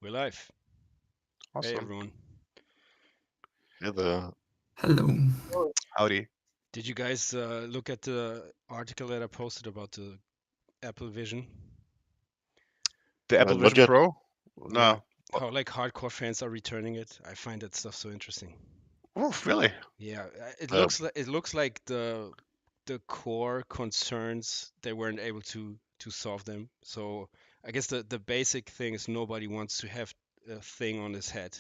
We're live. Hey Awesome. everyone. The Hello. Howdy. Did you guys look at the article that I posted about the Apple Vision? The Apple not Vision yet. Pro? Yeah. No. How like hardcore fans are returning it. I find that stuff so interesting. Oh, really? Yeah, Uh, it looks like the core concerns they weren't able to solve them. So I guess the basic thing is nobody wants to have a thing on his head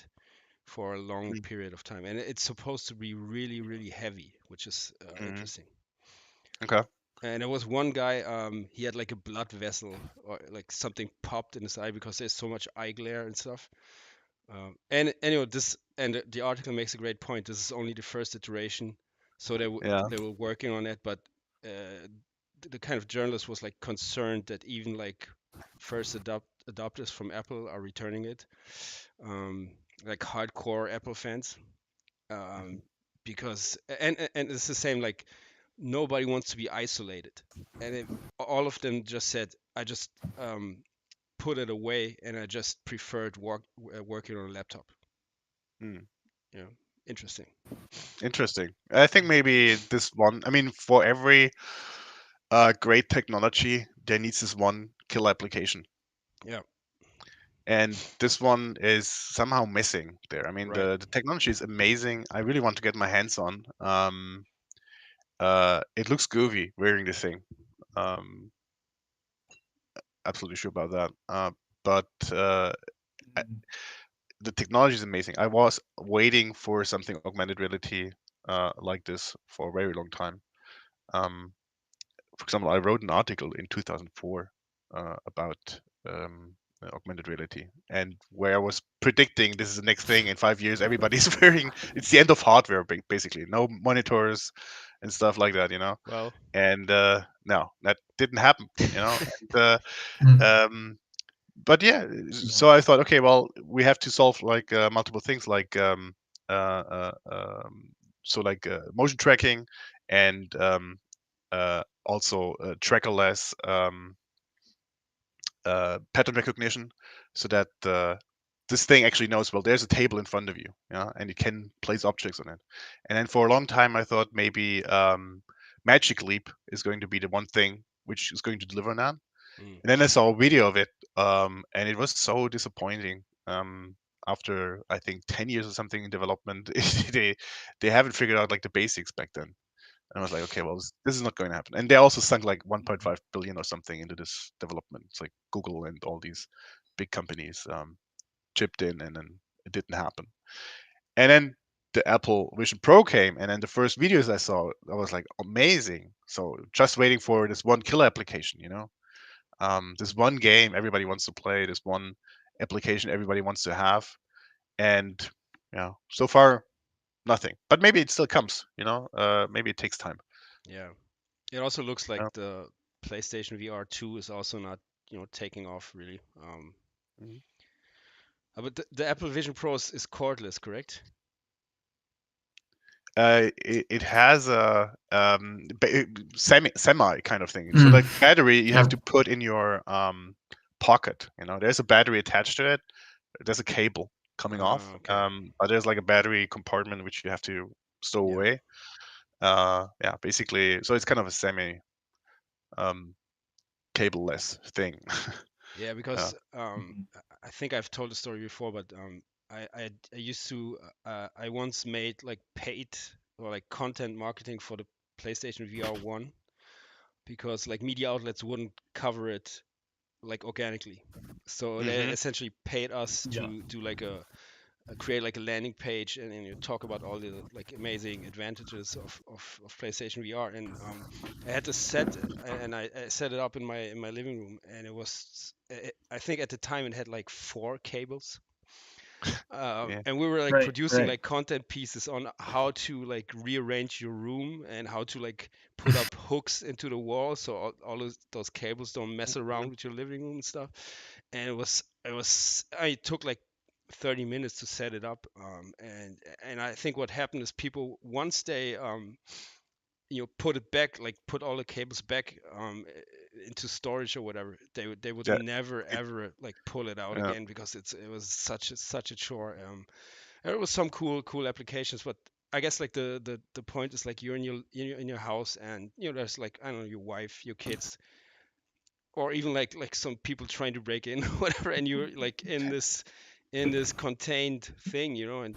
for a long Mm, period of time, and it's supposed to be really heavy, which is mm, interesting. okay. And there was one guy, he had like a blood vessel or like something popped in his eye because there's so much eye glare and stuff. And anyway, the article makes a great point. This is only the first iteration, so Yeah. they were working on it, but the kind of journalist was like concerned that even like first adopters from Apple are returning it, um, like hardcore Apple fans, Mhm. um, because and it's the same like nobody wants to be isolated, and all of them just said I just um, put it away and I just preferred working on a laptop. Mm. Yeah, interesting. Interesting. I think maybe this one, I mean, for every great technology, there needs this one killer application. Yeah, And this one is somehow missing there. I mean, right. the technology is amazing. I really want to get my hands on. It looks goofy wearing this thing. Um, Absolutely sure about that. But I- the technology is amazing. I was waiting for something augmented reality like this for a very long time. Um, for example, I wrote an article in 2004 about augmented reality, and where I was predicting this is the next thing in 5 years. Everybody's wearing. It's the end of hardware, basically. No monitors and stuff like that, Well, And no, that didn't happen, And Mm. um, but yeah, Yeah. so I thought, okay, well, we have to solve like multiple things, like motion tracking and also trackerless pattern recognition, so that this thing actually knows, well, there's a table in front of you, and it can place objects on it. And then for a long time, I thought maybe Magic Leap is going to be the one thing which is going to deliver on that. mm, And then I saw a video of it, and it was so disappointing. After I think 10 years or something in development, they haven't figured out like the basics back then. And I was like, okay, well, this is not going to happen. And they also sunk like 1.5 billion or something into this development. It's like Google and all these big companies chipped in, and then it didn't happen. And then the Apple Vision Pro came, and then the first videos I saw, I was like, amazing. So just waiting for this one killer application, this one game everybody wants to play, this one application everybody wants to have, and so far nothing. But maybe it still comes. Maybe it takes time. yeah. It also looks like Yeah. the PlayStation VR 2 is also not, taking off really. Mhm. But the Apple Vision Pro is cordless, correct? It has a semi kind of thing. So Mm. like battery, you have Yeah. to put in your pocket. There's a battery attached to it. There's a cable coming off, Okay. but there's like a battery compartment which you have to stow Yeah. away. Yeah, basically, so it's kind of a semi um, cable-less thing. Yeah, uh, because Mhm. I think I've told the story before, but I used to I once made like paid or like content marketing for the PlayStation VR 1 because like media outlets wouldn't cover it like organically. So they hmm essentially paid us Yeah. to do like create like a landing page and you talk about all the like amazing advantages of PlayStation VR. And I had to set and I set it up in my living room, and it was I think at the time it had like four cables, Yeah. and we were like Right. producing Right. like content pieces on how to like rearrange your room and how to like put up hooks into the wall so all those cables don't mess Mhm. around with your living room and stuff. And I took like 30 minutes to set it up, and I think what happened is people once they put it back, like put all the cables back, into storage or whatever, they would Yeah, never it, ever like pull it out yeah, again because it was such a chore. There was some cool applications, but I guess like the point is like you're in your house, and there's like, I don't know, your wife, your kids, or even like some people trying to break in or whatever, and you're like in this contained thing, and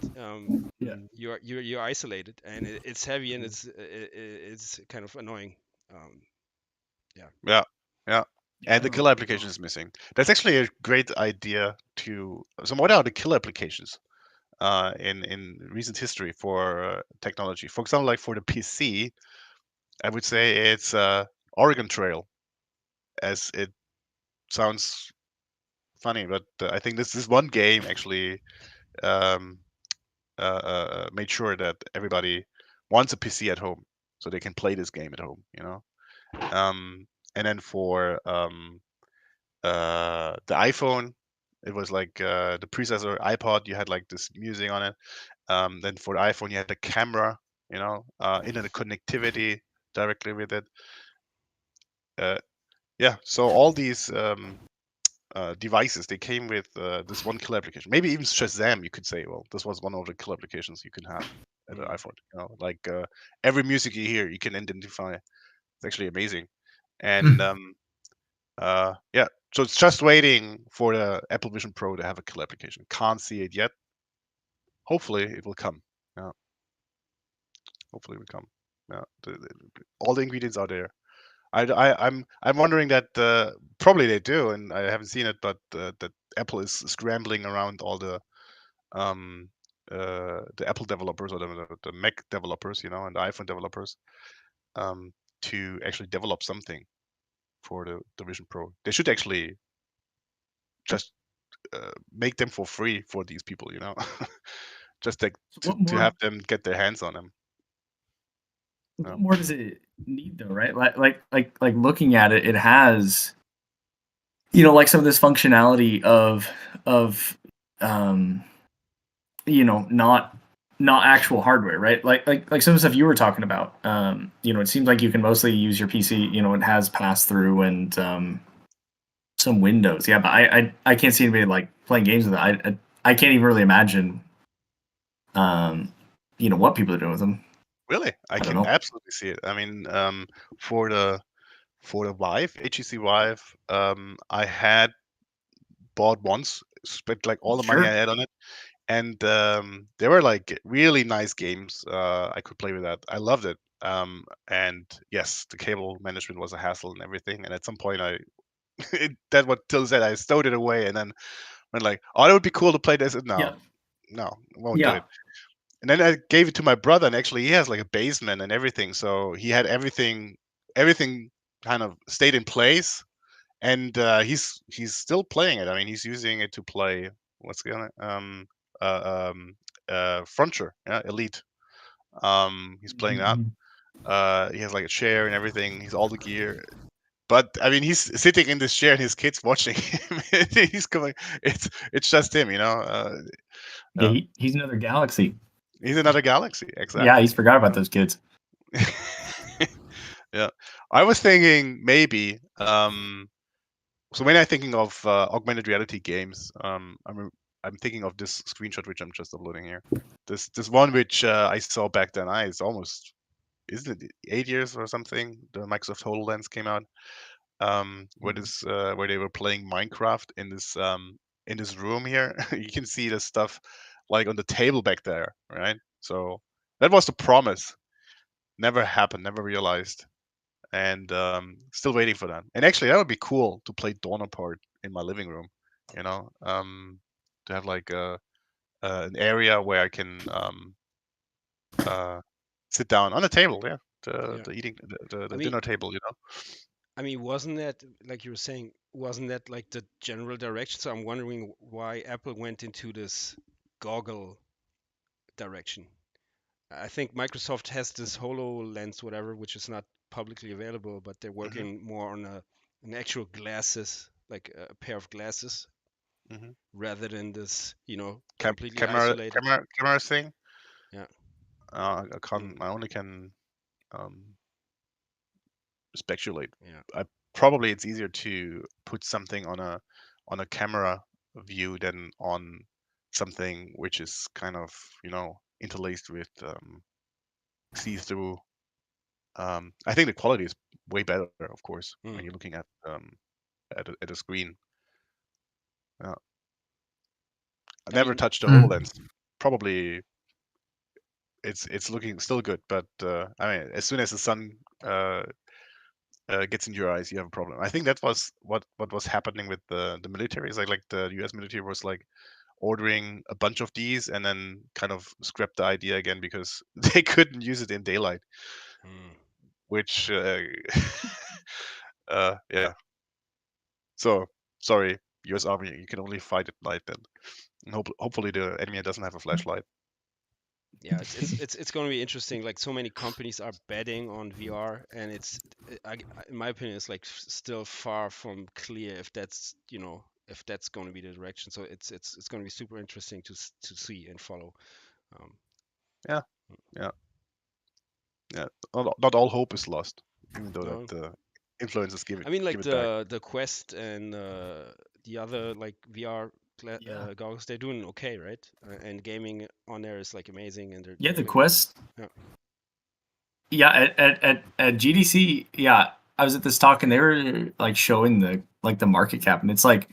Yeah. you're isolated, and it's heavy, and it's kind of annoying. Um, yeah. yeah, yeah. Yeah, And the kill application is missing. That's actually a great idea to. So, what are the kill applications in recent history for technology? For example, like for the PC, I would say it's Oregon Trail, as it sounds funny, but I think this one game actually um, made sure that everybody wants a PC at home, so they can play this game at home. And then for the iPhone, it was like the predecessor iPod. You had like this music on it. Then for the iPhone, you had the camera. Internet connectivity directly with it. Uh, yeah. So all these devices, they came with this one kill application. Maybe even Shazam, you could say. Well, this was one of the kill applications you can have at the Mm. iPhone. Like every music you hear, you can identify. It's actually amazing. And yeah, so it's just waiting for the Apple Vision Pro to have a kill application. Can't see it yet. Hopefully, it will come. Yeah, hopefully, it will come. Yeah, all the ingredients are there. I'm wondering that probably they do, and I haven't seen it, but that Apple is scrambling around all um, the Apple developers or the Mac developers, and the iPhone developers um, to actually develop something for the Vision Pro. They should actually just make them for free for these people, just like So to have them get their hands on them. what more does it need though, right? Like looking at it, it has, like some of this functionality of um not actual hardware, right? Like some of the stuff you were talking about. It seems like you can mostly use your PC. It has pass through and some Windows. Yeah, but I can't see anybody like playing games with it. I can't even really imagine what people are doing with them. Really, I I don't can know. absolutely see it. I mean, for the Vive, HTC Vive, I had bought once, spent like all the money I Sure. had on it, and they were like really nice games. I could play with that. I loved it. And yes, the cable management was a hassle and everything. And at some point, that what Till said, I stowed it away, and then went like, oh, that would be cool to play this. No, Yeah. no, won't do Yeah. it. And then I gave it to my brother, and actually he has like a basement and everything, so he had everything kind of stayed in place, and he's still playing it. I mean, he's using it to play what's going Frontier, yeah, Elite. He's playing that. Mhm. He has like a chair and everything. He's all the gear. But I mean, he's sitting in this chair and his kids watching him. He's going. It's just him, Yeah, uh, he's another galaxy. he's another galaxy, Yeah, exactly. he's forgot about those kids. Yeah, I was thinking maybe. So when I'm thinking of augmented reality games, I'm thinking of this screenshot which I'm just uploading here. This one which I saw back then. It's almost, isn't it 8 years or something? The Microsoft HoloLens came out. Where they were playing Minecraft in this room here. You can see the stuff like on the table back there, right? So that was the promise. Never happened. Never realized. And still waiting for that. And actually, that would be cool to play Dawn Apart in my living room. To have like an area where I can uh, sit down on a table. Yeah, Yeah. the eating I the mean, dinner table. wasn't that, like you were saying, wasn't that like the general direction? So I'm wondering why Apple went into this goggle direction. I think Microsoft has this HoloLens, whatever, which is not publicly available, but they're hmm working more on an actual glasses, like a pair of glasses, hmm rather than this, Cam- completely camera isolated. camera camera thing. Yeah. I Mm, only can um, speculate. yeah. probably it's easier to put something on a camera view than on something which is kind of interlaced with see-through. I think the quality is way better, of course, when you're looking at a screen. I never touched the HoloLens. Probably it's looking still good, but I mean, as soon as the sun gets into your eyes, you have a problem. I think that was what was happening with the military. Is like the U.S. military was like ordering a bunch of these and then kind of scrapped the idea again because they couldn't use it in daylight. Which yeah. So sorry, U.S. Army, you can only fight at night then. And hopefully the enemy doesn't have a flashlight. Yeah, it's going to be interesting. Like so many companies are betting on VR, and in my opinion, it's like still far from clear if that's if that's going to be the direction. So it's going to be super interesting to see and follow. Yeah. Not all hope is lost, even though No. that the influencers give it. I mean, like give it back. the Quest and the other like VR goggles, they're doing okay, right? And gaming on there is like amazing, and they're The good. Quest. Yeah. Yeah, at GDC, yeah, I was at this talk and they were like showing the market cap, and it's like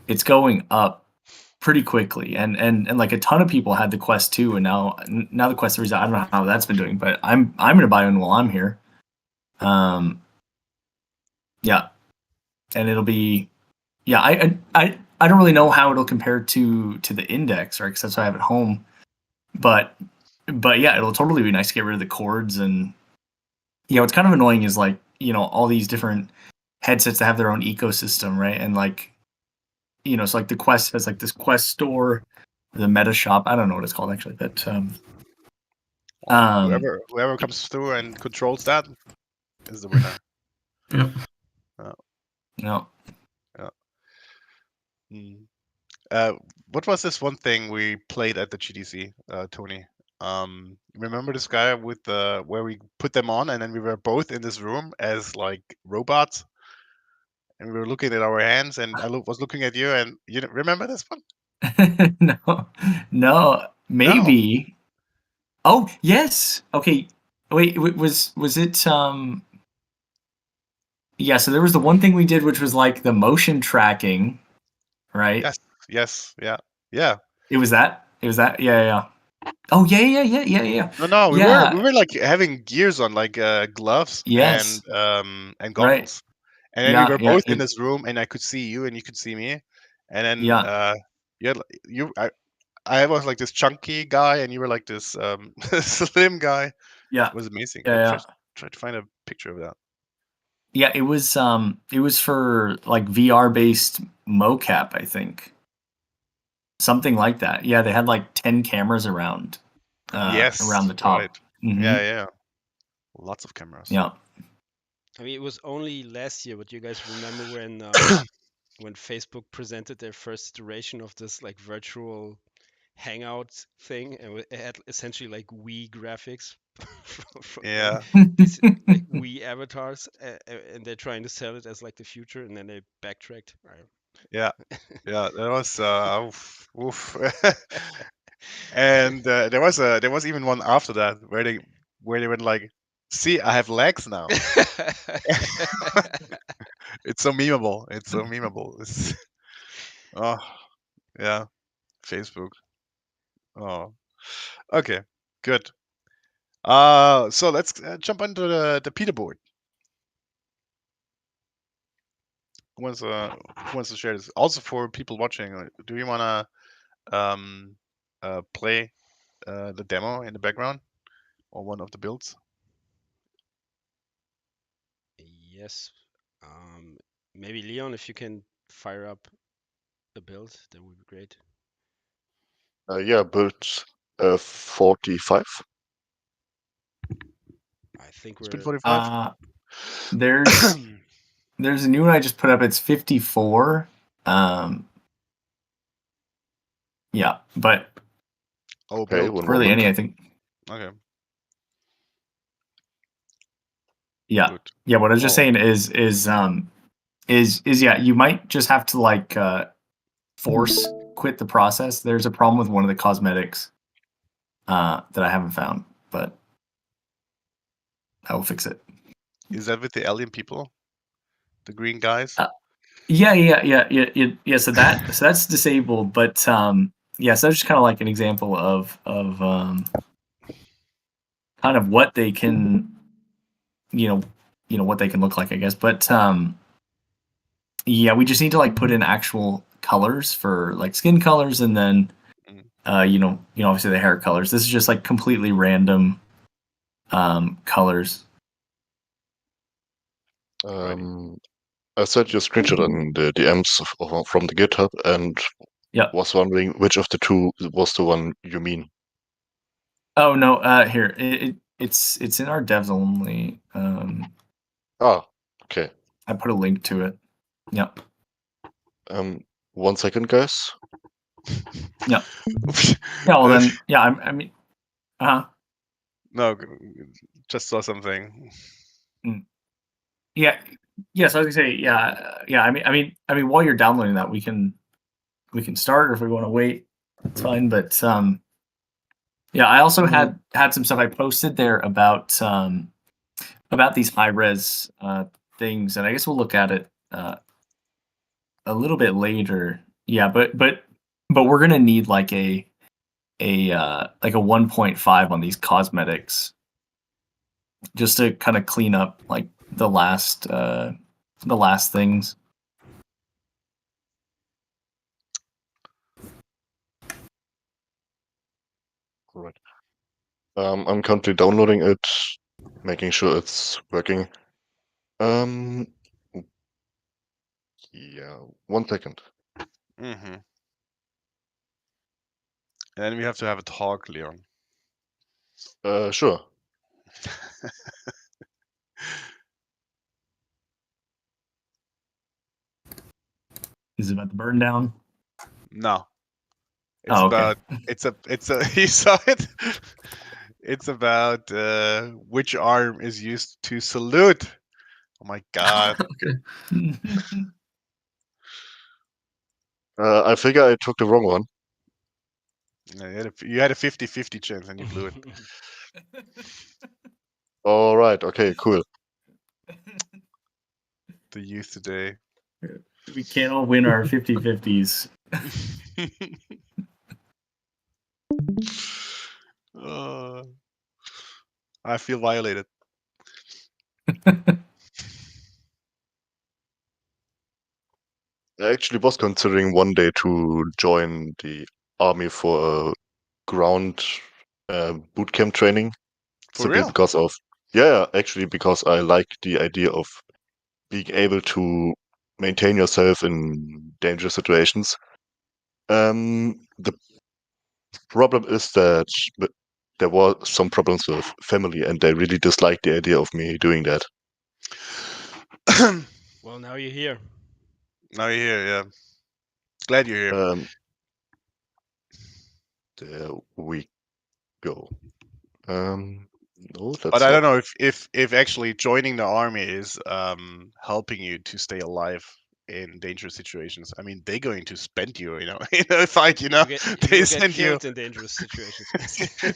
it's going up pretty quickly, and like a ton of people had the Quest 2, and now the Quest 3, I don't know how that's been doing, but I'm gonna buy one while I'm here. Yeah, and it'll be, yeah, I don't really know how it'll compare to the Index, right? Because that's what I have at home, but yeah, it'll totally be nice to get rid of the cords. And what's kind of annoying is like all these different headsets that have their own ecosystem, right? And like so like the Quest has like this Quest store, the Meta Shop. I don't know what it's called actually, but whoever comes through and controls that is the winner. Yep. Yeah. What was this one thing we played at the GDC, Tony? Remember this guy with where we put them on and then we were both in this room as like robots, and we were looking at our hands, and I was looking at you, and you remember this one? No, maybe. No. Oh yes. Okay. Wait. Was it? Yeah. So there was the one thing we did, which was like the motion tracking, right? Yes. Yeah. It was that. Yeah. Oh yeah. No. We were like having gears on, like gloves. Yes. And goggles. Right. And then we were both in this room, and I could see you, and you could see me, and then I was like this chunky guy, and you were like this slim guy. Yeah, it was amazing. Try to find a picture of that. Yeah, it was for like VR based mocap, I think. Something like that. Yeah, they had like 10 cameras around. Around the top. Right. Mm-hmm. Yeah. Lots of cameras. Yeah. I mean, it was only last year, but you guys remember when Facebook presented their first iteration of this like virtual hangout thing, and it had essentially like Wii graphics from these like Wii avatars, and they're trying to sell it as like the future, and then they backtracked. Yeah, that was oof. And there was even one after that where they went like, see, I have legs now. It's so memeable. Oh yeah, Facebook. Oh, okay, good. So let's jump into the Peter board. Who wants to share this? Also for people watching, do you wanna play the demo in the background or one of the builds? Yes. Maybe Leon, if you can fire up a build, that would be great. Yeah, build 45. I think Spin we're 45. There's a new one I just put up. It's 54. Yeah, but okay, really any, I think. Okay. Yeah. Good. Yeah, what I was just saying is is yeah, you might just have to like force quit the process. There's a problem with one of the cosmetics that I haven't found, but I will fix it. Is that with the alien people? The green guys? Yeah. So that's disabled, but yeah, so that's just kind of like an example of kind of what they can, what they can look like, I guess. But yeah, we just need to like put in actual colors for like skin colors, and then obviously the hair colors. This is just like completely random colors. I sent you a screenshot in the DMs from the GitHub, and was wondering which of the two was the one you mean. Oh no, here it's in our devs only. Okay. I put a link to it. Yep. 1 second, guys. Yeah. Yeah. Well then, yeah. I mean, No, just saw something. Yeah. Yes, I was gonna say, yeah. I mean, while you're downloading that, we can start, or if we want to wait, it's fine. But yeah, I also had some stuff I posted there about these high res things, and I guess we'll look at it a little bit later. Yeah, but we're gonna need like a 1.5 on these cosmetics, just to kind of clean up like the last things. Right. I'm currently downloading it, making sure it's working. Yeah, 1 second. Mm-hmm. And then we have to have a talk, Leon. Sure. Is it about the burn down? No. It's okay. about it's a you saw it? It's about which arm is used to salute. Oh my god. I figure I took the wrong one. You had a 50-50 chance and you blew it. All right. Okay. Cool. The youth today. We can't all win our 50-50s. I feel violated. I actually was considering one day to join the army for a ground boot camp training. For simply real? because of actually because I like the idea of being able to maintain yourself in dangerous situations. The problem is that there were some problems with family, and they really disliked the idea of me doing that. Well, now you're here. Now you're here, yeah. Glad you're here. There we go. No, that's but I don't know if actually joining the army is helping you to stay alive in dangerous situations. I mean, they're going to spend you, in a fight. You they get send killed you in dangerous situations.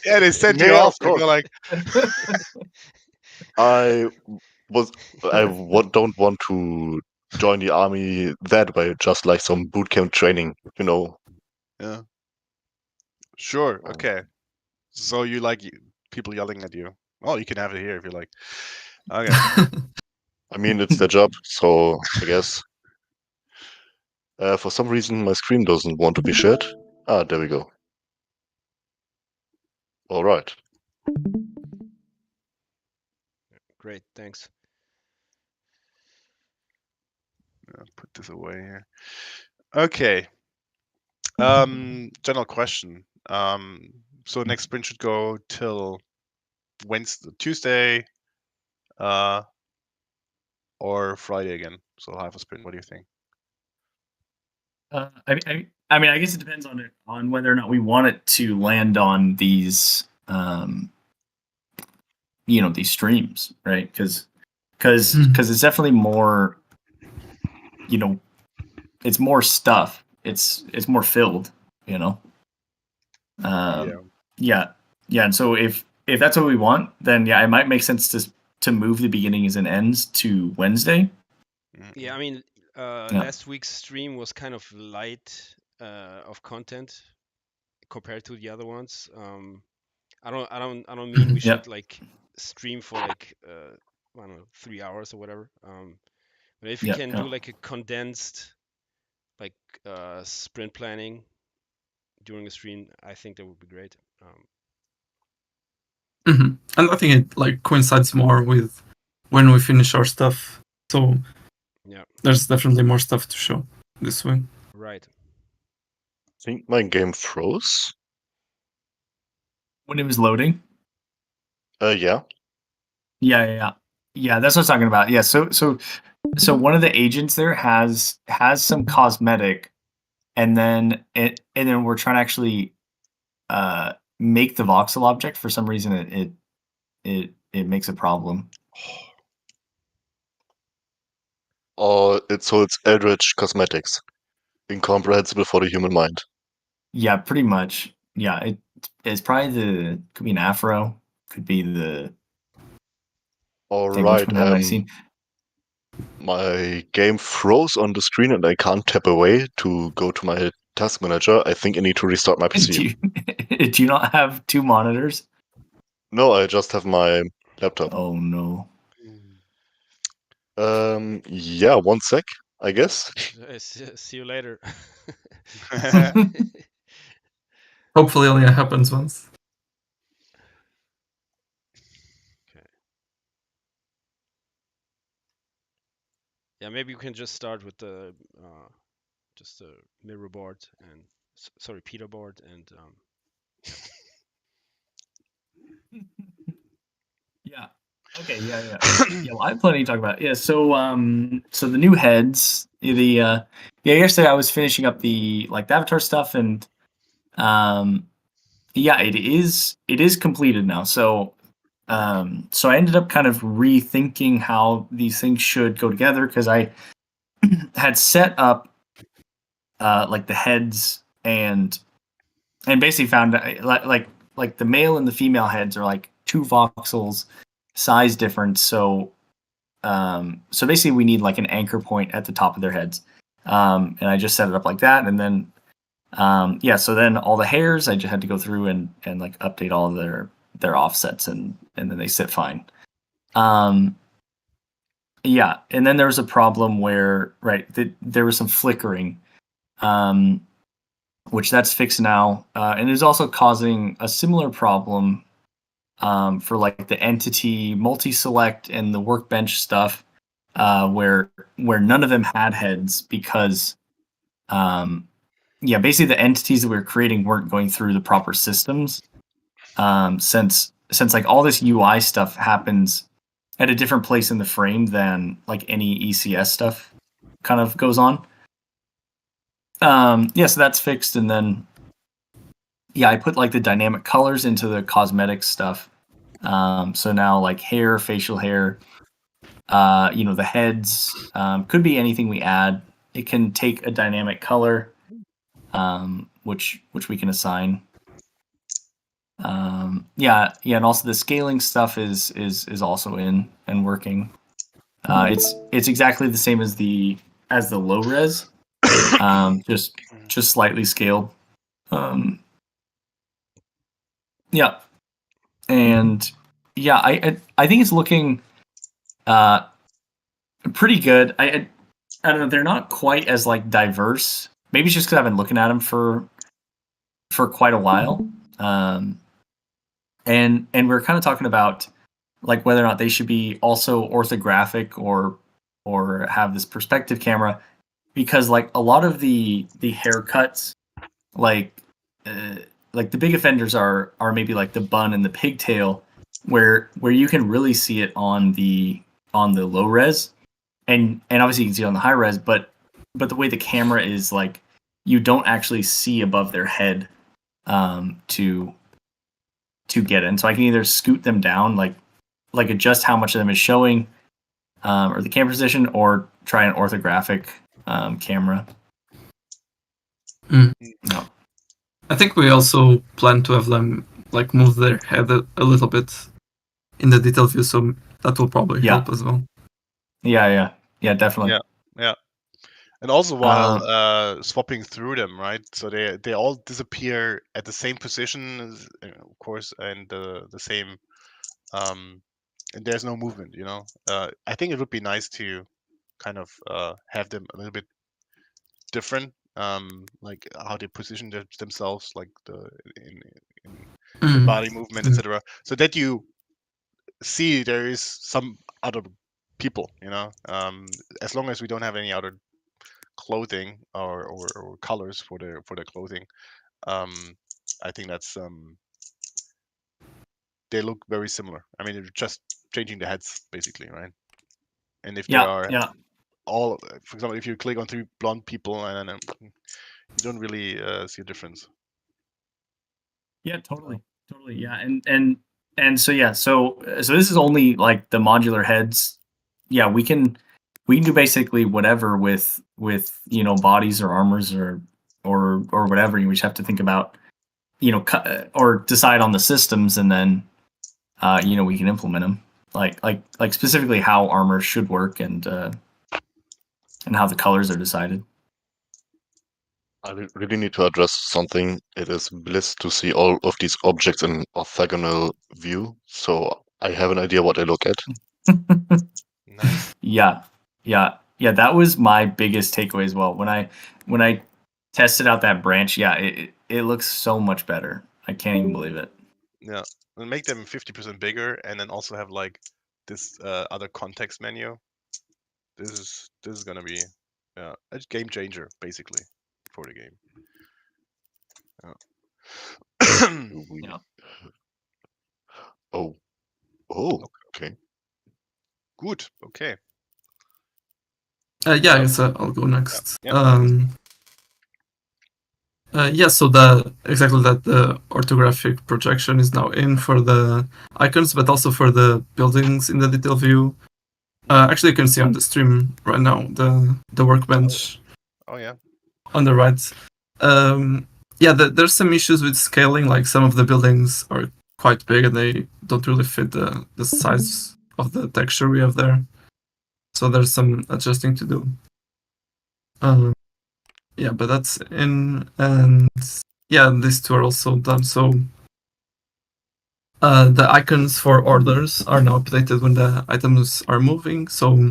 yeah, they send you off. And you're like, I don't want to join the army that way, just like some boot camp training, Yeah. Sure. Okay. So you like people yelling at you? Oh, you can have it here if you like. Okay. I mean, it's their job, so I guess. For some reason, my screen doesn't want to be shared. There we go. All right. Great, thanks. I'll put this away here. Okay. General question. So next sprint should go till Wednesday, Tuesday, or Friday again. So half a sprint. What do you think? I mean, I guess it depends on whether or not we want it to land on these, these streams, right? Because it's definitely more. it's more stuff. It's more filled, Yeah. Yeah. And so if that's what we want, then yeah, it might make sense to move the beginnings and ends to Wednesday. Yeah, I mean, last week's stream was kind of light of content compared to the other ones. I don't mean we Yeah. should like stream for like I don't know 3 hours or whatever. But if we Yeah, can yeah. do like a condensed like sprint planning during a stream, I think that would be great. And I think it like coincides more with when we finish our stuff. So Yeah, there's definitely more stuff to show this way. right. I think my game froze. When it was loading. Yeah. Yeah, that's what I was talking about. Yeah, so one of the agents there has some cosmetic, and then we're trying to actually make the voxel object. For some reason it makes a problem. It's Eldritch Cosmetics. Incomprehensible for the human mind. Yeah, pretty much. Yeah, it's probably could be an afro, could be the Alright, one haven't I seen? my game froze on the screen and I can't tap away to go to my task manager. I think I need to restart my PC. Do you not have two monitors? No, I just have my laptop. Oh no. Yeah, 1 sec, I guess. See you later. Hopefully only it happens once. Okay. Yeah, maybe you can just start with the just a mirror board and sorry, Peter board and Yeah. Okay. Yeah. Well, I have plenty to talk about. Yeah. So the new heads. Yesterday I was finishing up the Avatar stuff, and yeah, it is completed now. So I ended up kind of rethinking how these things should go together, because I had set up the heads and basically found like the male and the female heads are like 2 voxels size difference. So basically we need like an anchor point at the top of their heads. And I just set it up like that, and then so then all the hairs I just had to go through and like update all of their offsets, and then they sit fine. Yeah, and then there was a problem where there was some flickering, which that's fixed now, and is also causing a similar problem for like the entity multi-select and the workbench stuff, where none of them had heads, because basically the entities that we were creating weren't going through the proper systems, since like all this UI stuff happens at a different place in the frame than like any ECS stuff kind of goes on. So that's fixed, and then I put like the dynamic colors into the cosmetic stuff. So now like hair, facial hair, the heads, could be anything we add. It can take a dynamic color, which we can assign. And also the scaling stuff is also in and working. It's exactly the same as the low res, just slightly scaled. And I think it's looking pretty good. I don't know, they're not quite as like diverse. Maybe it's just because I've been looking at them for quite a while. And we're kind of talking about like whether or not they should be also orthographic or have this perspective camera, because like a lot of the haircuts, like the big offenders are maybe like the bun and the pigtail, where you can really see it on the low res, and obviously you can see it on the high res, but the way the camera is, like, you don't actually see above their head to get in. So I can either scoot them down, like adjust how much of them is showing, or the camera position, or try an orthographic camera. Mm. No. I think we also plan to have them like move their head a little bit in the detail view, so that will probably help as well. Yeah, definitely. Yeah. And also while swapping through them, right? So they all disappear at the same position, of course, and the same. And there's no movement, you know. I think it would be nice to kind of have them a little bit different, like how they position themselves, like in body movement, etc. So that you see there is some other people, you know. As long as we don't have any other clothing or colors for their clothing, I think that's they look very similar. I mean, they're just changing the heads basically, right? And if they are all, for example, if you click on 3 blonde people, and you don't really see a difference. Yeah, totally. Yeah, and so this is only like the modular heads. Yeah, we can do basically whatever with bodies or armors or whatever. You just have to think about or decide on the systems, and then we can implement them like specifically how armor should work, and how the colors are decided. I really need to address something. It is bliss to see all of these objects in orthogonal view, so I have an idea what I look at. Nice. Yeah. That was my biggest takeaway as well. When I tested out that branch, it looks so much better. I can't even believe it. Yeah, and make them 50% bigger, and then also have like this other context menu. This is gonna be a game changer basically for the game. Yeah. Oh, okay. Good. Okay. I guess I'll go next. Yeah. So exactly the orthographic projection is now in for the icons, but also for the buildings in the detail view. Actually, you can see on the stream right now the workbench. Oh yeah. On the right. There's some issues with scaling. Like some of the buildings are quite big and they don't really fit the size of the texture we have there. So there's some adjusting to do. But that's in, and these two are also done. So the icons for orders are now updated when the items are moving. So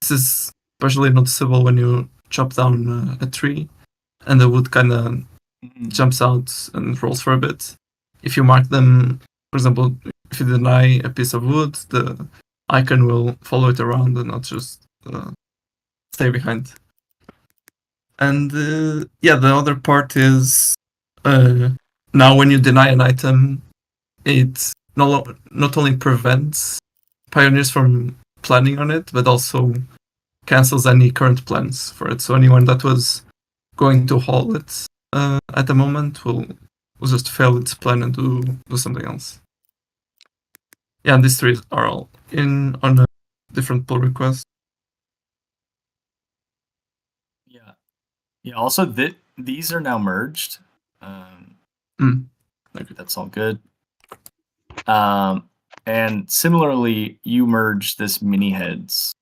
this is especially noticeable when you chop down a tree and the wood kind of jumps out and rolls for a bit. If you mark them, for example, if you deny a piece of wood, the icon will follow it around and not just stay behind. And the other part is now when you deny an item, it not only prevents pioneers from planning on it, but also cancels any current plans for it. So anyone that was going to haul it at the moment will just fail its plan and do something else. Yeah, and these three are all in on a different pull request. Yeah. Also, these are now merged. That's all good. And similarly, you merge this mini heads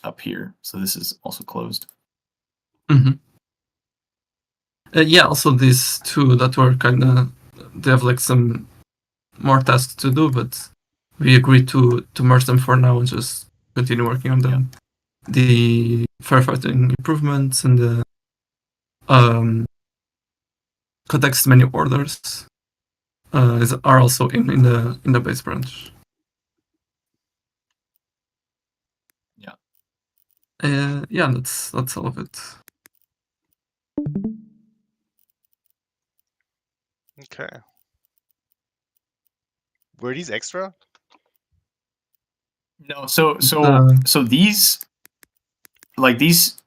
up here, so this is also closed. Also these two that were they have like some more tasks to do, but we agreed to merge them for now and just continue working on them. Yeah. The firefighting improvements and the context menu orders are also in the base branch. That's all of it. Okay. Were these extra? No, so these, like these,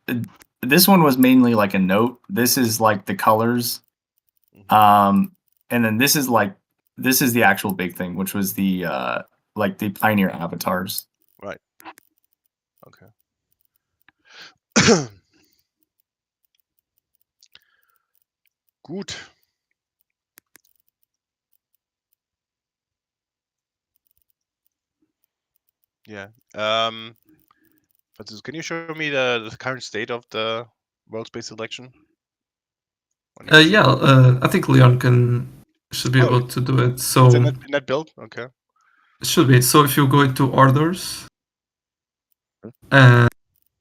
this one was mainly like a note. This is like the colors, and then this is the actual big thing, which was the like the Pioneer avatars. Right. Okay. Gut. Yeah. But can you show me the current state of the world space selection? I think Leon should be able to do it. So it's in that build. Okay. it should be. So if you go into orders, and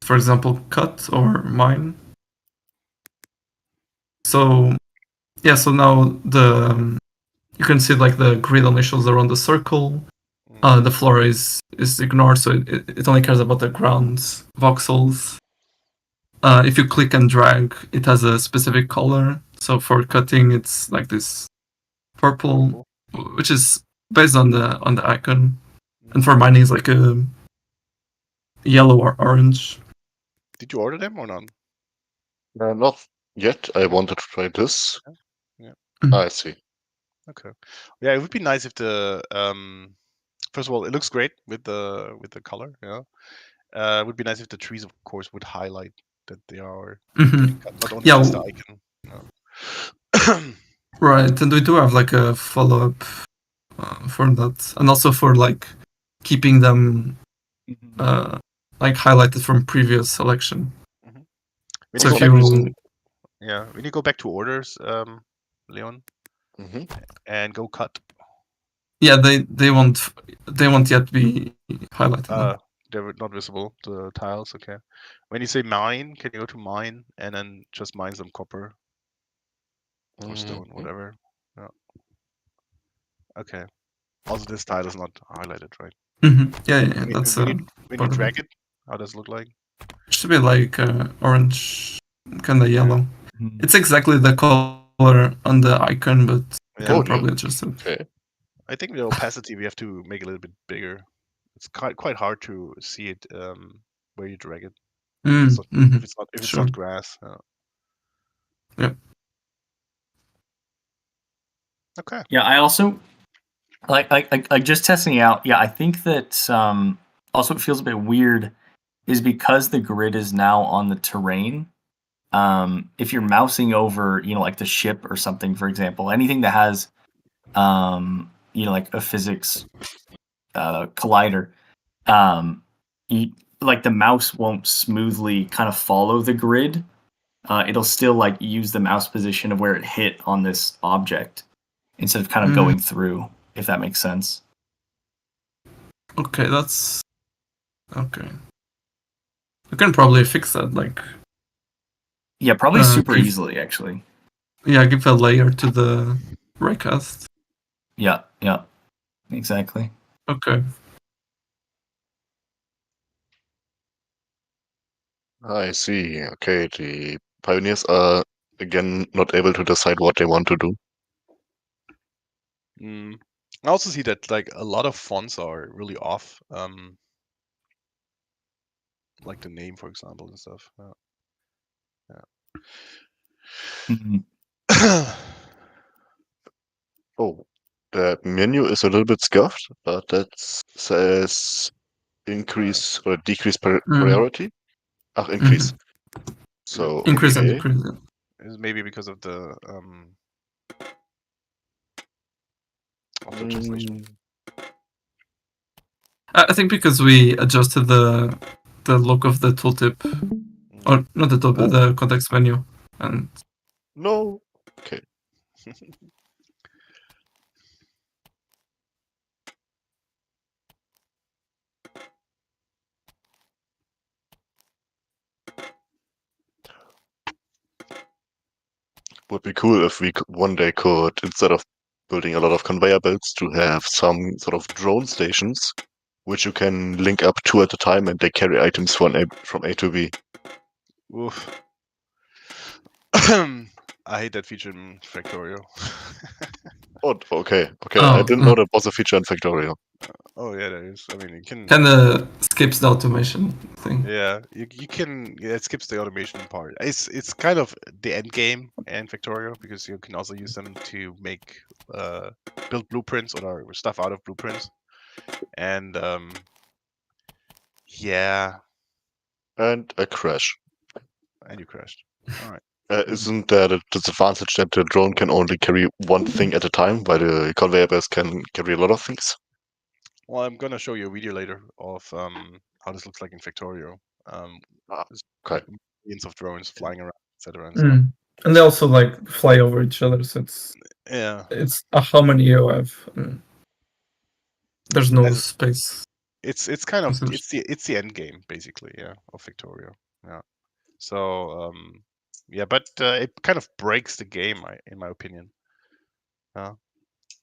for example, cut or mine. So yeah, so now you can see like the grid initials around the circle. The floor is ignored, so it only cares about the grounds voxels. If you click and drag, it has a specific color. So for cutting, it's like this purple, which is based on the icon, and for mining, it's like a yellow or orange. Did you order them or not? Not yet. I wanted to try this. Yeah. I see. Okay. Yeah, it would be nice if the first of all, it looks great with the color. Yeah. It would be nice if the trees, of course, would highlight that they are getting cut, not only just the icon. Right, and we do have like a follow-up for that, and also for like keeping them like highlighted from previous selection. So if you when you go back to orders, Leon, and go cut. Yeah, they won't yet be highlighted. They're not visible, the tiles. Okay. When you say mine, can you go to mine and then just mine some copper or stone, whatever? Yeah. Okay. Also, this tile is not highlighted, right? Yeah. That's when you drag it, how does it look like? It should be like orange, kind of yellow. It's exactly the color on the icon, but you can probably adjust it. Okay. I think the opacity we have to make a little bit bigger. It's quite hard to see it where you drag it. If it's not grass. Yeah. Okay. Yeah, I also like just testing it out. Yeah, I think that also it feels a bit weird is because the grid is now on the terrain. If you're mousing over, like the ship or something, for example, anything that has like a physics collider, like the mouse won't smoothly kind of follow the grid. It'll still like use the mouse position of where it hit on this object instead of kind of going through, if that makes sense. Okay, that's okay. You can probably fix that, like. Yeah, probably super easily, actually. Yeah, give a layer to the raycast. Yeah, exactly. Okay. I see. Okay, the pioneers are again not able to decide what they want to do. I also see that like a lot of fonts are really off. Like the name, for example, and stuff. Oh, the menu is a little bit scuffed, but that says increase or decrease priority. Increase. So increase and okay. decrease. It's maybe because of the translation. I think because we adjusted the look of the tooltip, or not the tooltip, the context menu, and no. Okay. Would be cool if we one day could, instead of building a lot of conveyor belts, to have some sort of drone stations, which you can link up two at a time, and they carry items from A to B. Oof. I hate that feature in Factorio. Oh, okay. I didn't know that was a feature in Factorio. Oh yeah, there is. I mean, you can kind of skips the automation thing. Yeah, you can. Yeah, it skips the automation part. It's kind of the end game in Factorio because you can also use them to make build blueprints or stuff out of blueprints, and yeah. And a crash. And you crashed. All right. Isn't there the disadvantage that the drone can only carry one thing at a time, while the conveyor belts can carry a lot of things? Well, I'm gonna show you a video later of how this looks like in Factorio. There's Okay. millions of drones flying around, etc. and stuff. And they also like fly over each other, so Yeah, it's a harmony you have. There's no As- space. it's kind of Essentially. it's the end game basically, yeah, of Factorio. Yeah. So yeah, but it kind of breaks the game, in my opinion.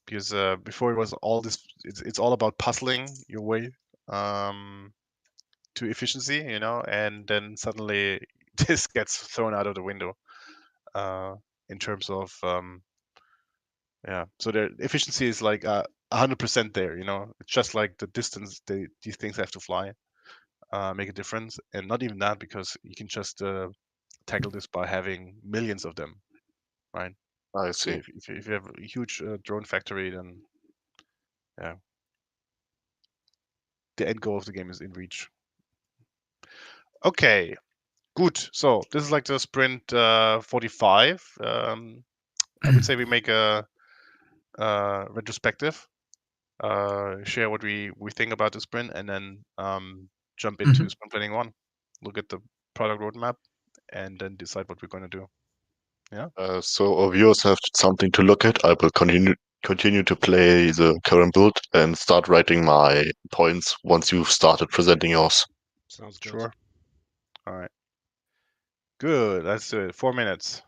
Because before it was all this, it's all about puzzling your way to efficiency, and then suddenly this gets thrown out of the window in terms of yeah. So the efficiency is like 100% there. It's just like the distance these things have to fly make a difference, and not even that, because you can just tackle this by having millions of them, right? I So see. if you have a huge drone factory, then yeah, the end goal of the game is in reach. Okay, good. So this is like the sprint 45. I would say we make a retrospective, share what we think about the sprint, and then jump into sprint planning 1. Look at the product roadmap, and then decide what we're going to do. Yeah. So our viewers have something to look at. I will continue to play the current build and start writing my points once you've started presenting yours. Sounds good. Sure. All right. Good. Let's do it. 4 minutes.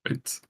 Wait.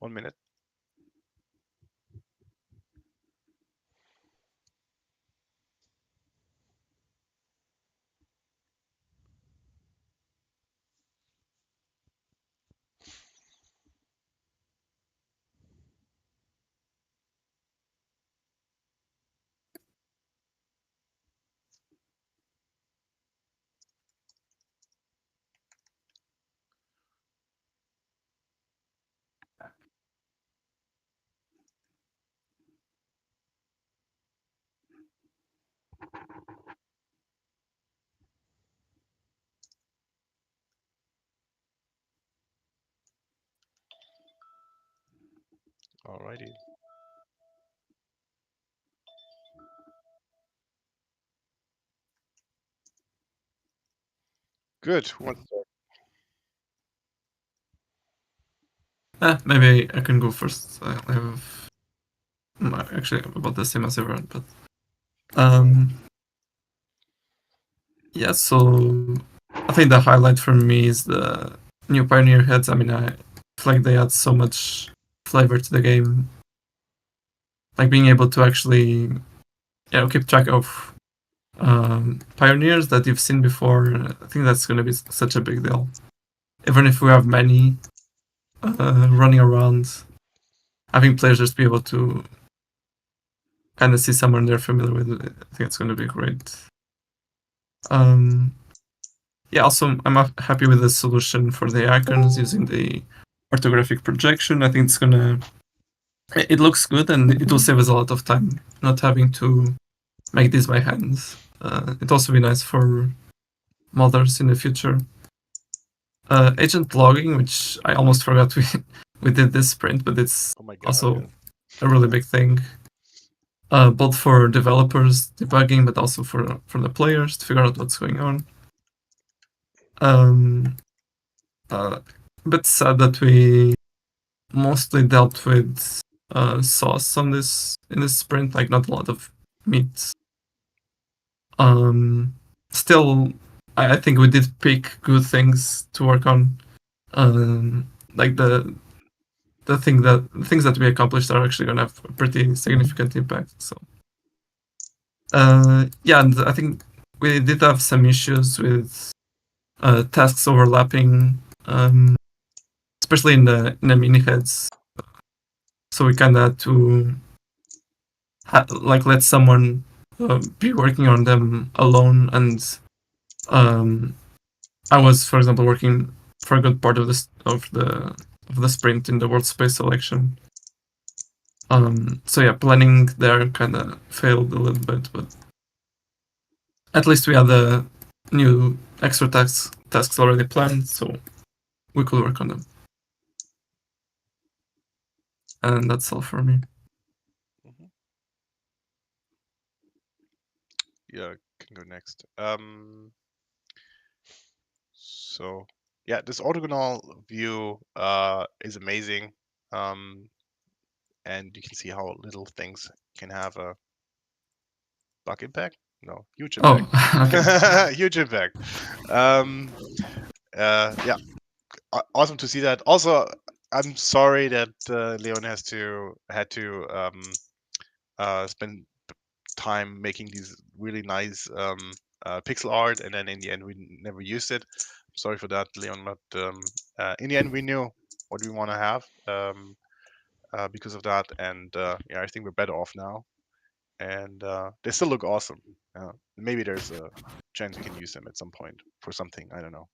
1 minute. Alrighty. Good. Who wants to start? Maybe I can go first. I have actually about the same as everyone, but yeah. So I think the highlight for me is the new Pioneer heads. I mean, I feel like they add so much flavor to the game. Like being able to actually, keep track of pioneers that you've seen before. I think that's going to be such a big deal. Even if we have many running around, having players just be able to kind of see someone they're familiar with, I think it's going to be great. Yeah, also, I'm happy with the solution for the icons using the orthographic projection. I think it's gonna. It looks good, and it will save us a lot of time not having to make these by hands. It'll also be nice for modders in the future. Agent logging, which I almost forgot we did this sprint, but it's Oh my god. also Yeah. a really big thing. Both for developers debugging, but also for the players to figure out what's going on. But sad that we mostly dealt with sauce on this in this sprint, like not a lot of meat. Still, I think we did pick good things to work on. Like the things that we accomplished are actually going to have a pretty significant impact. So, yeah, and I think we did have some issues with tasks overlapping, especially in the mini heads. So we kind of had to let someone be working on them alone, and I was, for example, working for a good part of the sprint in the world space selection. So yeah, planning there kind of failed a little bit, but at least we had the new extra tasks already planned, so we could work on them. And that's all for me. Yeah, can go next. So yeah, this orthogonal view is amazing, and you can see how little things can have a bug impact. No, huge impact. Oh, okay. Huge impact. Yeah, awesome to see that. Also, I'm sorry that Leon had to spend time making these really nice pixel art, and then in the end we never used it. Sorry for that, Leon, but in the end we knew what we want to have because of that, and yeah, I think we're better off now, and they still look awesome. Maybe there's a chance we can use them at some point for something, I don't know,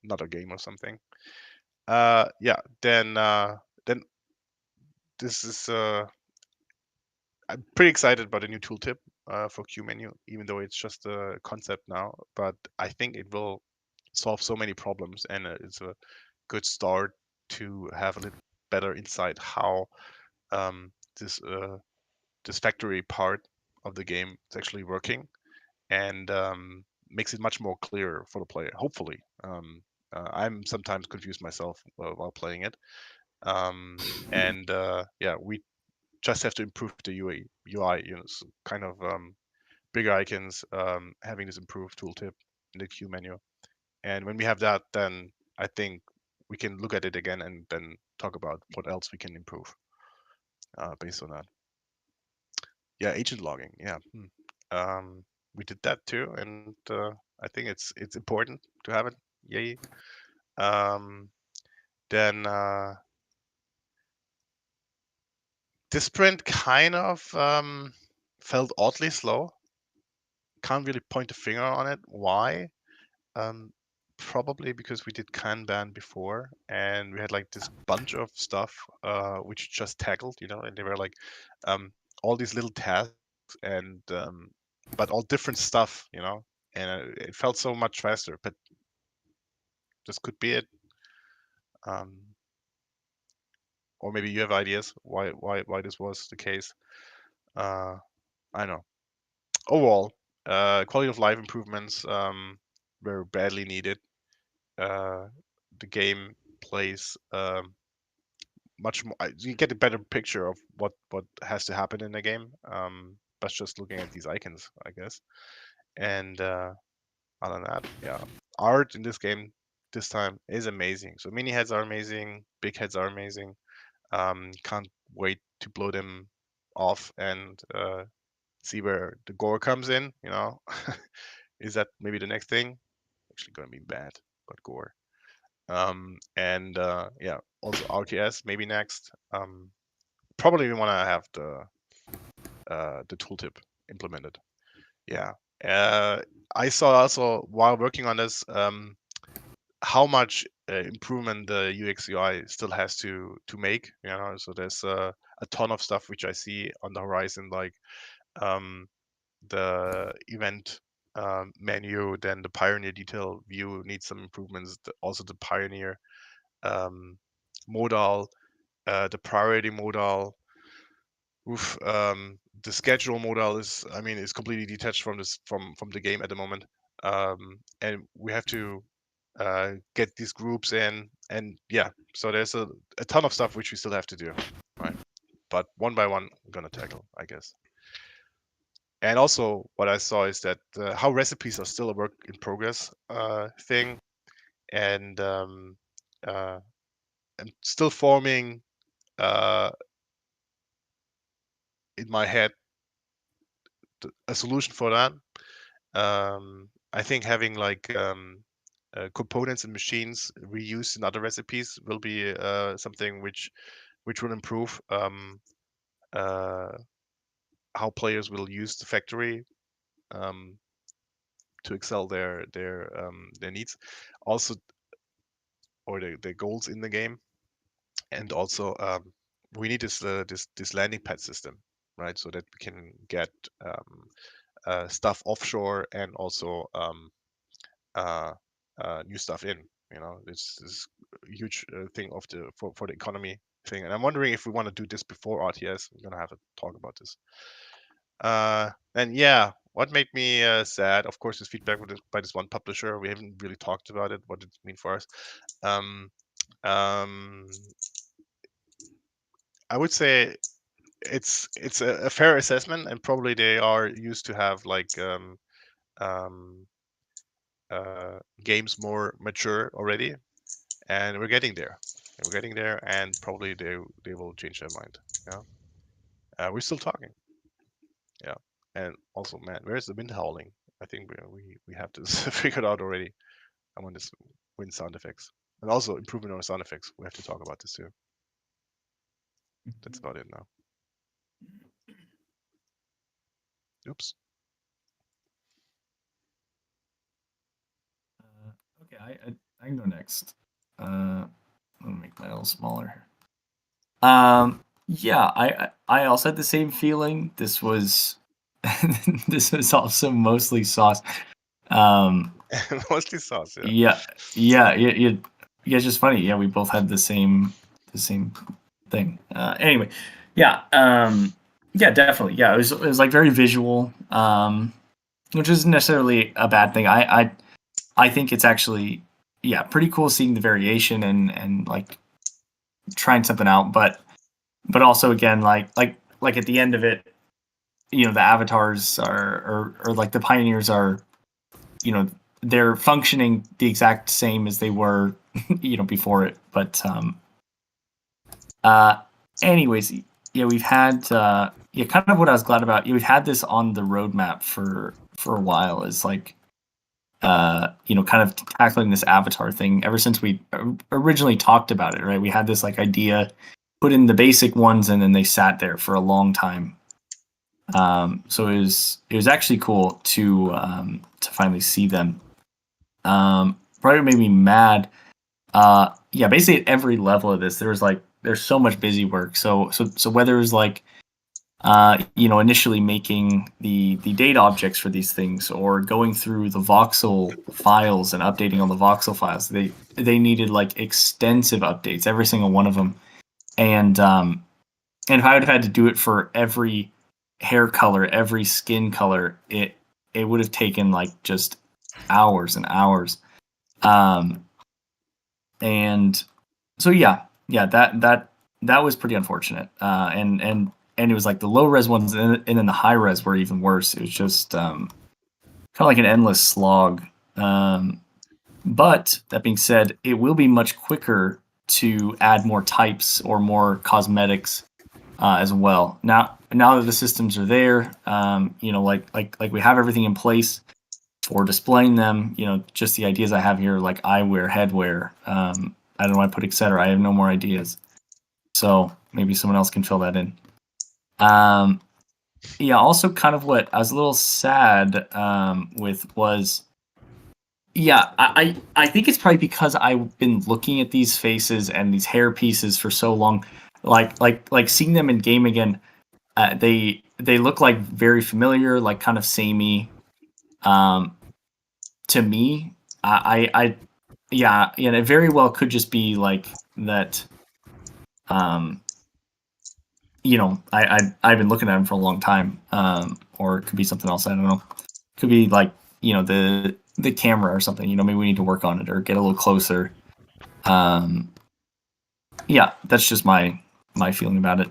not a game or something. Yeah, then this is I'm pretty excited about the new tooltip for Q menu, even though it's just a concept now. But I think it will solve so many problems, and it's a good start to have a little better insight how this this factory part of the game is actually working, and makes it much more clear for the player. Hopefully, I'm sometimes confused myself while playing it, and yeah, we just have to improve the UI, so kind of bigger icons, having this improved tooltip in the Q menu. And when we have that, then I think we can look at it again and then talk about what else we can improve based on that. Yeah, agent logging. Yeah, we did that too, and I think it's important to have it. Yay. Then this sprint kind of felt oddly slow. Can't really point a finger on it. Why? Probably because we did Kanban before, and we had like this bunch of stuff which just tackled, and they were like all these little tasks and but all different stuff, and it felt so much faster. But this could be it. Or maybe you have ideas why this was the case. I don't know. Overall, quality of life improvements were badly needed. The game plays much more. You get a better picture of what has to happen in the game. But just looking at these icons, I guess. And other than that, yeah, art in this game this time is amazing. So mini heads are amazing, big heads are amazing. Can't wait to blow them off and see where the gore comes in. Is that maybe the next thing? Actually, gonna be bad, but gore. And yeah, also RTS maybe next. Probably we want to have the tooltip implemented. Yeah. I saw also while working on this how much improvement the UX UI still has to make. So there's a ton of stuff which I see on the horizon, like the event menu, then the Pioneer detail view needs some improvements. Also the Pioneer modal, the priority modal. The schedule modal is completely detached from the game at the moment, and we have to get these groups in, and yeah, so there's a ton of stuff which we still have to do, right? But one by one, we're gonna tackle, I guess. And also, what I saw is that how recipes are still a work in progress thing, and I'm still forming in my head a solution for that. I think having like components and machines reused in other recipes will be something which will improve how players will use the factory to excel their needs, also, or their goals in the game. And also we need this landing pad system, right? So that we can get stuff offshore and also new stuff in. This is a huge thing for the economy thing. And I'm wondering if we want to do this before RTS. We're gonna have a talk about this. And yeah, what made me sad, of course, is feedback by this one publisher. We haven't really talked about it. What did it mean for us? I would say it's a fair assessment, and probably they are used to have like games more mature already, and we're getting there. And probably they will change their mind. Yeah, we're still talking. Yeah, and also, man, where's the wind howling? I think we have this figured out already. I want this wind sound effects, and also improvement on sound effects. We have to talk about this too. That's about it now. Oops. Okay, I can go next. Let me make my little smaller. Yeah, I also had the same feeling. This was this was also mostly sauce. Mostly sauce. Yeah. Yeah, it's just funny. Yeah, we both had the same thing. Anyway, yeah, yeah, definitely. Yeah, it was like very visual, which isn't necessarily a bad thing. I think it's actually pretty cool seeing the variation and like trying something out, but also again like at the end of it, the avatars are or like the pioneers are, they're functioning the exact same as they were before it. But anyways, we've had kind of what I was glad about. We've had this on the roadmap for a while. Is like kind of tackling this Avatar thing ever since we originally talked about it. Right, we had this like idea, put in the basic ones, and then they sat there for a long time. So it was actually cool to finally see them. Probably made me mad. Basically at every level of this, there's so much busy work. So whether it was like initially making the data objects for these things, or going through the voxel files and updating on the voxel files, they needed like extensive updates, every single one of them. And if I would have had to do it for every hair color, every skin color, it would have taken like just hours and hours. And so that was pretty unfortunate. And it was like the low res ones, and then the high res were even worse. It was just kind of like an endless slog. But that being said, it will be much quicker to add more types or more cosmetics as well. Now that the systems are there, like we have everything in place for displaying them. Just the ideas I have here, like eyewear, headwear. I don't know why I put etc. I have no more ideas. So maybe someone else can fill that in. Also kind of what I was a little sad with was, I think it's probably because I've been looking at these faces and these hair pieces for so long, like seeing them in game again. They look like very familiar, like kind of samey. To me, and it very well could just be like that. I've been looking at them for a long time, or it could be something else. I don't know. Could be like the camera or something. Maybe we need to work on it or get a little closer. That's just my feeling about it.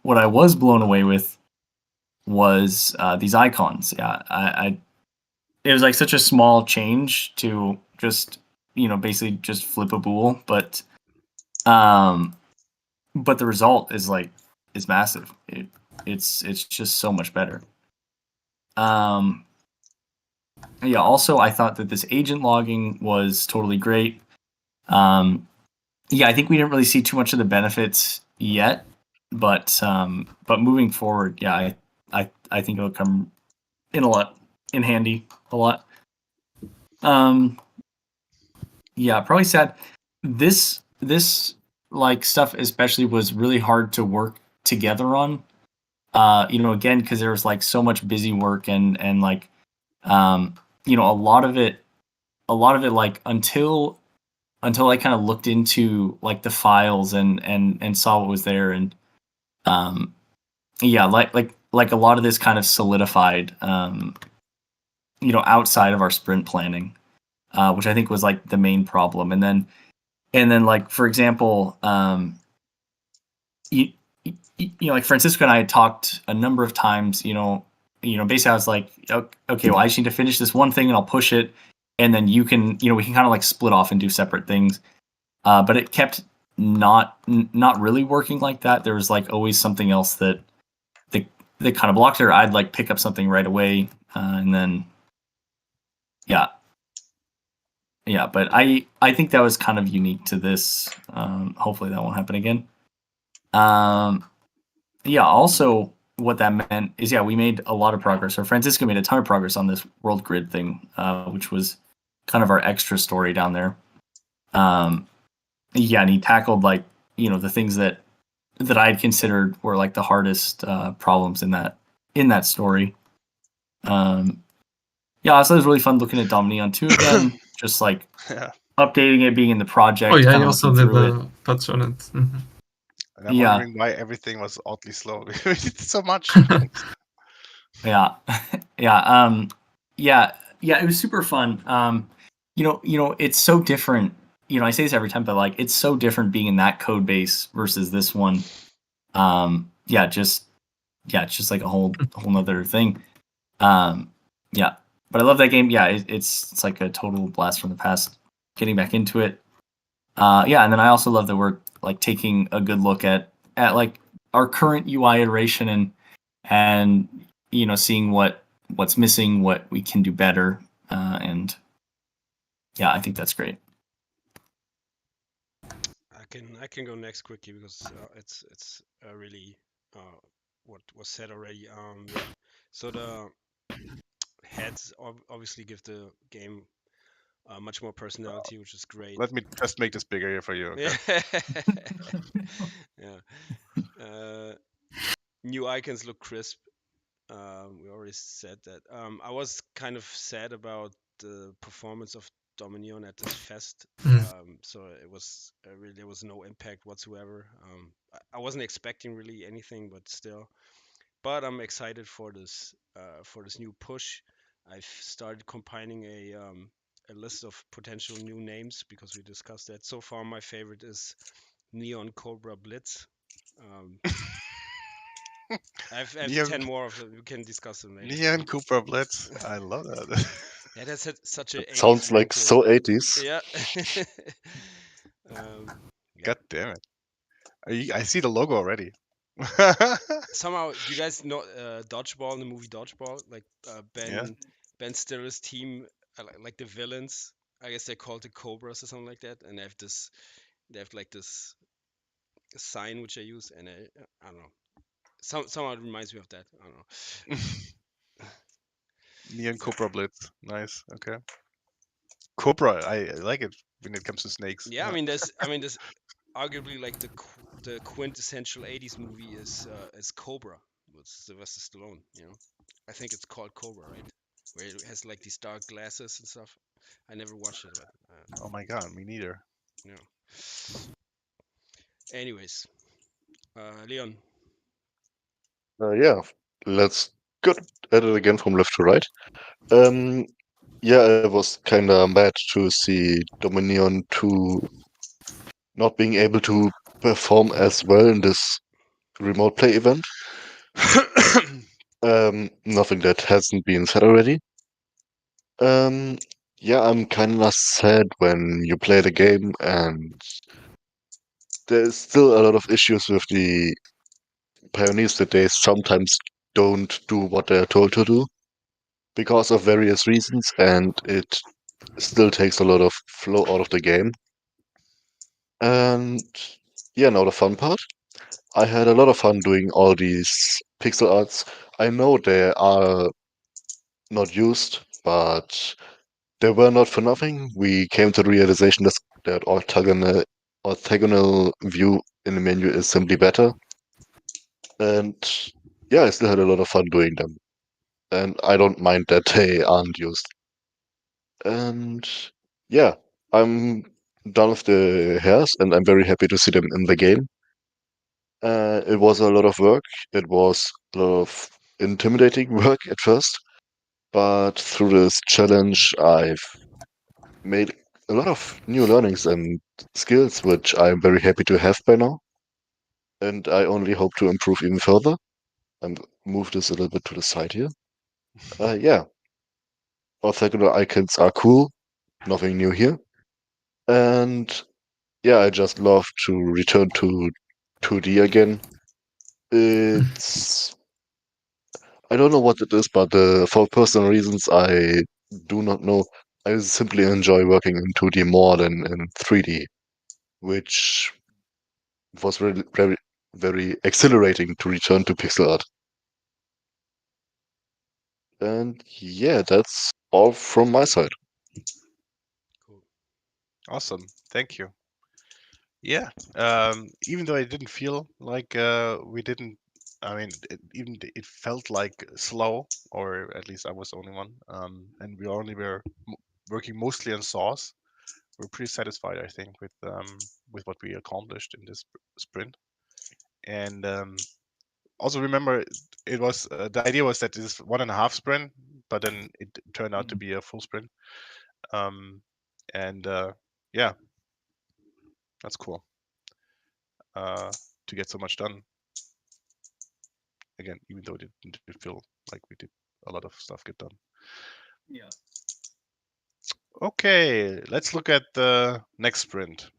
What I was blown away with was these icons. It was like such a small change to just basically just flip a bool, but the result is massive. It's just so much better. Also I thought that this agent logging was totally great. I think we didn't really see too much of the benefits yet, but moving forward, I think it'll come in handy a lot. Probably sad. This like stuff especially was really hard to work together on. Again, because there was like so much busy work and like a lot of it like until I kind of looked into like the files and saw what was there, and like a lot of this kind of solidified outside of our sprint planning, which I think was like the main problem. And then like, for example, like Francisco and I had talked a number of times, basically I was like, okay, well, I just need to finish this one thing and I'll push it. And then we can kind of like split off and do separate things. But it kept not really working like that. There was like always something else that kind of blocked her. I'd like pick up something right away. And then, but I think that was kind of unique to this. Hopefully that won't happen again. Also what that meant is, we made a lot of progress. Or Francisco made a ton of progress on this world grid thing, which was kind of our extra story down there. And he tackled like, the things that I had considered were like the hardest problems in that story. So it was really fun looking at Dominion 2 again, just like updating it, being in the project. Oh yeah, you also did the touch on it. Mm-hmm. And I'm wondering why everything was oddly slow. We did so much. It was super fun. It's so different. I say this every time, but like it's so different being in that code base versus this one. It's just like a whole nother thing. But I love that game. It's like a total blast from the past. Getting back into it. Yeah, and then I also love that we're like taking a good look at like our current UI iteration and seeing what's missing, what we can do better, and yeah, I think that's great. I can go next quickly because it's really what was said already. Yeah. So the heads obviously give the game much more personality, which is great. Let me just make this bigger here for you. Okay? Yeah. Yeah. New icons look crisp. We already said that. I was kind of sad about the performance of Dominion at this fest. So it was really there was no impact whatsoever. I wasn't expecting really anything, but still. But I'm excited for this new push. I've started compiling a list of potential new names because we discussed that. So far, my favorite is Neon Cobra Blitz. Um, I have Neon, 10 more of them. We can discuss them later. Neon Cooper Blitz. I love that. Yeah, that's such a It 80s sounds ring like to so it. 80s. Yeah. um, yeah. God damn it! I see the logo already. Somehow, do you guys know Dodgeball in the movie Dodgeball? Like Yeah. Ben Stiller's team, like the villains. I guess they're called the Cobras or something like that, and they have like this sign which I use, and I don't know. Somehow it reminds me of that. I don't know. Neon Cobra Blitz. Nice. Okay. Cobra. I like it when it comes to snakes. Yeah, I mean, there's arguably like the quintessential '80s movie is Cobra with Sylvester Stallone. I think it's called Cobra, right? Where it has like these dark glasses and stuff. I never watched it, but Oh my god, me neither. you know. Anyways, Leon. Yeah, let's go at it again from left to right. Um, yeah, I was kind of mad to see Dominion 2 not being able to perform as well in this remote play event. Nothing that hasn't been said already. Um, yeah, I'm kind of sad when you play the game and there's still a lot of issues with the pioneers that they sometimes don't do what they're told to do because of various reasons, and it still takes a lot of flow out of the game. And yeah, now the fun part. I had a lot of fun doing all these pixel arts. I know they are not used, but they were not for nothing. We came to the realization that orthogonal view in the menu is simply better. And yeah, I still had a lot of fun doing them. And I don't mind that they aren't used. And yeah, I'm done with the hairs, and I'm very happy to see them in the game. It was a lot of work. It was a lot of intimidating work at first, but through this challenge, I've made a lot of new learnings and skills, which I'm very happy to have by now. And I only hope to improve even further. And move this a little bit to the side here. Yeah, orthogonal icons are cool. Nothing new here. And yeah, I just love to return to 2D again. It's I don't know what it is, but for personal reasons, I do not know. I simply enjoy working in 2D more than in 3D, which was really very, very exhilarating to return to pixel art. And yeah, that's all from my side. Cool. Awesome. Thank you. Yeah. Even though I didn't feel like we didn't. I mean, it felt like slow, or at least I was the only one. And we only were working mostly on saws. We're pretty satisfied, I think, with what we accomplished in this sprint. And also remember, it was the idea was that this 1.5 sprint, but then it turned out to be a full sprint. And yeah, that's cool. To get so much done. Again, even though it didn't feel like we did a lot of stuff get done. Yeah. Okay, let's look at the next sprint.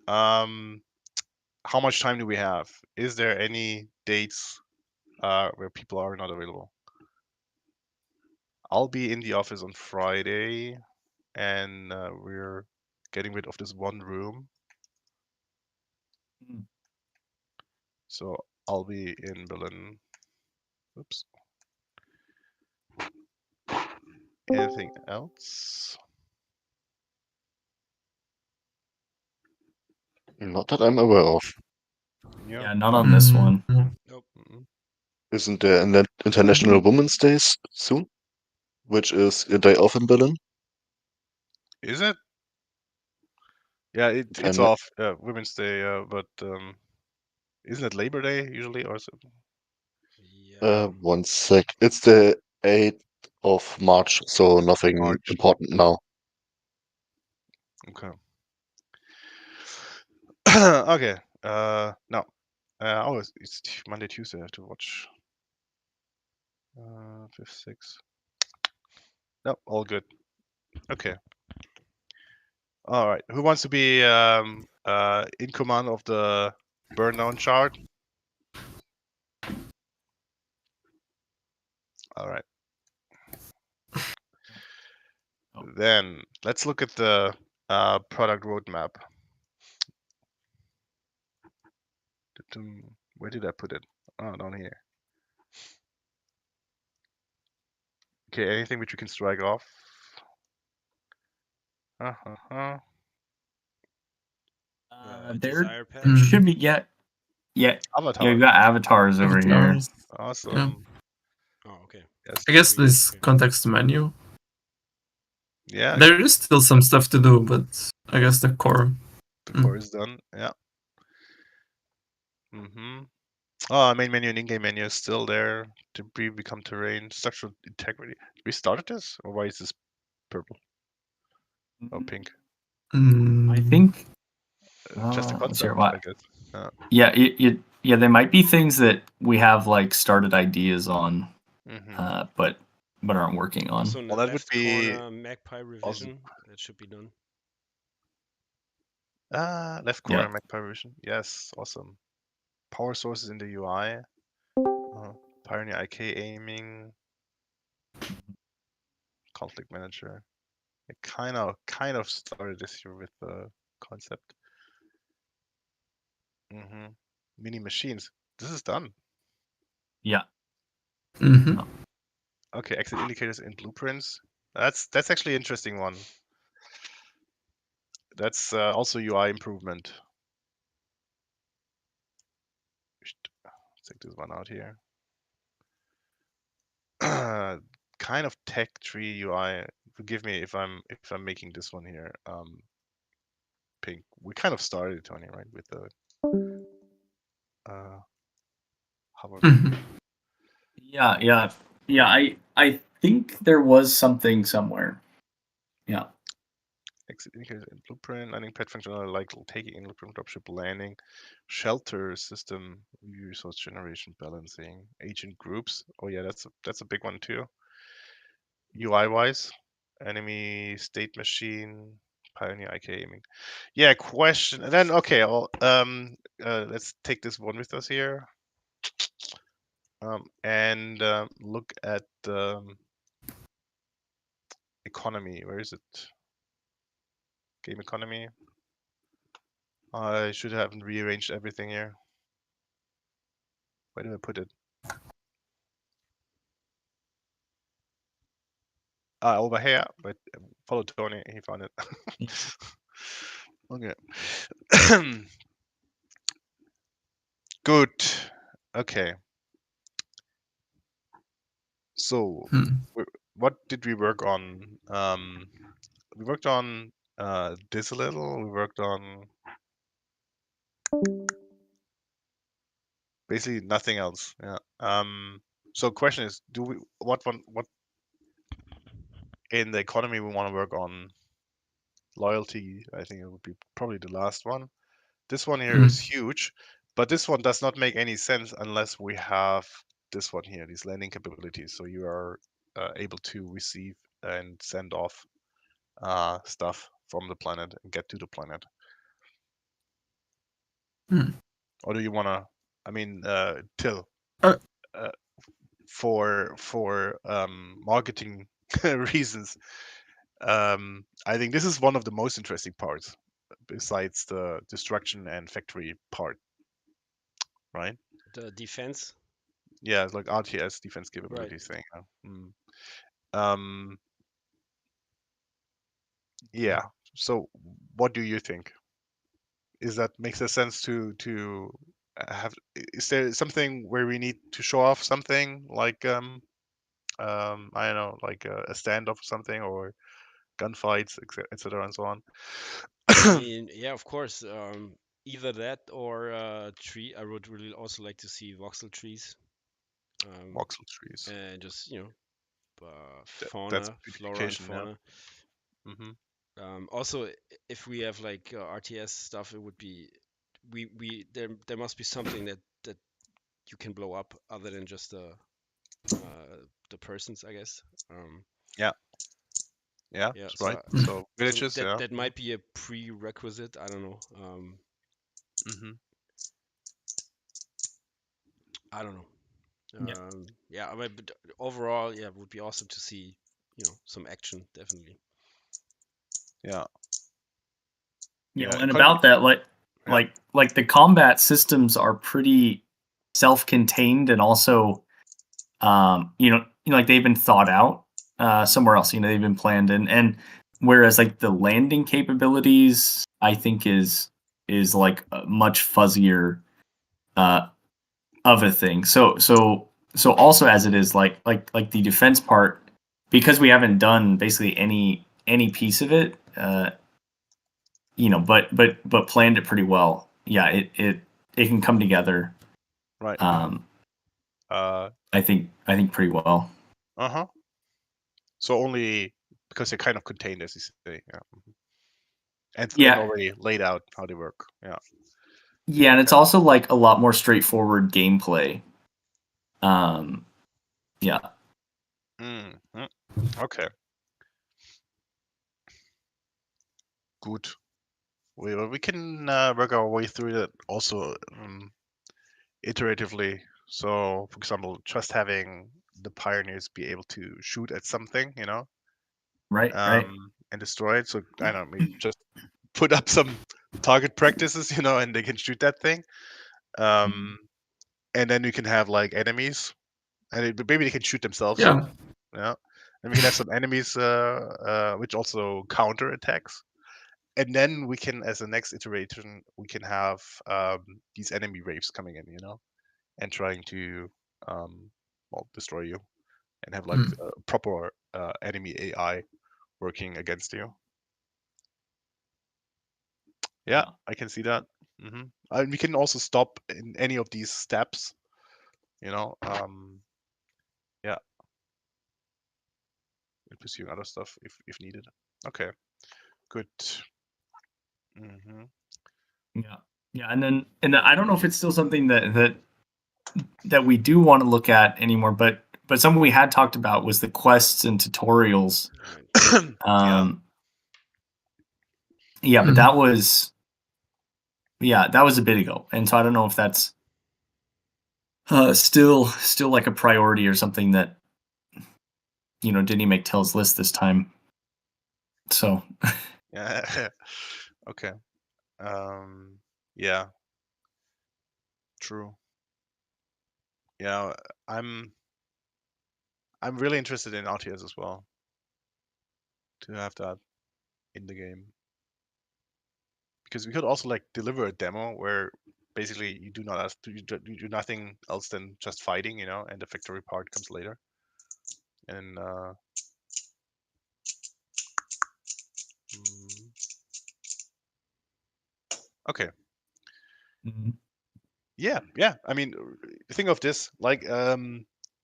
How much time do we have? Is there any dates where people are not available? I'll be in the office on Friday, and we're getting rid of this one room. Mm. So I'll be in Berlin. Oops. Anything else? Not that I'm aware of. Yeah, not on this one. Nope. Isn't there an International Women's Day soon? Which is a day off in Berlin? Is it? Yeah, it's And off Women's Day, but isn't it Labor Day usually or something? Yeah. 1 sec. It's the 8th of March, so nothing March. important now. Okay. Okay. No. Oh, it's Monday, Tuesday. I have to watch. 5th, 6th. No, all good. Okay. All right. Who wants to be in command of the burn down chart? All right. Oh. Then let's look at the product roadmap. Where did I put it? Oh, down here. Okay, anything which you can strike off? There Desire pack. should be yeah. Avatar. You've got avatars over here. Avatars. Awesome. Yeah. Oh, okay. Yes. I guess Three, this okay. context menu. Yeah, There is still some stuff to do, but I guess the core. the core is done. Yeah. Oh, main menu and in-game menu is still there. Debris become terrain. Structural integrity. We started this, or why is this purple? Oh, pink. I think Just a let's hear concept, what. I guess. Yeah, there might be things that we have like started ideas on, but aren't working on. Also in the Well, that would left be corner, Magpie revision. That should be done. left corner Magpie revision. Yes, awesome. Power sources in the UI. Pioneer IK aiming. Conflict manager. I kind of started this year with the concept. Mini machines. This is done. Yeah. Okay, exit indicators and blueprints. That's actually an interesting one. That's also UI improvement. Let's take this one out here. Kind of tech tree UI. Forgive me if I'm making this one here pink. We kind of started, Tony, right, with the hover. Yeah. I think there was something somewhere. Yeah. Exit indicators and blueprint, landing pad functional like taking in blueprint dropship landing, shelter system, resource generation balancing, agent groups. Oh yeah, that's a big one too. UI wise, enemy state machine, pioneer IK aiming. Yeah, question. And then okay, let's take this one with us here. And look at economy. Where is it? Game economy. I should have rearranged everything here. Where did I put it? Over here, but follow Tony, he found it. Okay. Good. Okay. So, what did we work on? We worked on this a little. We worked on basically nothing else. Yeah. So, question is, what in the economy we want to work on? Loyalty, I think it would be probably the last one. This one here is huge, but this one does not make any sense unless we have this one here, these landing capabilities. So you are able to receive and send off stuff from the planet and get to the planet. Or do you want to? I mean, Till, Uh, for marketing reasons, I think this is one of the most interesting parts, besides the destruction and factory part, right? The defense, Yeah, it's like RTS, defense right? capabilities thing. Um, yeah. So, what do you think? Is that makes a sense to have? Is there something where we need to show off something like I don't know, like a standoff or something, or gunfights, etc., and so on? I mean, yeah, of course. Either that or tree. I would really also like to see voxel trees. Voxel trees. And just That's fauna, flora and beautification, yeah. fauna. Hmm. Also, if we have like RTS stuff, it would be there must be something that you can blow up other than just the persons, I guess. Yeah, yeah, Yeah, that's so right. I- So so villages, that yeah. that might be a prerequisite. I don't know. Hmm. I don't know. Yeah. Yeah, I mean, but overall, yeah, it would be awesome to see, some action, definitely. Yeah, You know, yeah. and about that, Yeah. like the combat systems are pretty self-contained and also, like they've been thought out somewhere else. They've been planned, and whereas like the landing capabilities, I think is like a much fuzzier uh, of a thing. So also as it is like the defense part, because we haven't done basically any piece of it, but planned it pretty well. Yeah, it can come together. Right. Um, Uh. I think pretty well. Uh-huh. So only because they're kind of contained, as you say. Yeah. And Yeah, already laid out how they work. Yeah. yeah, and it's also like a lot more straightforward gameplay. Um, yeah, Mm. Okay. Good. We can work our way through that also iteratively. So, for example, just having the pioneers be able to shoot at something, right. and destroy it. So I don't know, maybe just put up some target practices, and they can shoot that thing. Um, and then we can have like enemies, and maybe they can shoot themselves. yeah. Yeah. And we can have some enemies which also counter attacks. And then we can, as a next iteration, we can have these enemy waves coming in, and trying to destroy you, and have like a proper enemy AI working against you. Yeah, I can see that. And we can also stop in any of these steps, yeah, and pursuing other stuff if needed. Okay, good. Hmm. Yeah, and then I don't know if it's still something that we do want to look at anymore, but something we had talked about was the quests and tutorials. Right. Yeah, but that was a bit ago, and so I don't know if that's still like a priority or something that didn't make Till's list this time. So Yeah. Okay. Yeah. True. Yeah, I'm really interested in RTS as well, to have that in the game, because we could also like deliver a demo where basically you do not have to, you do nothing else than just fighting, and the victory part comes later. And mm, okay. Yeah. I mean, think of this like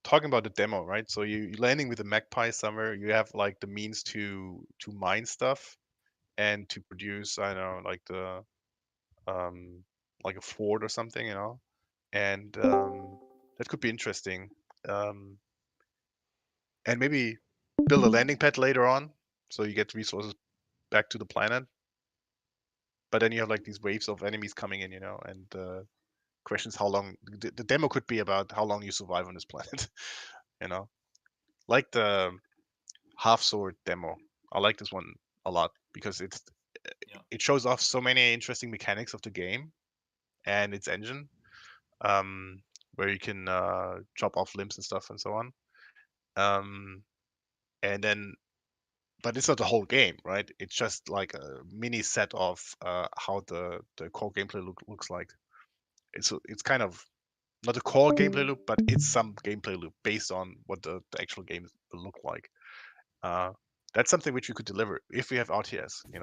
talking about the demo, right? So you're landing with a magpie somewhere. You have like the means to mine stuff and to produce, I don't know, like the like a fort or something, and that could be interesting. Um, and maybe build a landing pad later on, so you get resources back to the planet. but then you have like these waves of enemies coming in, and questions how long the demo could be about how long you survive on this planet, like the half sword demo. I like this one a lot because it shows off so many interesting mechanics of the game and its engine, where you can chop off limbs and stuff and so on. And then, but it's not the whole game, right? It's just like a mini set of how the core gameplay looks like. It's kind of not a core gameplay loop, but it's some gameplay loop based on what the actual game will look like. That's something which we could deliver if we have RTS, and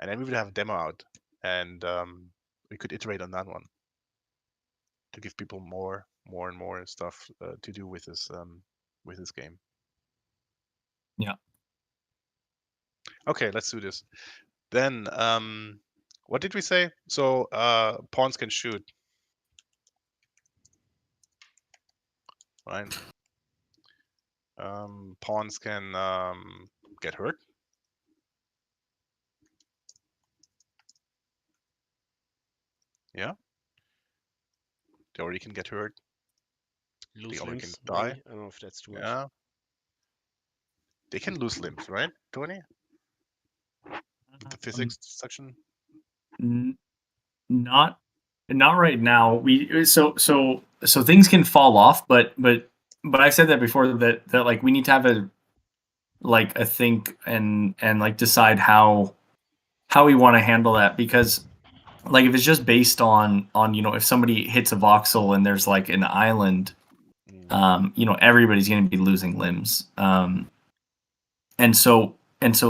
then we would have a demo out, and we could iterate on that one to give people more and more stuff to do with this game. Yeah. Okay, let's do this. Then, what did we say? So pawns can shoot, right? Pawns can get hurt. Yeah. They already can get hurt. Lose They already can limbs, die. maybe. I don't know if that's too much. Yeah. They can lose limbs, right, Tony? The physics section. Not right now. So things can fall off, but I said that before that like we need to have a think and like decide how we want to handle that, because like if it's just based on if somebody hits a voxel and there's like an island, everybody's going to be losing limbs, and so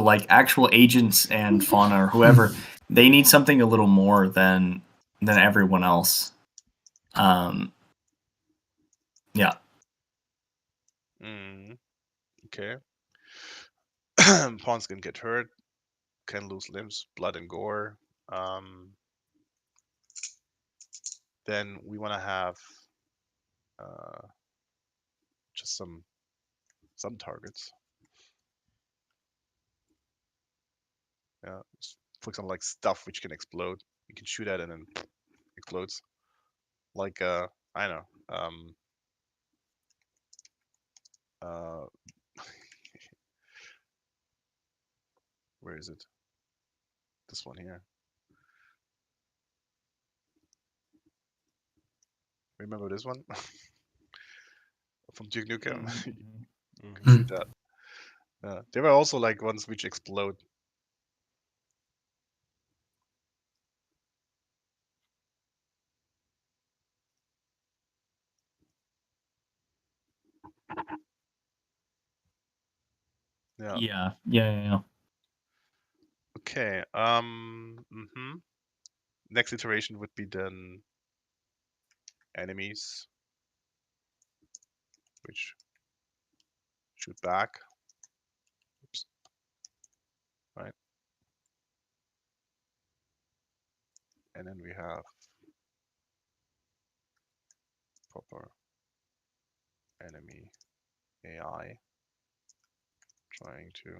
like actual agents and fauna or whoever, they need something a little more than everyone else. Yeah. Okay. Pawns can get hurt, can lose limbs, blood and gore. Then we want to have just some targets. Yeah, for example, like stuff which can explode. You can shoot at it and then explodes. Like I don't know. Where is it? This one here. Remember this one from Duke Nukem? You can shoot that. There were also like ones which explode. Yeah. Okay. Next iteration would be then enemies which shoot back. Oops. Right. And then we have proper enemy AI trying to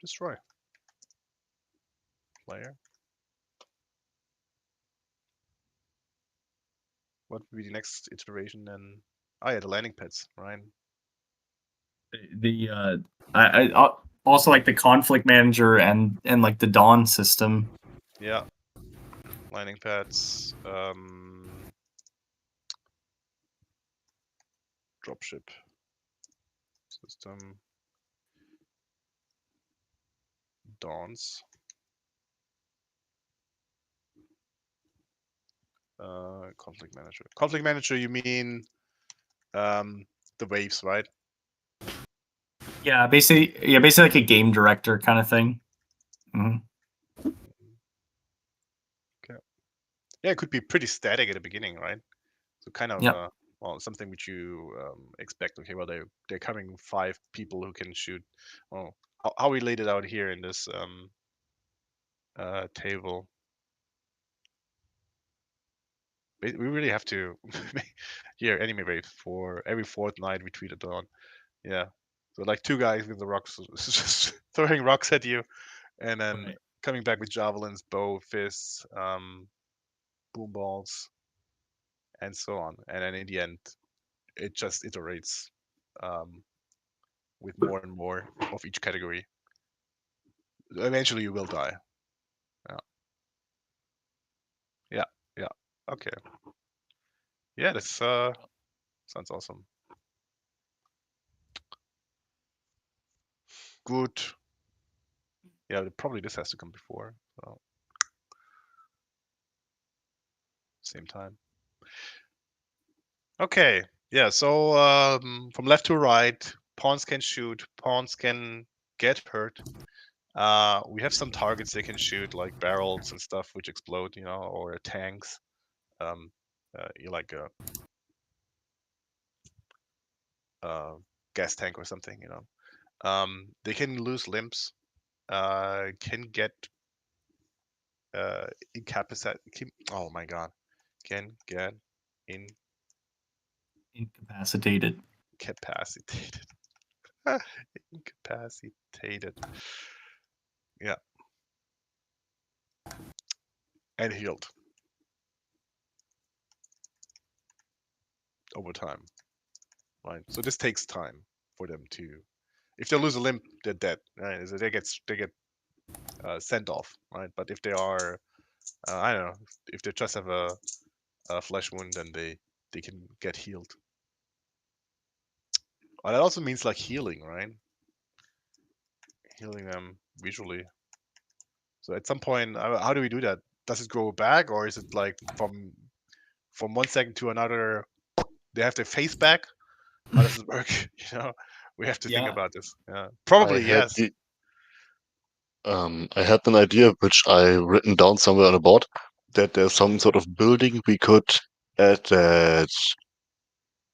destroy player. What would be the next iteration then? Oh yeah, the landing pads, right? I also like the conflict manager and like the Dawn system. Yeah. Landing pads, dropship system, Dawns, conflict manager. Conflict manager, you mean the waves, right? Yeah, basically like a game director kind of thing. Okay. Yeah, it could be pretty static at the beginning, right? So kind of something which you expect. Okay, well they're coming 5 people who can shoot. Well, how we laid it out here in this table. We really have to here anime wave for every fortnight we tweet it on. Yeah, So like 2 guys with the rocks, just throwing rocks at you, and then Right. coming back with javelins, bow, fists, boom balls, and so on. And then in the end, it just iterates with more and more of each category. Eventually, you will die. Yeah. Okay. Yeah, this sounds awesome. Good. Yeah, probably this has to come before. So same time. Okay. Yeah. So from left to right, pawns can shoot. Pawns can get hurt. We have some targets they can shoot, like barrels and stuff, which explode, or tanks. Like a gas tank or something, They can lose limbs. Can get incapacitated. Oh my god. Can get Incapacitated. incapacitated. Incapacitated. Yeah. And healed over time. Right. So this takes time for them to. If they lose a limb, they're dead. Right. So they get sent off. Right. But if they are, I don't know, if they just have a flesh wound, then they can get healed. That also means like healing, right? Healing them visually. So at some point, how do we do that? Does it go back, or is it like from 1 second to another? They have their face back. How does it work? We have to think Yeah. about this. Yeah. Probably yes. I had an idea which I written down somewhere on a board, that there's some sort of building we could add that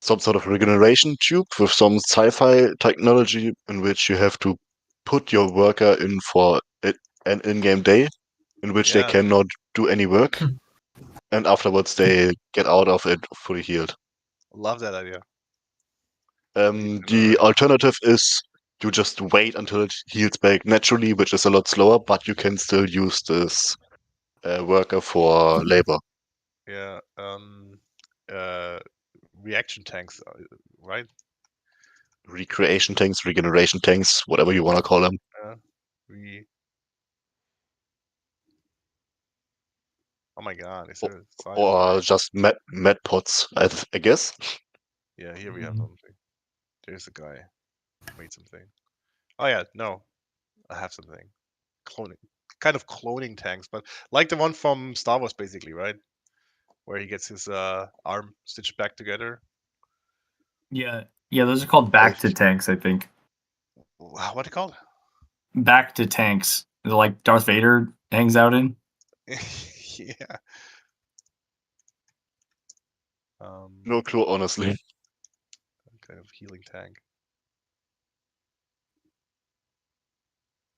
some sort of regeneration tube with some sci-fi technology in which you have to put your worker in for an in-game day in which they Yeah. cannot do any work, and afterwards they get out of it fully healed. Love that idea. The alternative is you just wait until it heals back naturally, which is a lot slower, but you can still use this worker for labor. Yeah. Reaction tanks, right? Recreation tanks, regeneration tanks, whatever you want to call them. Oh my god, is there Or just med pods, I guess. Yeah, here we have something. There's a guy made something. Oh yeah, no, I have something. Cloning, kind of cloning tanks, but like the one from Star Wars, basically, right? Where he gets his arm stitched back together. Yeah, those are called back to tanks, I think. What are they called? Back to tanks. They're like Darth Vader hangs out in. Yeah. No clue, honestly. Kind of healing tank.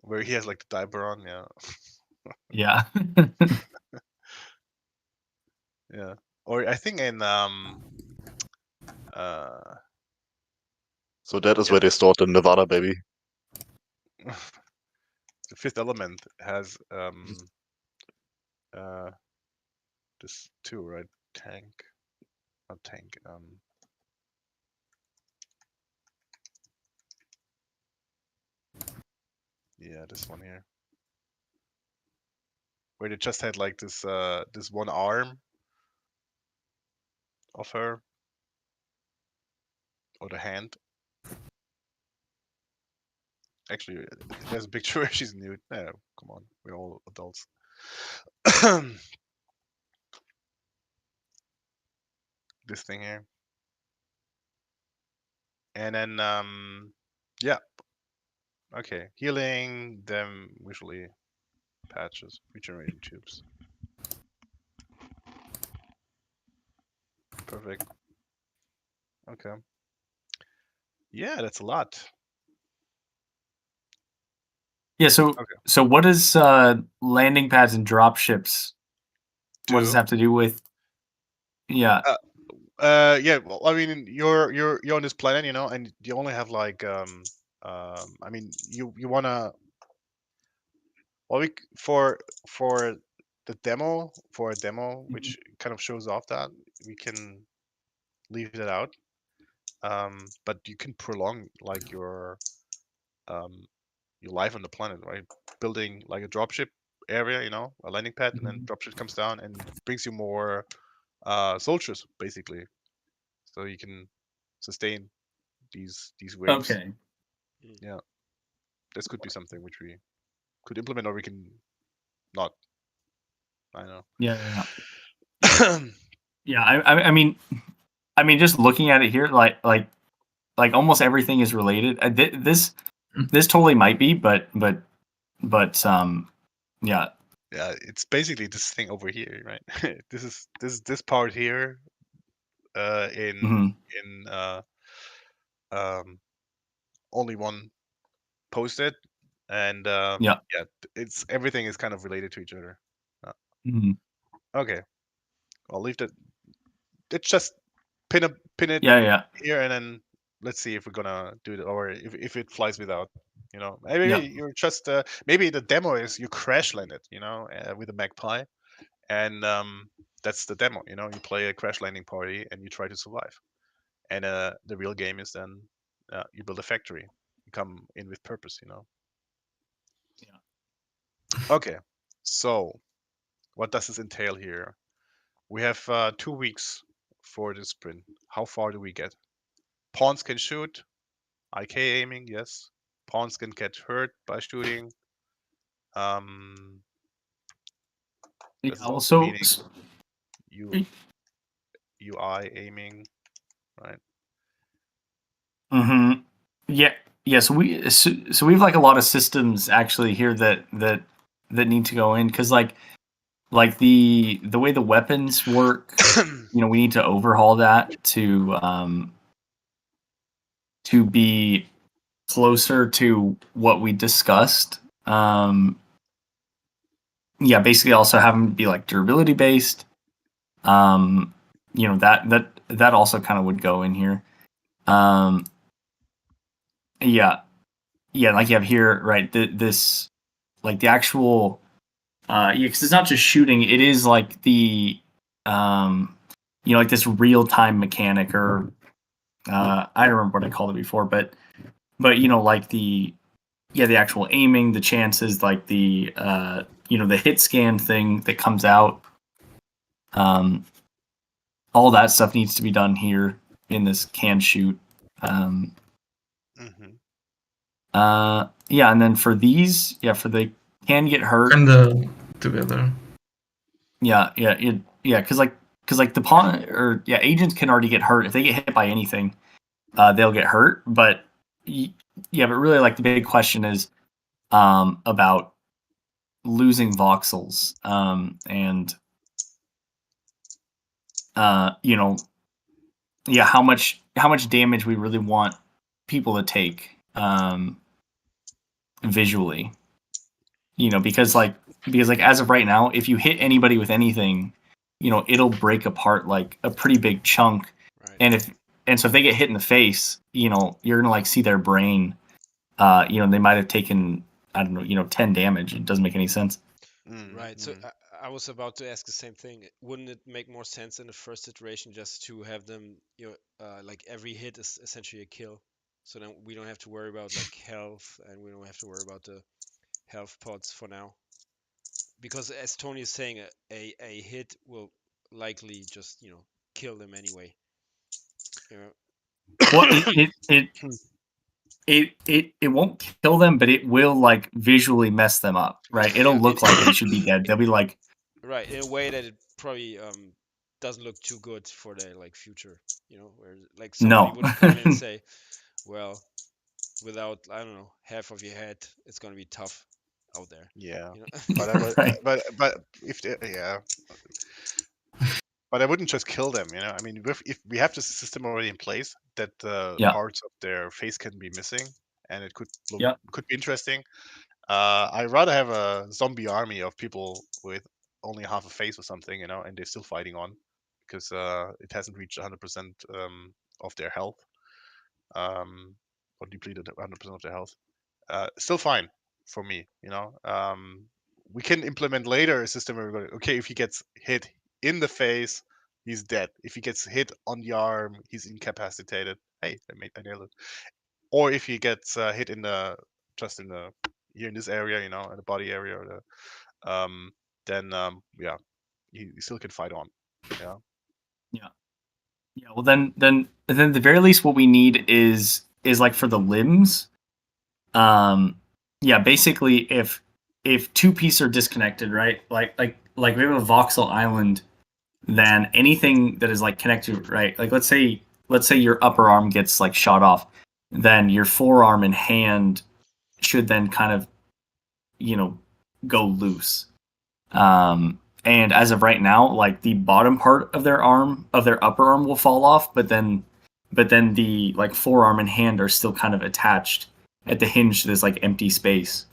Where he has like the diaper on, yeah. Yeah. Yeah. Or I think in So that is where they stored the Nevada baby. The Fifth Element has this too, right? Tank. Not tank. Yeah, this one here. Where they just had like this this one arm of her. Or the hand. Actually, there's a picture where she's nude. No, come on, we're all adults. This thing here. And then yeah. Okay, healing them visually. Patches, regenerating tubes. Perfect. Okay. Yeah, that's a lot. Yeah, so what does landing pads and drop ships? What does it have to do with? Yeah. Yeah. Well, I mean, you're on this planet, and you only have like I mean, you wanna for the demo for a demo which kind of shows off that we can leave that out. But you can prolong like your life on the planet, right? Building like a dropship area, a landing pad, and then dropship comes down and brings you more soldiers, basically, so you can sustain these waves. Okay. Yeah, this could be something which we could implement, or we can not. I don't know. Yeah. Yeah. I mean, just looking at it here, like almost everything is related. This totally might be, but yeah. Yeah, it's basically this thing over here, right? this part here in only one posted, and Yeah. it's everything is kind of related to each other. Okay, I'll leave that. Let's just pin it Yeah. here, and then let's see if we're gonna do it, or if it flies without. Maybe you're just maybe the demo is you crash landed, with a magpie, and that's the demo. You play a crash landing party and you try to survive, and the real game is then you build a factory, you come in with purpose. Okay, so what does this entail here? We have 2 weeks for this sprint. How far do we get? Pawns can shoot. IK aiming, yes. Pawns can get hurt by shooting. This is also meaning UI aiming, right? Yeah. So we have like a lot of systems actually here that need to go in, because like the way the weapons work, we need to overhaul that to be closer to what we discussed. Yeah, basically also have them be like durability based. That also kind of would go in here. Yeah, like you have here, right? This like the actual because it's not just shooting; it is like the like this real time mechanic, or I don't remember what I called it before, but like the actual aiming, the chances, like the the hit scan thing that comes out. All that stuff needs to be done here in this can shoot. Yeah, and then for these, for the can get hurt. And together. Yeah, because the pawn or agents can already get hurt if they get hit by anything. They'll get hurt, but but really, like the big question is about losing voxels, and how much damage we really want people to take visually. Because as of right now, if you hit anybody with anything, it'll break apart like a pretty big chunk. Right. And so if they get hit in the face, you're gonna like see their brain. They might have taken, I don't know, 10 damage. It doesn't make any sense. Right. So I was about to ask the same thing. Wouldn't it make more sense in the first iteration just to have them, like every hit is essentially a kill, so then we don't have to worry about like health, and we don't have to worry about the health pods for now, because as Tony is saying, a hit will likely just kill them anyway. Well, it won't kill them, but it will like visually mess them up, right? It'll look like they should be dead. They'll be like, right, in a way that it probably doesn't look too good for their like future, where like somebody would come in and say, well, without, I don't know, half of your head, it's gonna be tough out there. Yeah, but if but I wouldn't just kill them. I mean, if we have this system already in place that parts of their face can be missing, and it could be interesting. I'd rather have a zombie army of people with only half a face or something, and they're still fighting on, because it hasn't reached 100% of their health. or depleted 100% of their health. Still fine for me, you know. We can implement later a system where we go, okay, if he gets hit in the face, he's dead. If he gets hit on the arm, he's incapacitated. Hey, I nailed it. Or if he gets hit in the here in this area, you know, in the body area, or then yeah, he still can fight on. Yeah. Yeah. Well, then at the very least, what we need is like for the limbs. Yeah. Basically, if two pieces are disconnected, right? Like we have a voxel island, then anything that is like connected, right? Like let's say your upper arm gets like shot off, then your forearm and hand should then kind of, you know, go loose. And as of right now, like the bottom part of their upper arm will fall off, but then the like forearm and hand are still kind of attached at the hinge to this like empty space.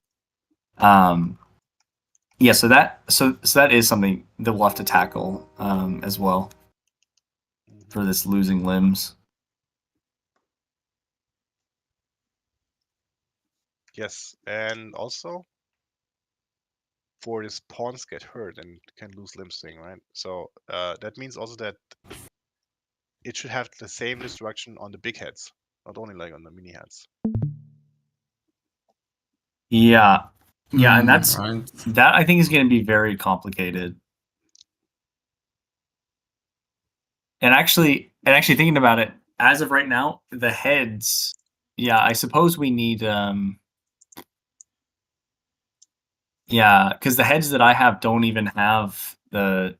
Yeah, so that is something that we'll have to tackle as well for this losing limbs. Yes, and also for this pawns get hurt and can lose limbs thing, right? So that means also that it should have the same destruction on the big heads, not only like on the mini heads. Yeah, and that's Right. that I think is going to be very complicated. And actually thinking about it, as of right now, the heads, yeah, I suppose we need yeah, because the heads that I have don't even have the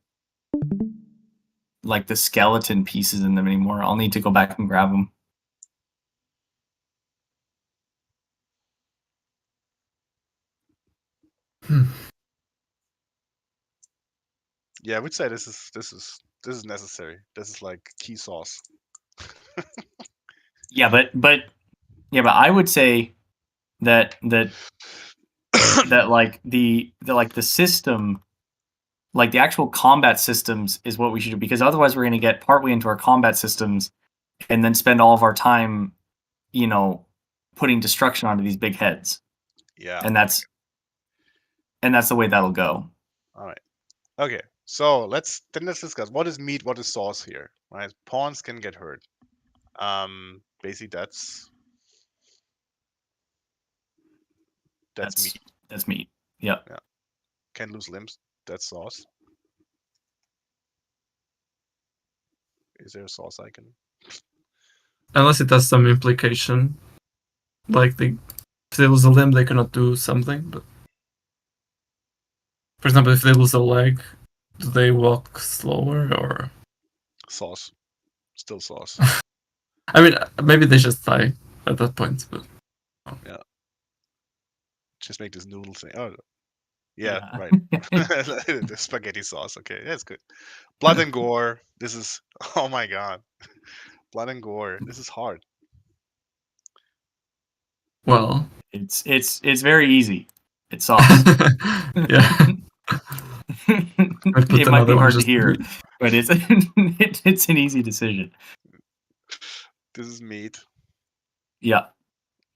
like the skeleton pieces in them anymore. I'll need to go back and grab them. Yeah, I would say this is necessary. This is like key sauce. Yeah, but I would say that like the system, like the actual combat systems is what we should do, because otherwise we're going to get partway into our combat systems and then spend all of our time, you know, putting destruction onto these big heads. Yeah. And that's the way that'll go. All right. Okay. So let's discuss what is meat, what is sauce here. Right? Pawns can get hurt. Basically that's meat. That's meat. Yep. Yeah. Can lose limbs. That's sauce. Is there a sauce icon? Unless it has some implication, like if they lose a limb, they cannot do something. But for example, if they lose a leg, do they walk slower or? Sauce. Still sauce. I mean, maybe they just die at that point. But yeah. Just make this noodle thing. Oh, yeah. Right. The spaghetti sauce. Okay, that's good. Blood and gore. This is. Oh my god. Blood and gore. This is hard. Well, it's very easy. It's sauce. Yeah. It might be hard to hear, but it's it's an easy decision. This is meat. Yeah.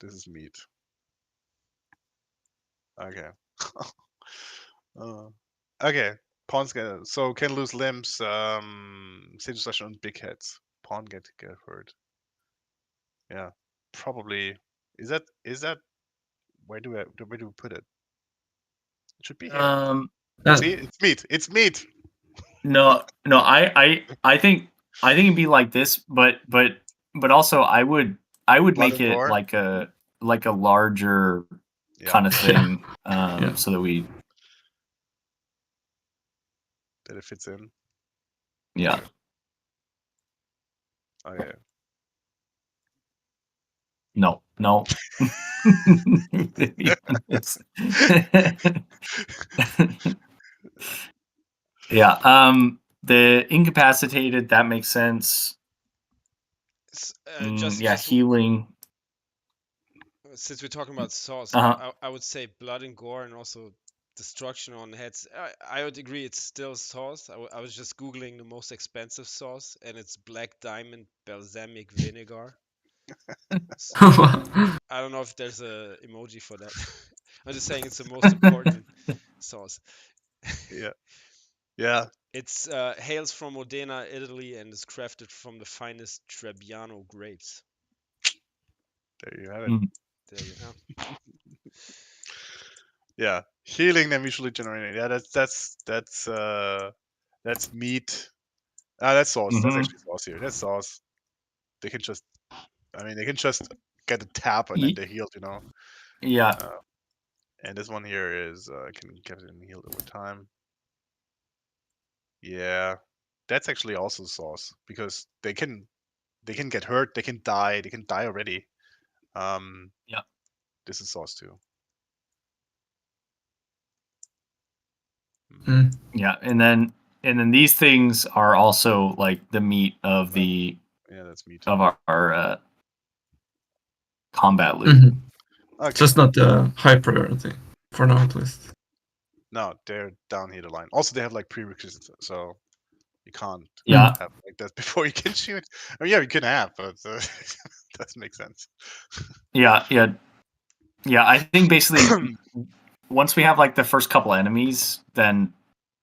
This is meat. Okay. Okay. Pawns can lose limbs. Situation on big heads. Pawn get hurt. Yeah. Probably. Is that where do we put it? It should be here. See, it's meat. It's meat. No, I think it'd be like this, but also I would Blood make and it gore? like a larger kind of thing, so that we that it fits in. Yeah. Okay. No. Yeah. The incapacitated, that makes sense. Healing. Since we're talking about sauce, I would say blood and gore and also destruction on heads. I would agree it's still sauce. I was just Googling the most expensive sauce, and it's black diamond balsamic vinegar. So, I I don't know if there's a emoji for that. I'm just saying it's the most important sauce. Yeah. Yeah. It's hails from Modena, Italy, and is crafted from the finest Trebbiano grapes. There you have it. Mm. There you have. Yeah. Healing them visually generated. Yeah, that's meat. That's sauce. That's Mhm. actually sauce here. That's sauce. They can just they can just get a tap and then Ye- they're healed, Yeah. And this one here is can get it and healed over time. Yeah. That's actually also sauce because they can get hurt, they can die already. Yeah. This is sauce too. Yeah, and then these things are also like the meat of the Yeah, that's meat. of our combat loop. Mhm. Okay. Just not the high priority for now, at least. No, they're down here the line. Also, they have like prerequisites, so you can't Yeah. have like that before you can shoot. I mean, yeah, you can have, but doesn't make sense. Yeah, yeah. Yeah, I think basically once we have like the first couple enemies, then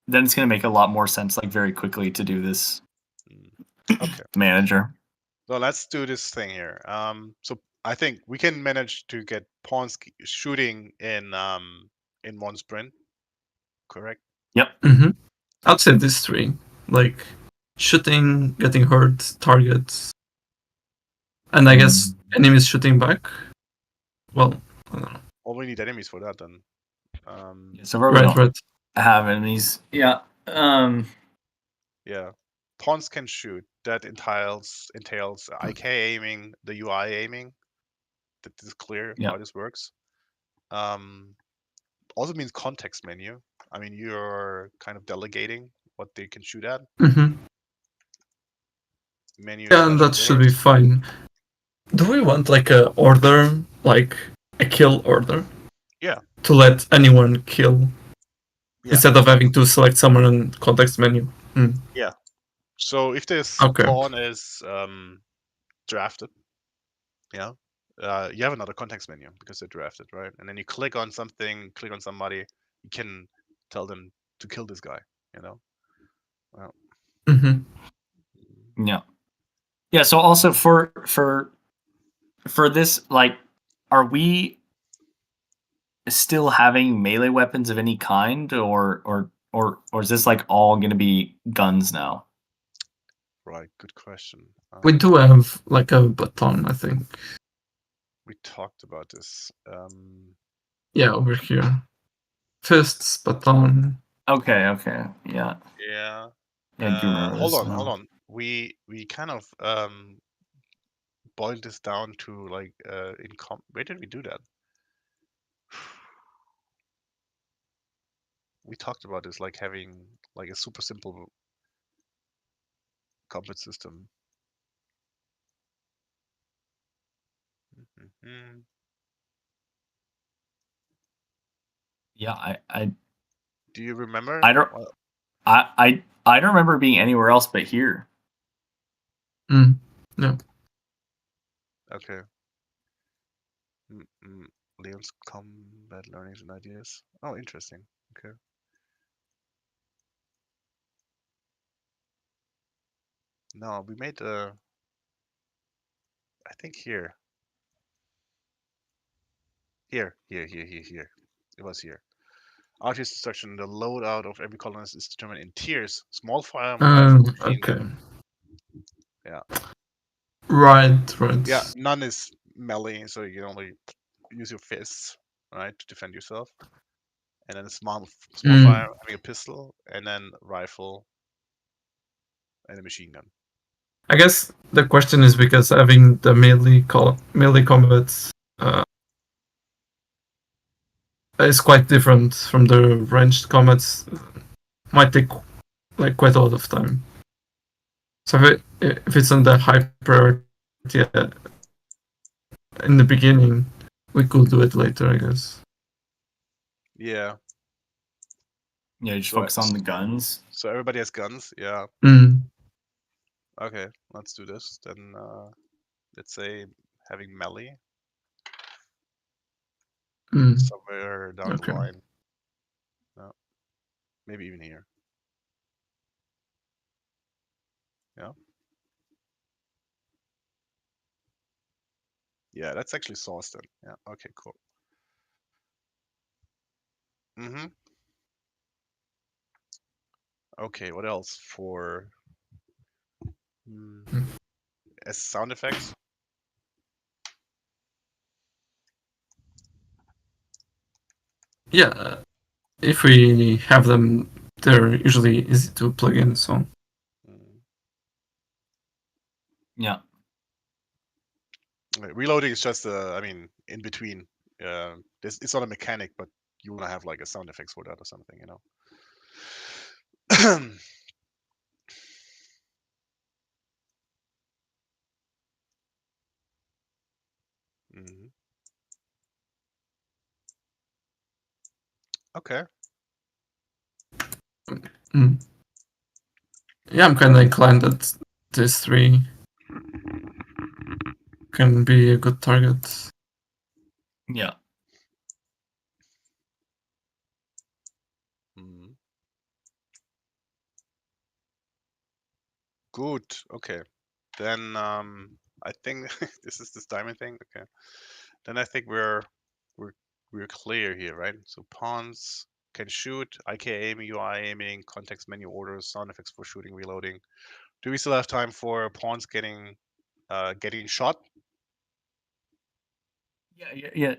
it's going to make a lot more sense like very quickly to do this Okay. manager. So let's do this thing here. So I think we can manage to get pawns shooting in one sprint. Correct? Yep. Mm-hmm. I'd say these three, like shooting, getting hurt, targets, and I guess enemies shooting back. Well, I don't know. Well, we need enemies for that then. So far we don't Right. have enemies. Yeah. Yeah. Pawns can shoot. That entails IK aiming, the UI aiming. That is clear Yeah. how this works. Also means context menu. I mean, you're kind of delegating what they can shoot at. Mm-hmm. Menu Yeah, and slash that should be orders. fine. Do we want like a order, like a kill order? Yeah. To let anyone kill Yeah. instead of having to select someone in context menu. Yeah. So if this Okay. pawn is drafted, yeah, you have another context menu because they're drafted, right? And then you click on something, click on somebody, you can tell them to kill this guy, Well, Mm-hmm. Yeah. Yeah, so also for this, like, are we still having melee weapons of any kind, or is this like all going to be guns now? right, good question. We do have like a baton, I think. We talked about this. Yeah, over here. Fists, baton. Okay, yeah. Yeah. Yeah, I do remember hold this on, now. hold on. We kind of boiled this down to like where did we do that? We talked about this like having like a super simple combat system. Mm-hmm. Yeah, I Do you remember? I don't I don't remember being anywhere else but here. No. Okay. Leon's combat learnings and ideas. Oh, interesting. Okay. No, we made I think here. Here. It was here. Artist instruction. The loadout of every colonist is determined in tiers. Small fire, rifle, machine Okay. gun. Yeah. Right. Yeah, none is melee, so you can only use your fists, right, to defend yourself. And then a small fire, having a pistol, and then rifle, and a machine gun. I guess the question is because having the melee combats is quite different from the ranged combats. Might take like quite a lot of time. So if it's on the high priority in the beginning, we could do it later, I guess. Yeah. Yeah, just focus on the guns. So everybody has guns, yeah. Mm. Okay, let's do this. Then let's say having melee Mm. somewhere down the Okay. line. No. Maybe even here. Yeah. Yeah, that's actually source then. Yeah. Okay. Cool. Mm-hmm. Okay. What else for as sound effects? Yeah, if we have them, they're usually easy to plug in. So Mm. Yeah. Reloading is just I mean, in between. It's not a mechanic, but you want to have like a sound effects for that or something, you know. Mhm. Okay. yeah, I'm kind of inclined that these three can be a good target. Yeah. Mhm. Good. Okay. Then I think this is this diamond thing. Okay. Then I think we're clear here, right? So pawns can shoot, IK aiming, UI aiming, context menu orders, sound effects for shooting, reloading. Do we still have time for pawns getting shot? Yeah.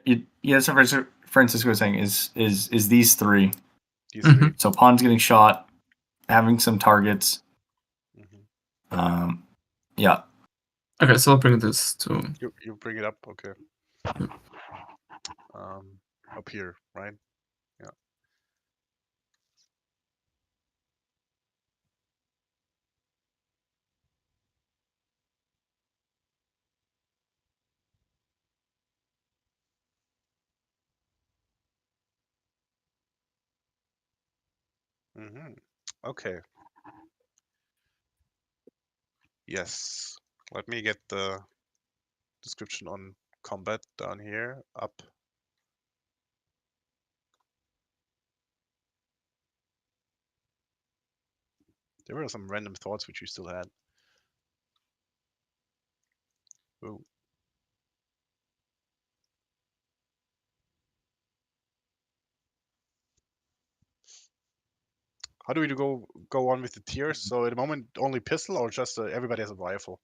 So Francisco was saying is these three. These three. So pawns getting shot, having some targets. Mhm. Yeah. Okay, so I'll bring this to. You bring it up, okay. Up here, right? Yeah. Mm-hmm. Okay. Yes. Let me get the description on combat down here up. There were some random thoughts which you still had. Ooh. How do we go on with the tiers? So at the moment, only pistol or just everybody has a rifle?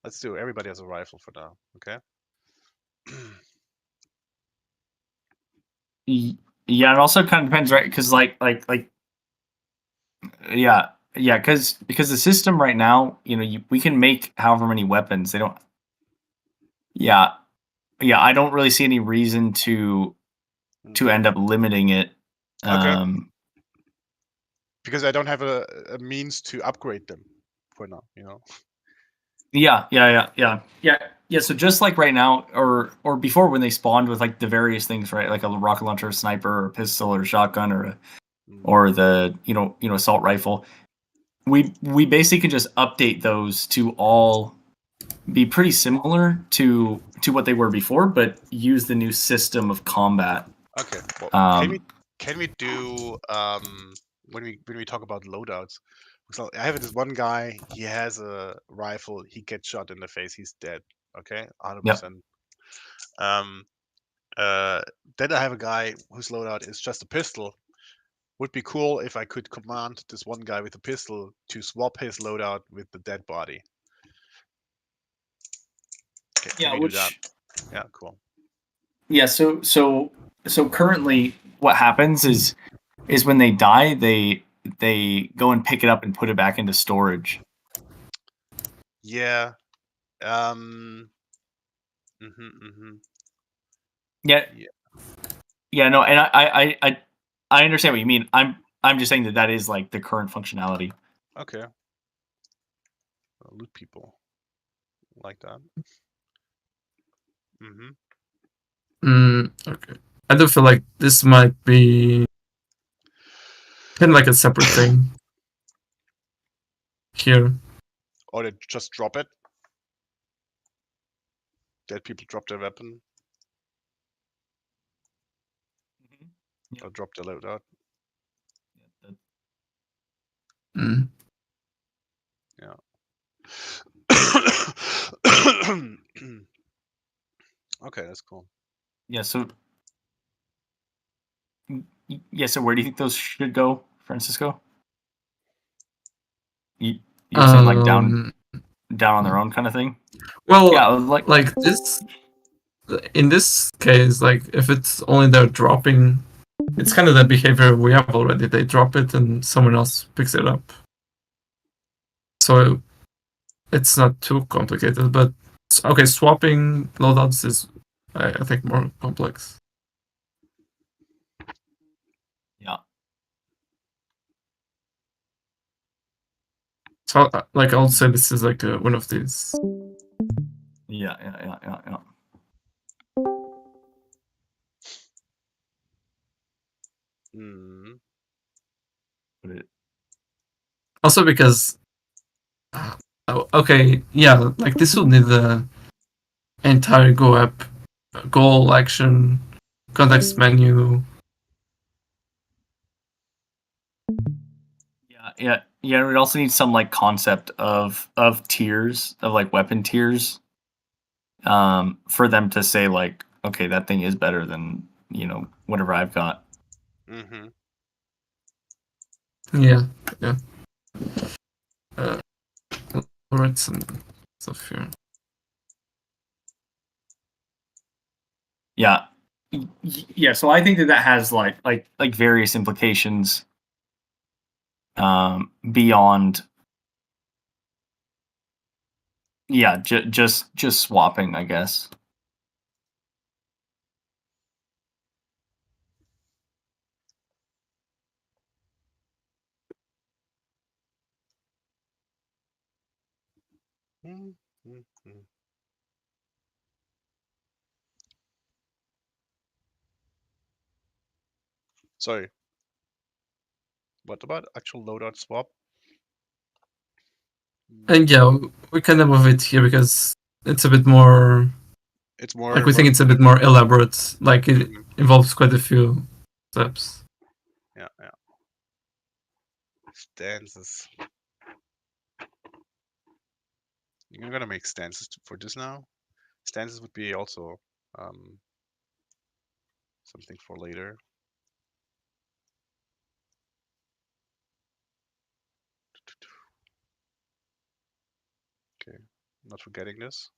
Let's do everybody has a rifle for now. Okay. Yeah, it also kind of depends, right? Because yeah, because the system right now, we can make however many weapons. They don't. Yeah, I don't really see any reason to end up limiting it. Okay. Because I don't have a means to upgrade them for now, you know. Yeah. So just like right now, or before when they spawned with like the various things, right? Like a rocket launcher, sniper, or pistol, or shotgun, or the assault rifle. We basically can just update those to all be pretty similar to what they were before, but use the new system of combat. Okay. Well, can we do when we talk about loadouts? So I have this one guy. He has a rifle. He gets shot in the face. He's dead. Okay, 100%. Then I have a guy whose loadout is just a pistol. Would be cool if I could command this one guy with a pistol to swap his loadout with the dead body. Can we do that? Yeah, cool. Yeah, so currently what happens is when they die, they go and pick it up and put it back into storage. Yeah. Yeah. No, and I understand what you mean. I'm just saying that is like the current functionality. Okay. Loot people like that. Okay. I do feel like this might be kind of like a separate thing here. Or they just drop it. Dead people drop their weapon Yeah. or drop their loadout. Mm. Okay, that's cool. Yeah. So. Yeah. So where do you think those should go, Francisco? You're saying like down on their own kind of thing? Well, Yeah. like this. In this case, like if it's only they're dropping, it's kind of the behavior we have already. They drop it and someone else picks it up. So it's not too complicated. But okay, swapping loadouts is, I think, more complex. Yeah. So like I would say this is like one of these. Yeah. Mm. Also because, okay, yeah, like this would need the entire Go app, goal, action, context menu. Yeah. We also need some like concept of tiers, of like weapon tiers, for them to say like, okay, that thing is better than whatever I've got. Mm-hmm. Yeah. I'll write some stuff here. Yeah. So I think that has like various implications, beyond. Yeah, just swapping, I guess. Mm-hmm. Sorry. What about actual loadout swap? And yeah, we kind of move it here because it's a bit more. It's more Like we think it's a bit more elaborate. Like it Mhm. involves quite a few steps. Yeah. Stances. You're gonna make stances for this now. Stances would be also something for later. Okay, not forgetting this.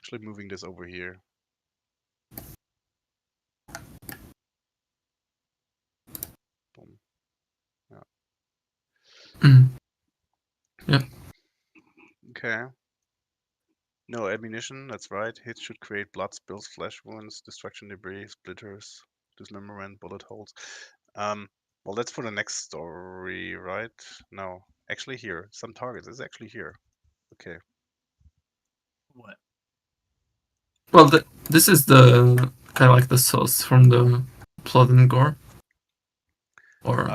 Actually moving this over here. Boom. Yeah. Yeah. Okay. No ammunition, that's right. Hits should create blood spills, flesh wounds, destruction debris, splitters, dismemberment, bullet holes. Well, that's for the next story, right? No, actually here. Some targets. It's actually here. Okay. What? Well, this is the kind of like the source from the blood and gore. Or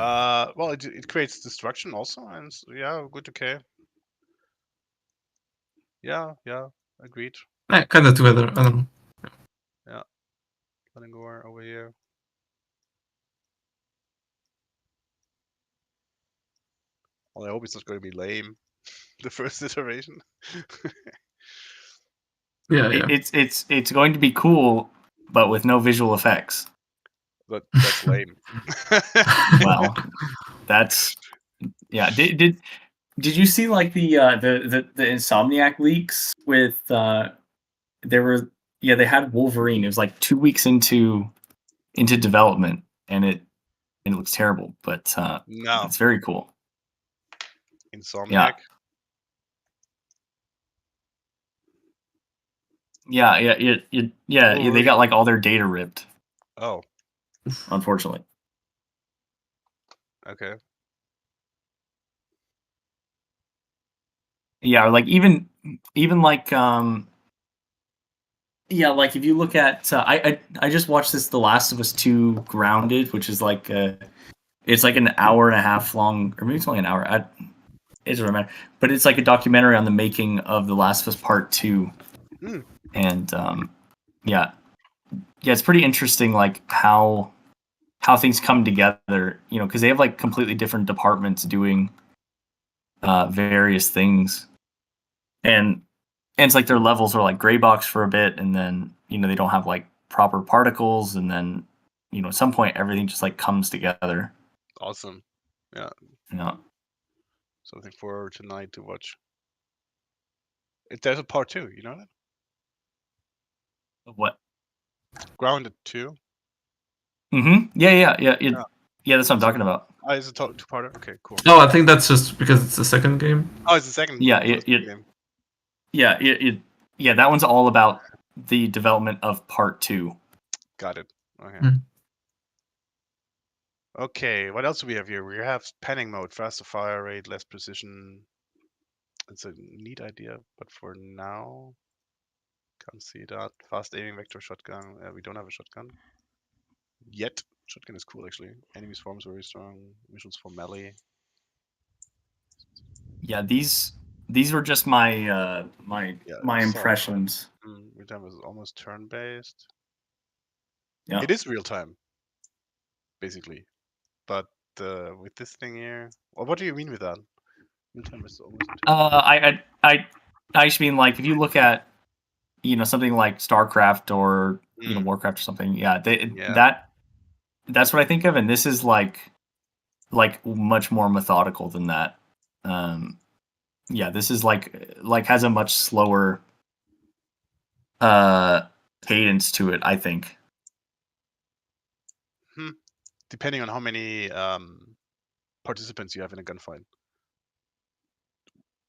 Well, it creates destruction also, and yeah, good. Okay. Yeah, agreed. kind of together. I don't know. Yeah, letting go over here. Well, I hope it's not going to be lame. The first iteration. Yeah. It's going to be cool, but with no visual effects. That's lame. Well, that's yeah. Did you see like the Insomniac leaks with they had Wolverine. It was like 2 weeks into development, and it looks terrible, but No, it's very cool. Insomniac. Yeah. They got like all their data ripped, Oh, unfortunately. okay. Yeah, like even like like if you look at I just watched this The Last of Us 2 Grounded, which is like It's like an hour and a half long, or maybe it's only an hour. It doesn't really matter. But it's like a documentary on the making of The Last of Us Part 2. Mm. And yeah, it's pretty interesting, like how things come together, you know, because they have like completely different departments doing various things, and it's like their levels are like gray box for a bit, and then you know they don't have like proper particles, and then you know at some point everything just like comes together. Awesome. Yeah. You know, Something for tonight to watch. There's a part 2, you know that? what? Grounded 2. Mm-hmm. Yeah. That's what I'm talking about. Oh, is it 2-parter? Okay, cool. No, I think that's just because it's the second game. Oh, it's the second. Yeah, first game. Yeah, that one's all about the development of Part 2. Got it. Okay. Mm. Okay, what else do we have here? We have panning mode, faster fire rate, less precision. It's a neat idea, but for now, can't see that. Fast aiming vector shotgun. We don't have a shotgun yet. Shotgun is cool actually. Enemy swarms very strong. Visuals for melee. Yeah, these were just my my impressions. Real time is almost turn-based. Yeah. It is real time, basically. But with this thing here, well, what do you mean with that? Real time is almost. I just mean like if you look at you know something like StarCraft or you know Warcraft or something, that's what I think of, and this is like much more methodical than that. Yeah, this is like has a much slower cadence to it, I think. Depending on how many participants you have in a gunfight.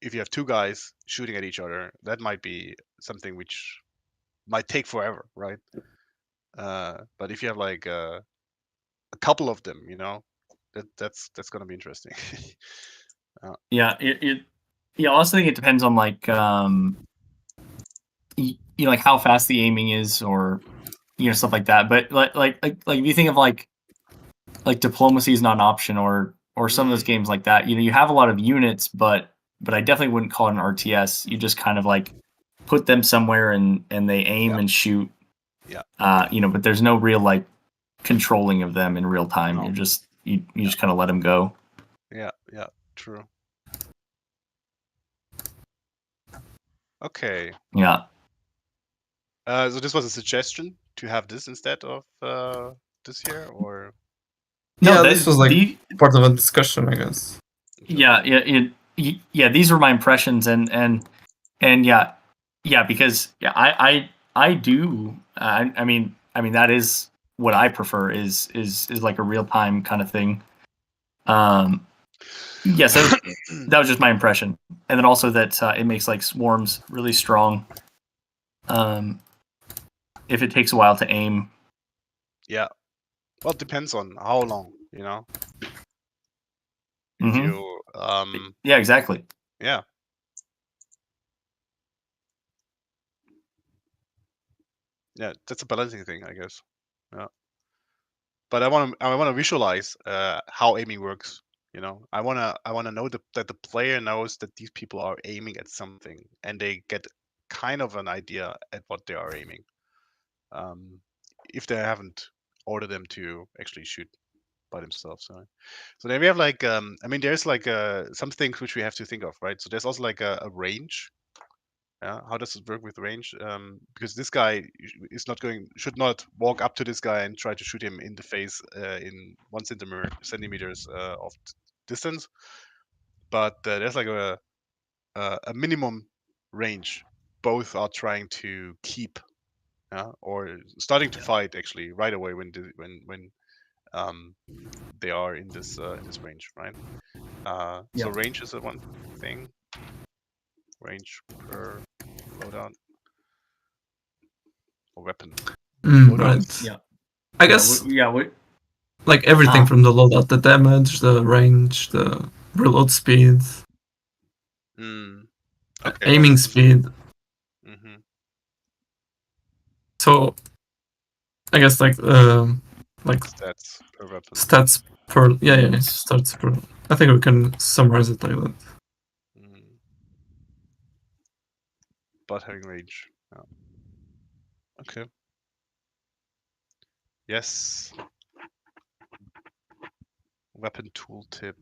If you have 2 guys shooting at each other, that might be something which might take forever, right? But if you have like a couple of them, you know, that's gonna be interesting. Yeah, I also think it depends on like you know like how fast the aiming is or you know stuff like that. But like if you think of like diplomacy is not an option or some of those games like that, you know, you have a lot of units, but I definitely wouldn't call it an RTS. You just kind of like put them somewhere and they aim and shoot. Yeah. You know, but there's no real like controlling of them in real time. No. You're just you just kind of let them go. Yeah, true. Okay. Yeah. So this was a suggestion to have this instead of this here, or No, this was like part of a discussion, I guess. Yeah, these were my impressions, and yeah, because I do. I mean that is what I prefer is like a real time kind of thing. Yes, that was just my impression, and then also that it makes like swarms really strong. If it takes a while to aim. Yeah, well, it depends on how long, you know. Mm-hmm. If you, yeah, exactly. Yeah. Yeah, that's a balancing thing, I guess. Yeah. But I want to visualize how aiming works. You know, I wanna know that the player knows that these people are aiming at something, and they get kind of an idea at what they are aiming. If they haven't ordered them to actually shoot by themselves. So then we have like I mean, there's like some things which we have to think of, right? So there's also like a range. How does it work with range? Because this guy should not walk up to this guy and try to shoot him in the face in 1 centimeters of distance. But there's like a minimum range. Both are trying to keep, or starting to fight actually right away when they are in this range, right? So range is one thing. Range per loadout or weapon. Right. Yeah. I guess. Yeah. Like everything from the loadout, the damage, the range, the reload speed, okay. aiming speed. Mm-hmm. So, I guess like stats per weapon. Stats it starts for. I think we can summarize it like that. But having range. Yeah. Okay. Yes. Weapon tooltip.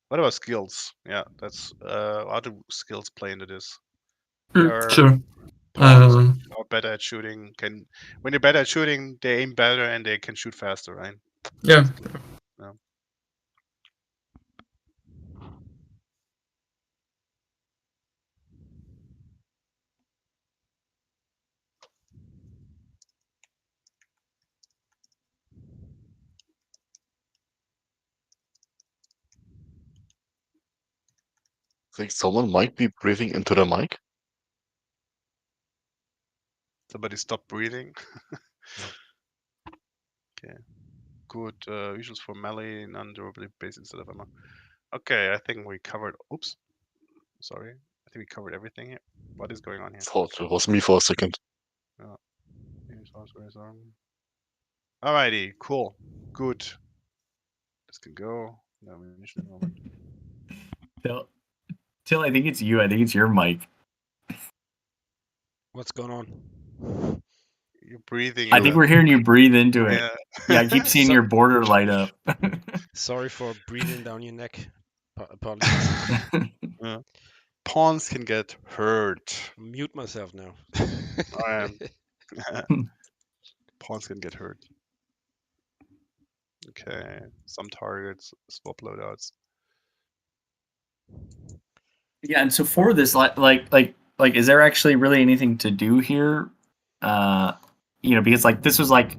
What about skills? Yeah, that's how do skills play into this? Sure. Pawns are better at shooting. When you're better at shooting, they aim better and they can shoot faster, right? Yeah. Basically. Yeah. I think someone might be breathing into the mic. Somebody stop breathing. Okay. Good visuals for melee, non-durability based instead of ammo. Okay, I think we covered. Oops. Sorry. I think we covered everything here. What is going on here? Thought it was me for a second. Alrighty, cool. Good. This can go. No ammunition moment. Till, I think it's you. I think it's your mic. What's going on? You're breathing. I think we're hearing you breathe into it. Yeah. Yeah, I keep seeing your border light up. Sorry for breathing down your neck. Apologies. Yeah. Pawns can get hurt. Mute myself now. Pawns can get hurt. Okay, some targets, swap loadouts. Yeah, and so for this, like, is there actually really anything to do here? Because like this was like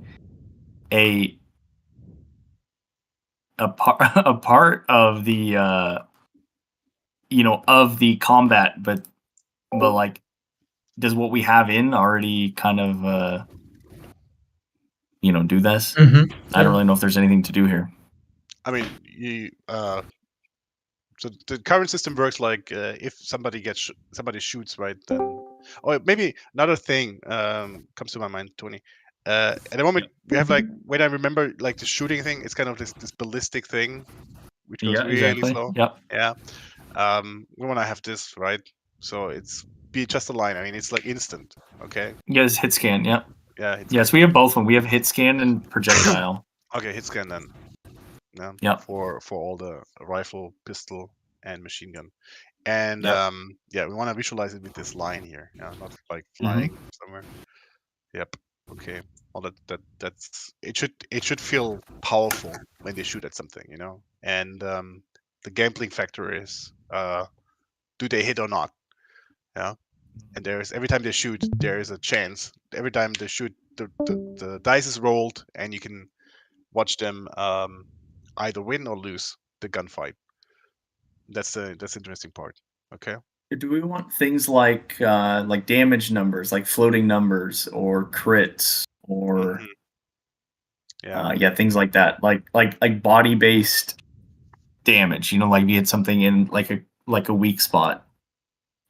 a part of the of the combat, but like, does what we have in already kind of do this? Mm-hmm. I don't really know if there's anything to do here. I mean, so the current system works like if somebody shoots, right? Then, or maybe another thing comes to my mind, Tony. At the moment, we have like, when I remember like the shooting thing, it's kind of this ballistic thing, which goes really slow. Yep. Yeah. We want to have this, right? So it's be just a line. I mean, it's like instant. Okay. Yes, hit scan. Yep. Yeah. Yes, we have both of them. We have hit scan and projectile. Okay, hit scan then. Yeah. Yep. For all the rifle, pistol, and machine gun. And Yep. we want to visualize it with this line here. Yeah, not like flying somewhere. Yep. Okay. Well, that's it. Should feel powerful when they shoot at something, you know. And the gambling factor is, do they hit or not? Yeah. And there's every time they shoot, there is a chance. Every time they shoot, the dice is rolled, and you can watch them either win or lose the gunfight. That's the interesting part. Okay. Do we want things like damage numbers, like floating numbers, or crits, or things like that, like body based damage? Like if you hit something in like a weak spot,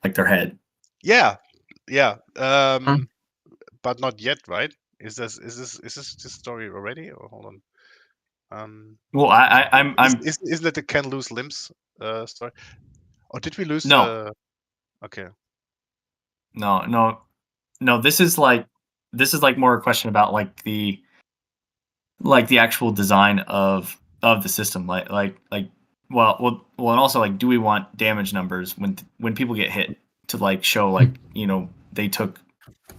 like their head. Yeah. But not yet, right? Is this story already? Or hold on. Well, I'm isn't that the can lose limbs story? Or did we lose? No. Okay. No. This is like more a question about like the actual design of the system. Well, and also like, do we want damage numbers when people get hit to like show like they took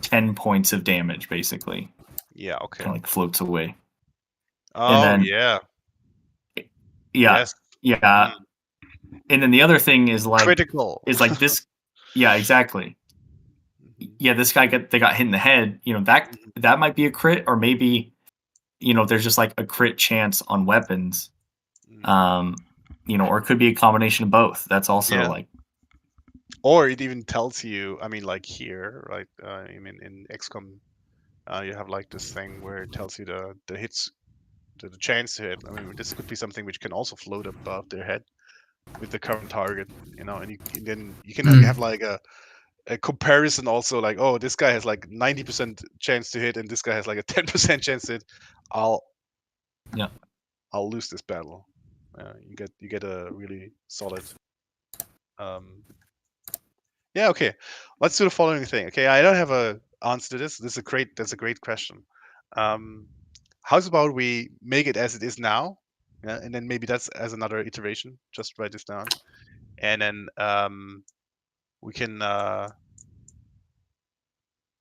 10 points of damage basically? Yeah. Okay. Kind of like floats away. Oh, and then, yeah. Yes. Yeah. And then the other thing is like critical. Is like this. Yeah, exactly. Yeah, this guy they got hit in the head. That might be a crit, or maybe there's just like a crit chance on weapons. Or it could be a combination of both. That's also like. Or it even tells you. I mean, like here, right? I mean, in XCOM, you have like this thing where it tells you the hits, the chance to hit. I mean, this could be something which can also float above their head with the current target, and then you can have like a comparison also, like, oh, this guy has like 90% chance to hit and this guy has like a 10% chance to hit, I'll lose this battle. You get a really solid. Yeah, okay. Let's do the following thing. Okay, I don't have a answer to this. That's a great question. How's about we make it as it is now, and then maybe that's as another iteration. Just write this down, and then we can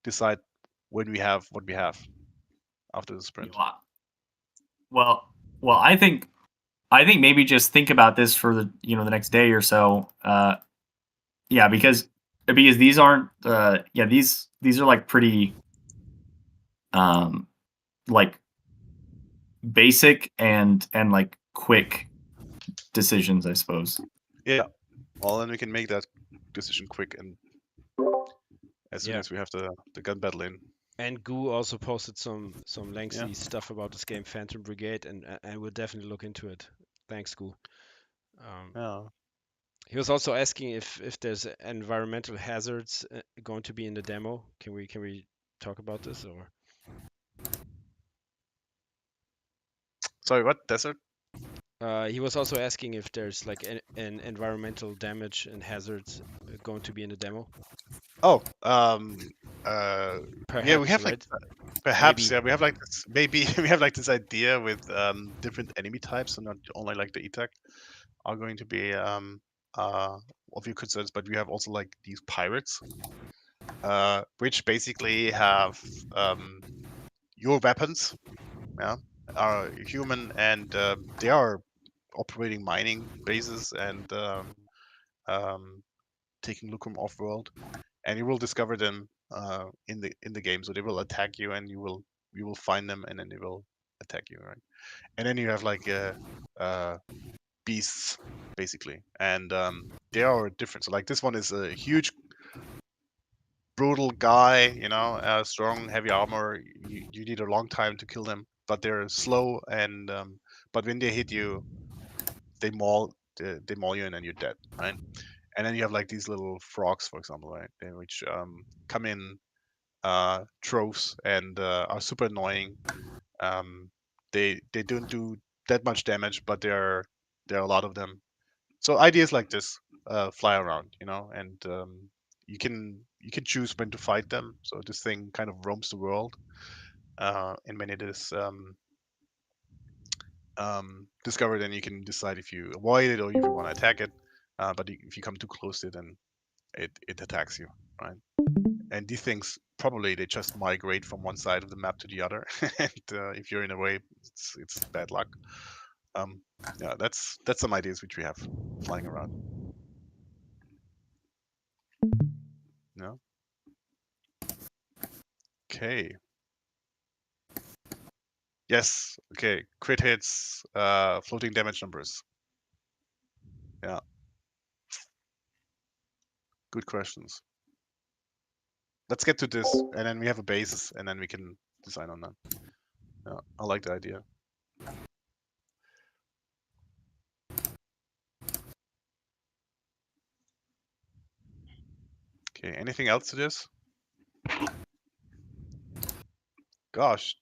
decide when we have what we have after the sprint. Well, I think maybe just think about this for the the next day or so. Yeah, because these aren't these are like pretty like basic and like quick decisions, I suppose. Yeah. Well, then we can make that decision quick and as soon as we have the gun battle in. And Goo also posted some lengthy stuff about this game, Phantom Brigade, and we'll definitely look into it. Thanks, Goo. He was also asking if there's environmental hazards going to be in the demo. Can we talk about this or? Sorry, what desert? He was also asking if there's like an environmental damage and hazards going to be in the demo. Oh, perhaps, yeah, we have right? perhaps we have like this, maybe we have like this idea with different enemy types, and not only like the ETAC are going to be of your concerns, but we have also like these pirates, which basically have your weapons, are human, and they are operating mining bases and taking Lucrum off-world, and you will discover them in the game. So they will attack you, and you will find them, and then they will attack you, right? And then you have like beasts basically, and they are different. So like this one is a huge, brutal guy, strong, heavy armor. You need a long time to kill them, but they're slow, and but when they hit you, they maul you, and then you're dead, right? And then you have like these little frogs, for example, right, which come in troves and are super annoying. They don't do that much damage, but there are a lot of them. So ideas like this fly around, and you can choose when to fight them. So this thing kind of roams the world, and when it is discovered, then you can decide if you avoid it or if you want to attack it. But if you come too close to it, then it attacks you, right? And these things probably they just migrate from one side of the map to the other, and if you're in a way, it's bad luck. Yeah, that's some ideas which we have flying around. No. Okay. Yes. Okay. Crit hits, floating damage numbers. Yeah. Good questions. Let's get to this, and then we have a basis, and then we can decide on that. Yeah, I like the idea. Okay, anything else to this? Gosh,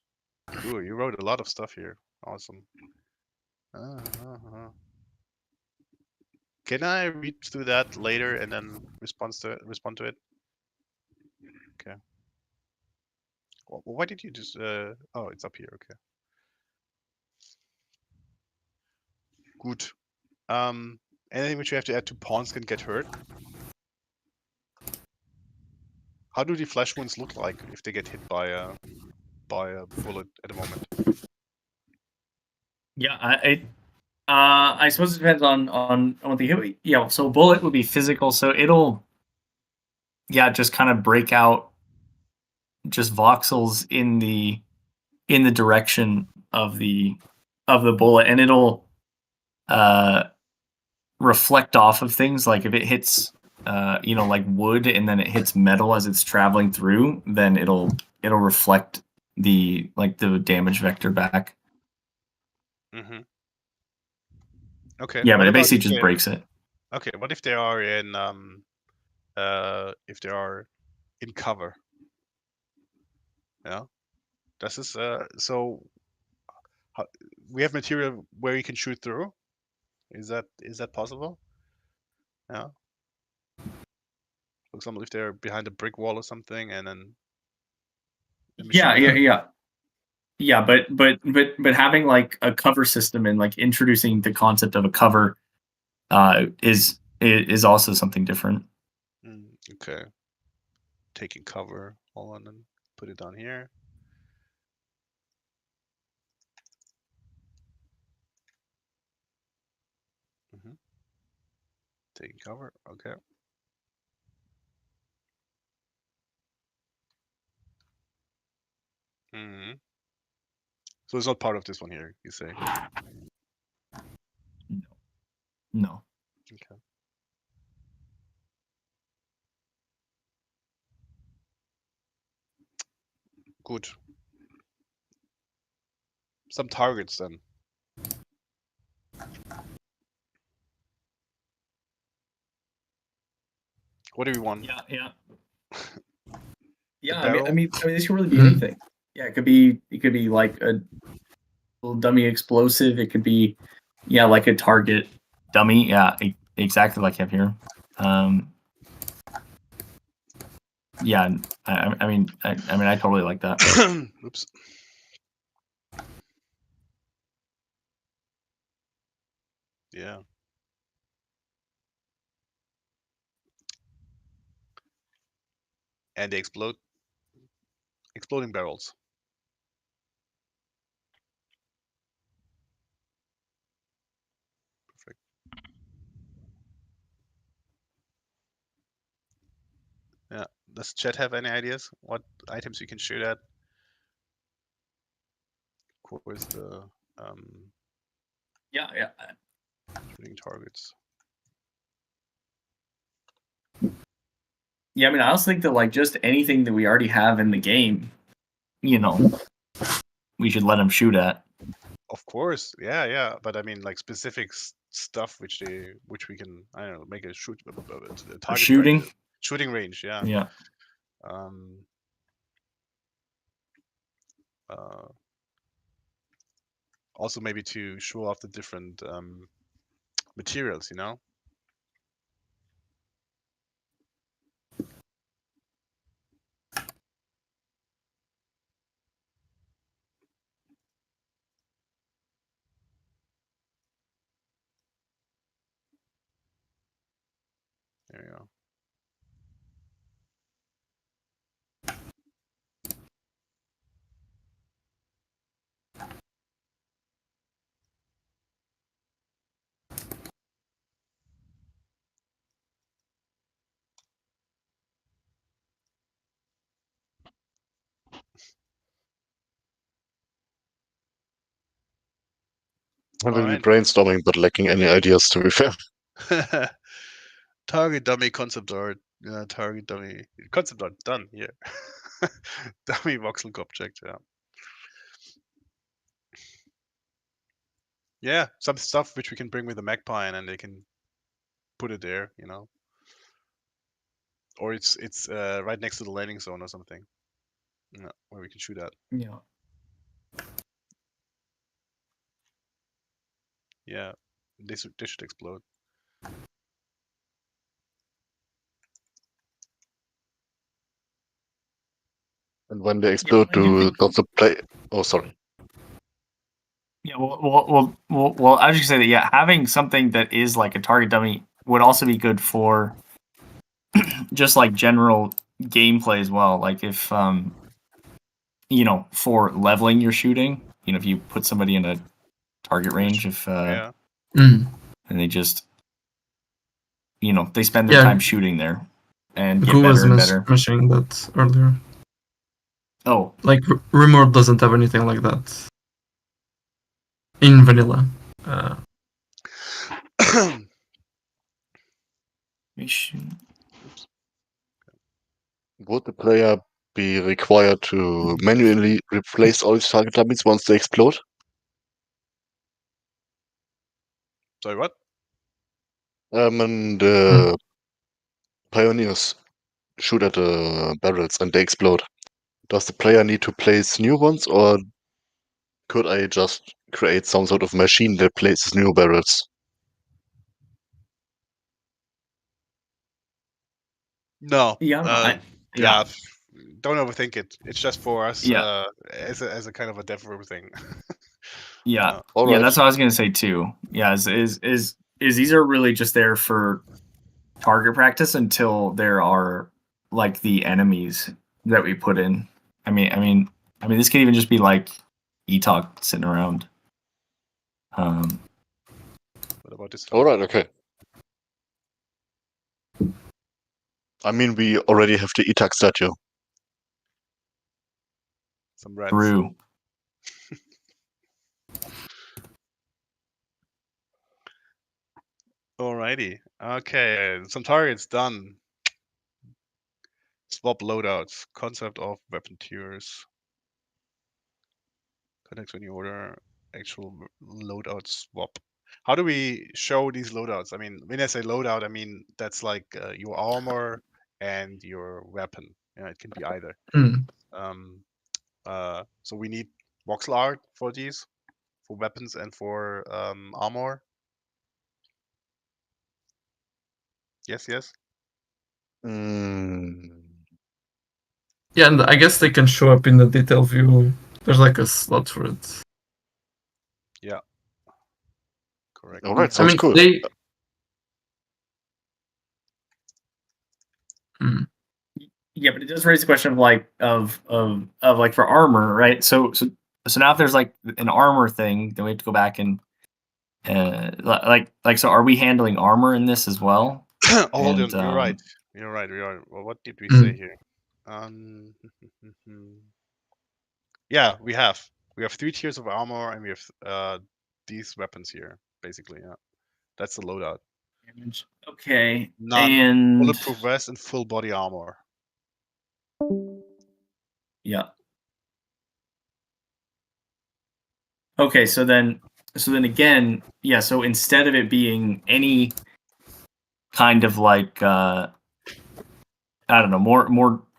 ooh, you wrote a lot of stuff here. Awesome. Can I read through that later and then respond to it? Okay. Well, why did you just? Oh, it's up here. Okay. Good. Anything which you have to add to pawns can get hurt. How do the flesh wounds look like if they get hit by a bullet at the moment? Yeah, I suppose it depends on what the hit. Yeah, so bullet would be physical, so it'll just kind of break out just voxels in the direction of the bullet, and it'll reflect off of things. Like if it hits like wood and then it hits metal as it's traveling through, then it'll reflect the damage vector back. Mm-hmm. Okay. Yeah, but it basically just breaks it. Okay, what if they are in if they are in cover. Yeah, das ist so. We have material where you can shoot through. Is that possible? Yeah. For example, if they're behind a brick wall or something, and then but having like a cover system and like introducing the concept of a cover is also something different. Okay. Taking cover, hold on, and put it down here. Taking cover, okay. So it's not part of this one here, you say? No. Okay. Good. Some targets then. What do we want? Yeah, barrel? I mean, this could really be anything. Yeah, it could be like a little dummy explosive. It could be, like a target dummy. Yeah, exactly like I have here. Yeah, I mean, I totally like that. Oops. Yeah. And they explode. Exploding barrels. Perfect. Yeah. Does chat have any ideas what items you can shoot at? Where's the shooting targets? Yeah, I mean, I also think that like just anything that we already have in the game, we should let them shoot at. Of course, yeah. But I mean, like specific stuff which we can, I don't know, make a target shooting practice. Shooting range, yeah. Yeah. Also, maybe to show off the different materials, There you go. I'm really brainstorming, but lacking any ideas, to be fair. Target dummy concept art. Yeah, target dummy concept art done here. Dummy voxel object. Yeah. Yeah, some stuff which we can bring with the magpie, and then they can put it there, or it's right next to the landing zone or something. Yeah, where we can shoot at. Yeah. Yeah, they should explode. And when they explode, does the play? Oh, sorry. Yeah, well, I was just gonna say that having something that is like a target dummy would also be good for just like general gameplay as well. Like if for leveling your shooting, if you put somebody in a target range, and they just they spend their time shooting there and get better and better. Mentioning that earlier. Oh, like Remote doesn't have anything like that in vanilla. Would the player be required to manually replace all his target dummies once they explode? Sorry, what? And the pioneers shoot at the barrels and they explode, does the player need to place new ones, or could I just create some sort of machine that places new barrels? No. Yeah, I don't know. Yeah. Don't overthink it. It's just for us Yeah. as a kind of a dev room thing. Yeah, All yeah, right. that's what I was gonna say too. Yeah, is these are really just there for target practice until there are like the enemies that we put in. I mean, this can even just be like E-Talk sitting around. What about this? All right. Okay. I mean, we already have the ETAC statue. Some rats. True. Alrighty. Okay. Some targets done. Swap loadouts. Concept of weapon tiers. Connects when you order actual loadout swap. How do we show these loadouts? I mean, when I say loadout, I mean that's like your armor and your weapon. Yeah, it can be either. Mm. So we need voxel art for these, for weapons and for armor. Yes, yes. Yeah, and I guess they can show up in the detail view. There's like a slot for it. Yeah. Correct. All right, I sounds mean, cool. they. Yeah, but it does raise the question of like of like for armor, right? So now if there's like an armor thing, then we have to go back and like so are we handling armor in this as well? Oh, hold on. And, You're right. You're right. We are. Well, what did we Mm. say here? Yeah, we have 3 tiers of armor, and we have these weapons here, basically. Yeah, that's the loadout. Okay, None and bulletproof vest and full body armor. yeah. Okay, so then again, yeah, so instead of it being any kind of like I don't know,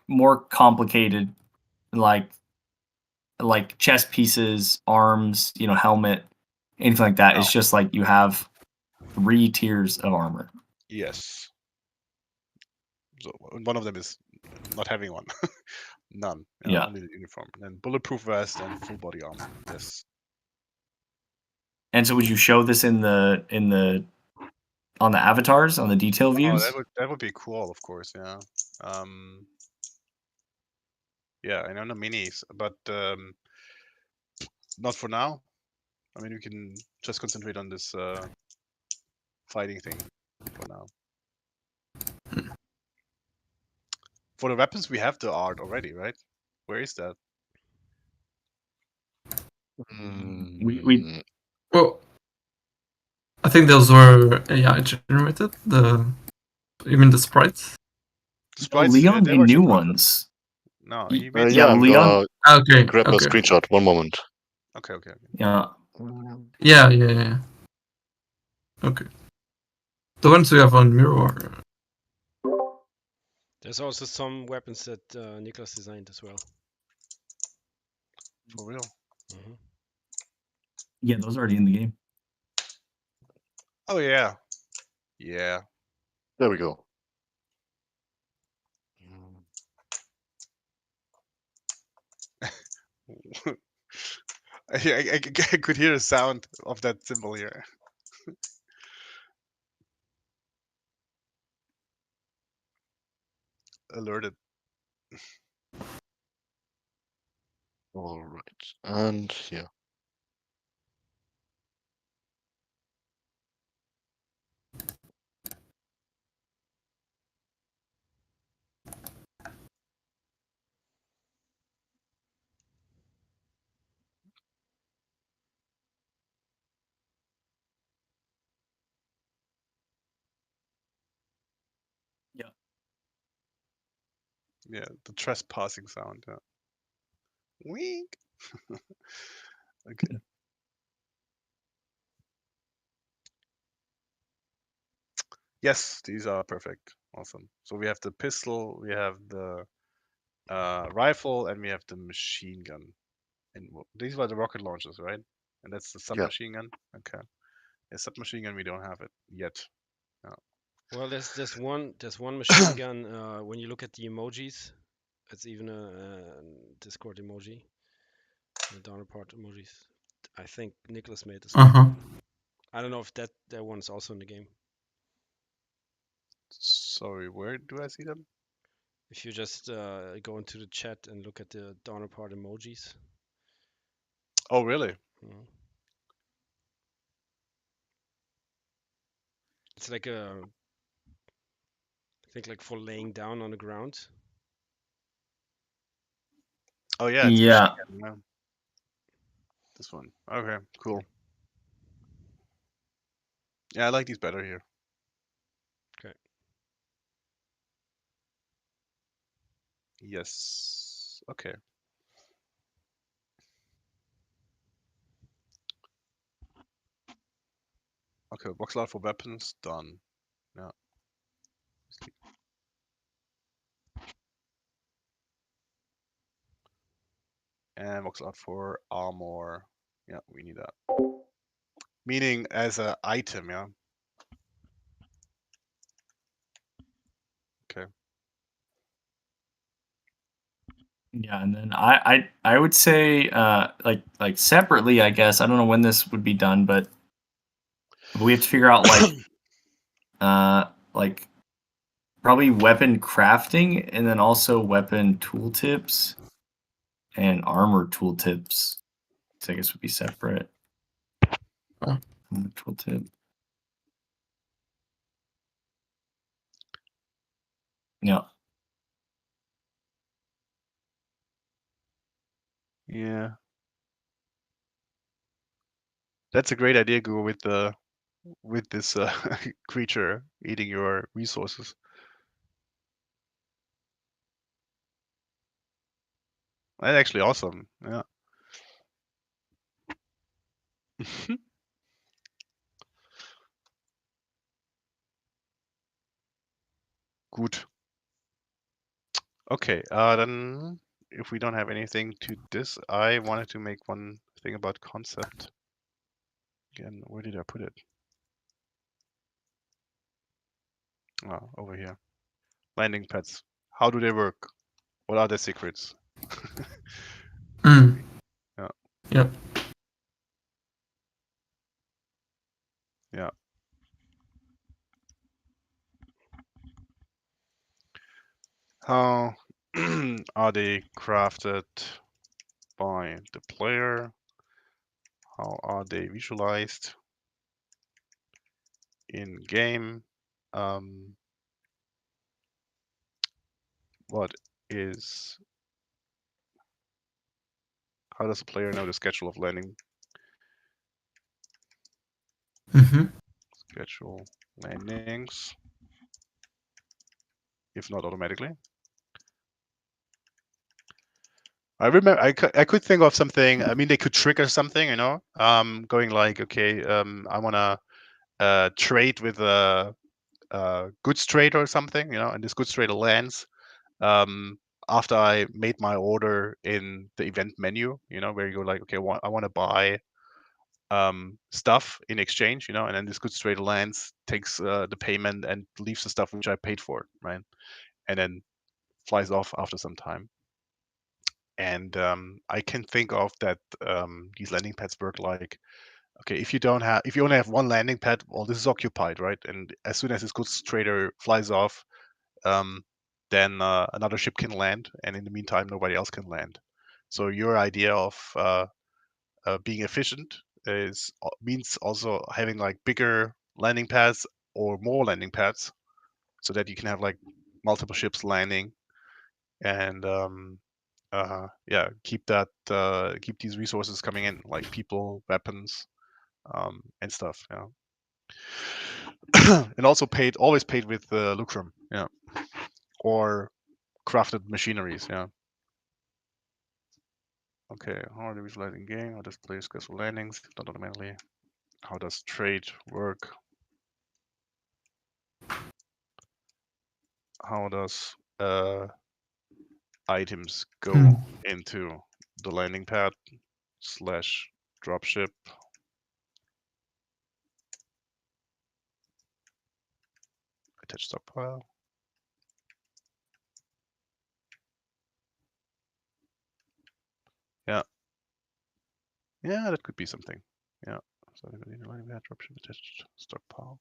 more complicated like chest pieces, arms, helmet, anything like that, it's just like you have 3 tiers of armor. Yes. So one of them is not having one. None. Yeah. Only the uniform. And bulletproof vest and full body armor. Yes. And so would you show this in the on the avatars, on the detail views? Oh, that would be cool, of course. Yeah. Yeah, and on the minis, but not for now. I mean, we can just concentrate on this fighting thing for now. For the weapons, we have the art already, right? Where is that? We Well, I think those were AI generated. You mean the sprites? The sprites, Leon they made were new generated. ones. No, Y- he made yeah, I'm Leon. gonna Okay. grab a Okay. screenshot. One moment. Okay. Yeah. Yeah. Okay. The ones we have on Mirror. There's also some weapons that Niklas designed as well. For real. Mm-hmm. Yeah, those are already in the game. Oh yeah. Yeah. There we go. I could hear the sound of that symbol here. Alerted. All right, and yeah. Yeah, the trespassing sound. Yeah. Wink. Okay. Yes, these are perfect. Awesome. So we have the pistol, we have the rifle, and we have the machine gun. And these were the rocket launchers, right? And that's the submachine gun. Okay. Yeah, submachine gun. We don't have it yet. Well, there's one machine gun. When you look at the emojis, it's even a Discord emoji. The down part emojis. I think Nicholas made this one. Uh-huh. I don't know if that one's also in the game. Sorry, where do I see them? If you just go into the chat and look at the down part emojis. Oh, really? Mhm. It's like I think like for laying down on the ground. Oh yeah, it's Yeah. machine gun, yeah. This one. Okay, cool. Yeah, I like these better here. Okay. Yes. Okay. Okay, voxel art for weapons, done. Yeah. And voxel art for armor. Yeah, we need that. Meaning as an item, yeah. Okay. Yeah, and then I would say like separately, I guess. I don't know when this would be done, but we have to figure out like probably weapon crafting and then also weapon tooltips and armor tooltips. So I guess would be separate. Oh. Tooltip. Yeah. Yeah. That's a great idea, Google, with this creature eating your resources. That's actually awesome. Yeah. Good. Okay, then if we don't have anything to this, I wanted to make one thing about concept. Again, where did I put it? Oh, over here. Landing pads. How do they work? What are the secrets? Mm. Yeah. Yep. Yeah. How are they crafted by the player? How are they visualized in game? What is how does the player know the schedule of landing? Mm-hmm. Schedule landings, if not automatically. I remember I could think of something. I mean, they could trigger something, you know, going like, okay, I want to trade with a goods trader or something, you know, and this goods trader lands after I made my order in the event menu, you know, where you go like, okay, I want to buy stuff in exchange, you know, and then this goods trader lands, takes the payment, and leaves the stuff which I paid for, right, and then flies off after some time. And I can think of that these landing pads work like, okay, if you only have one landing pad, well, this is occupied, right? And as soon as this goods trader flies off, then another ship can land, and in the meantime, nobody else can land. So your idea of being efficient means also having like bigger landing pads or more landing pads, so that you can have like multiple ships landing, and yeah, keep these resources coming in, like people, weapons, and stuff. Yeah. And also always paid with lucrum, yeah, or crafted machineries, yeah. Okay, how are they visualized in game? How does player schedule landings? Not automatically. How does trade work? how does items go into the landing pad / dropship? Attach stockpile. Yeah. Yeah, that could be something. Yeah. So landing pad, dropship, attached stockpile.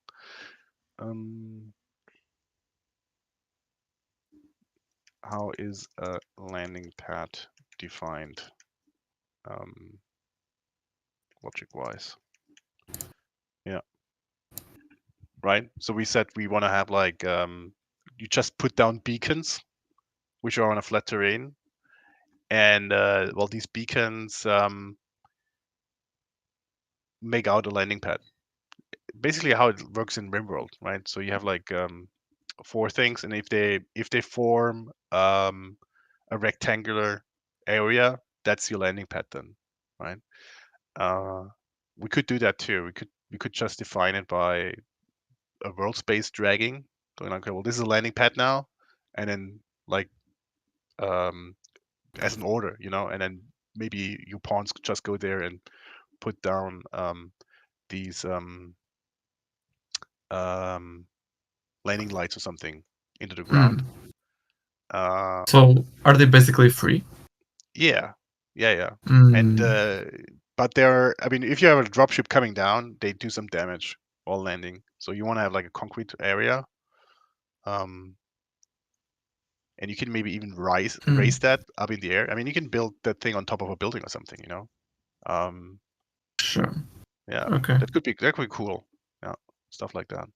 How is a landing pad defined logic-wise? Yeah. Right. So we said we want to have like you just put down beacons, which are on a flat terrain, and well, these beacons make out a landing pad. Basically, how it works in RimWorld, right? So you have like 4 things, and if they form a rectangular area, that's your landing pad then, right? We could do that too. We could just define it by a world space dragging. Going like, okay, well, this is a landing pad now, and then like as an order, and then maybe your pawns could just go there and put down these landing lights or something into the ground. So are they basically free? Yeah. And but I mean, if you have a dropship coming down, they do some damage while landing. So you want to have like a concrete area, and you can maybe even raise that up in the air. I mean, you can build that thing on top of a building or something, Sure. Yeah. Okay. That could be cool. Yeah, stuff like that.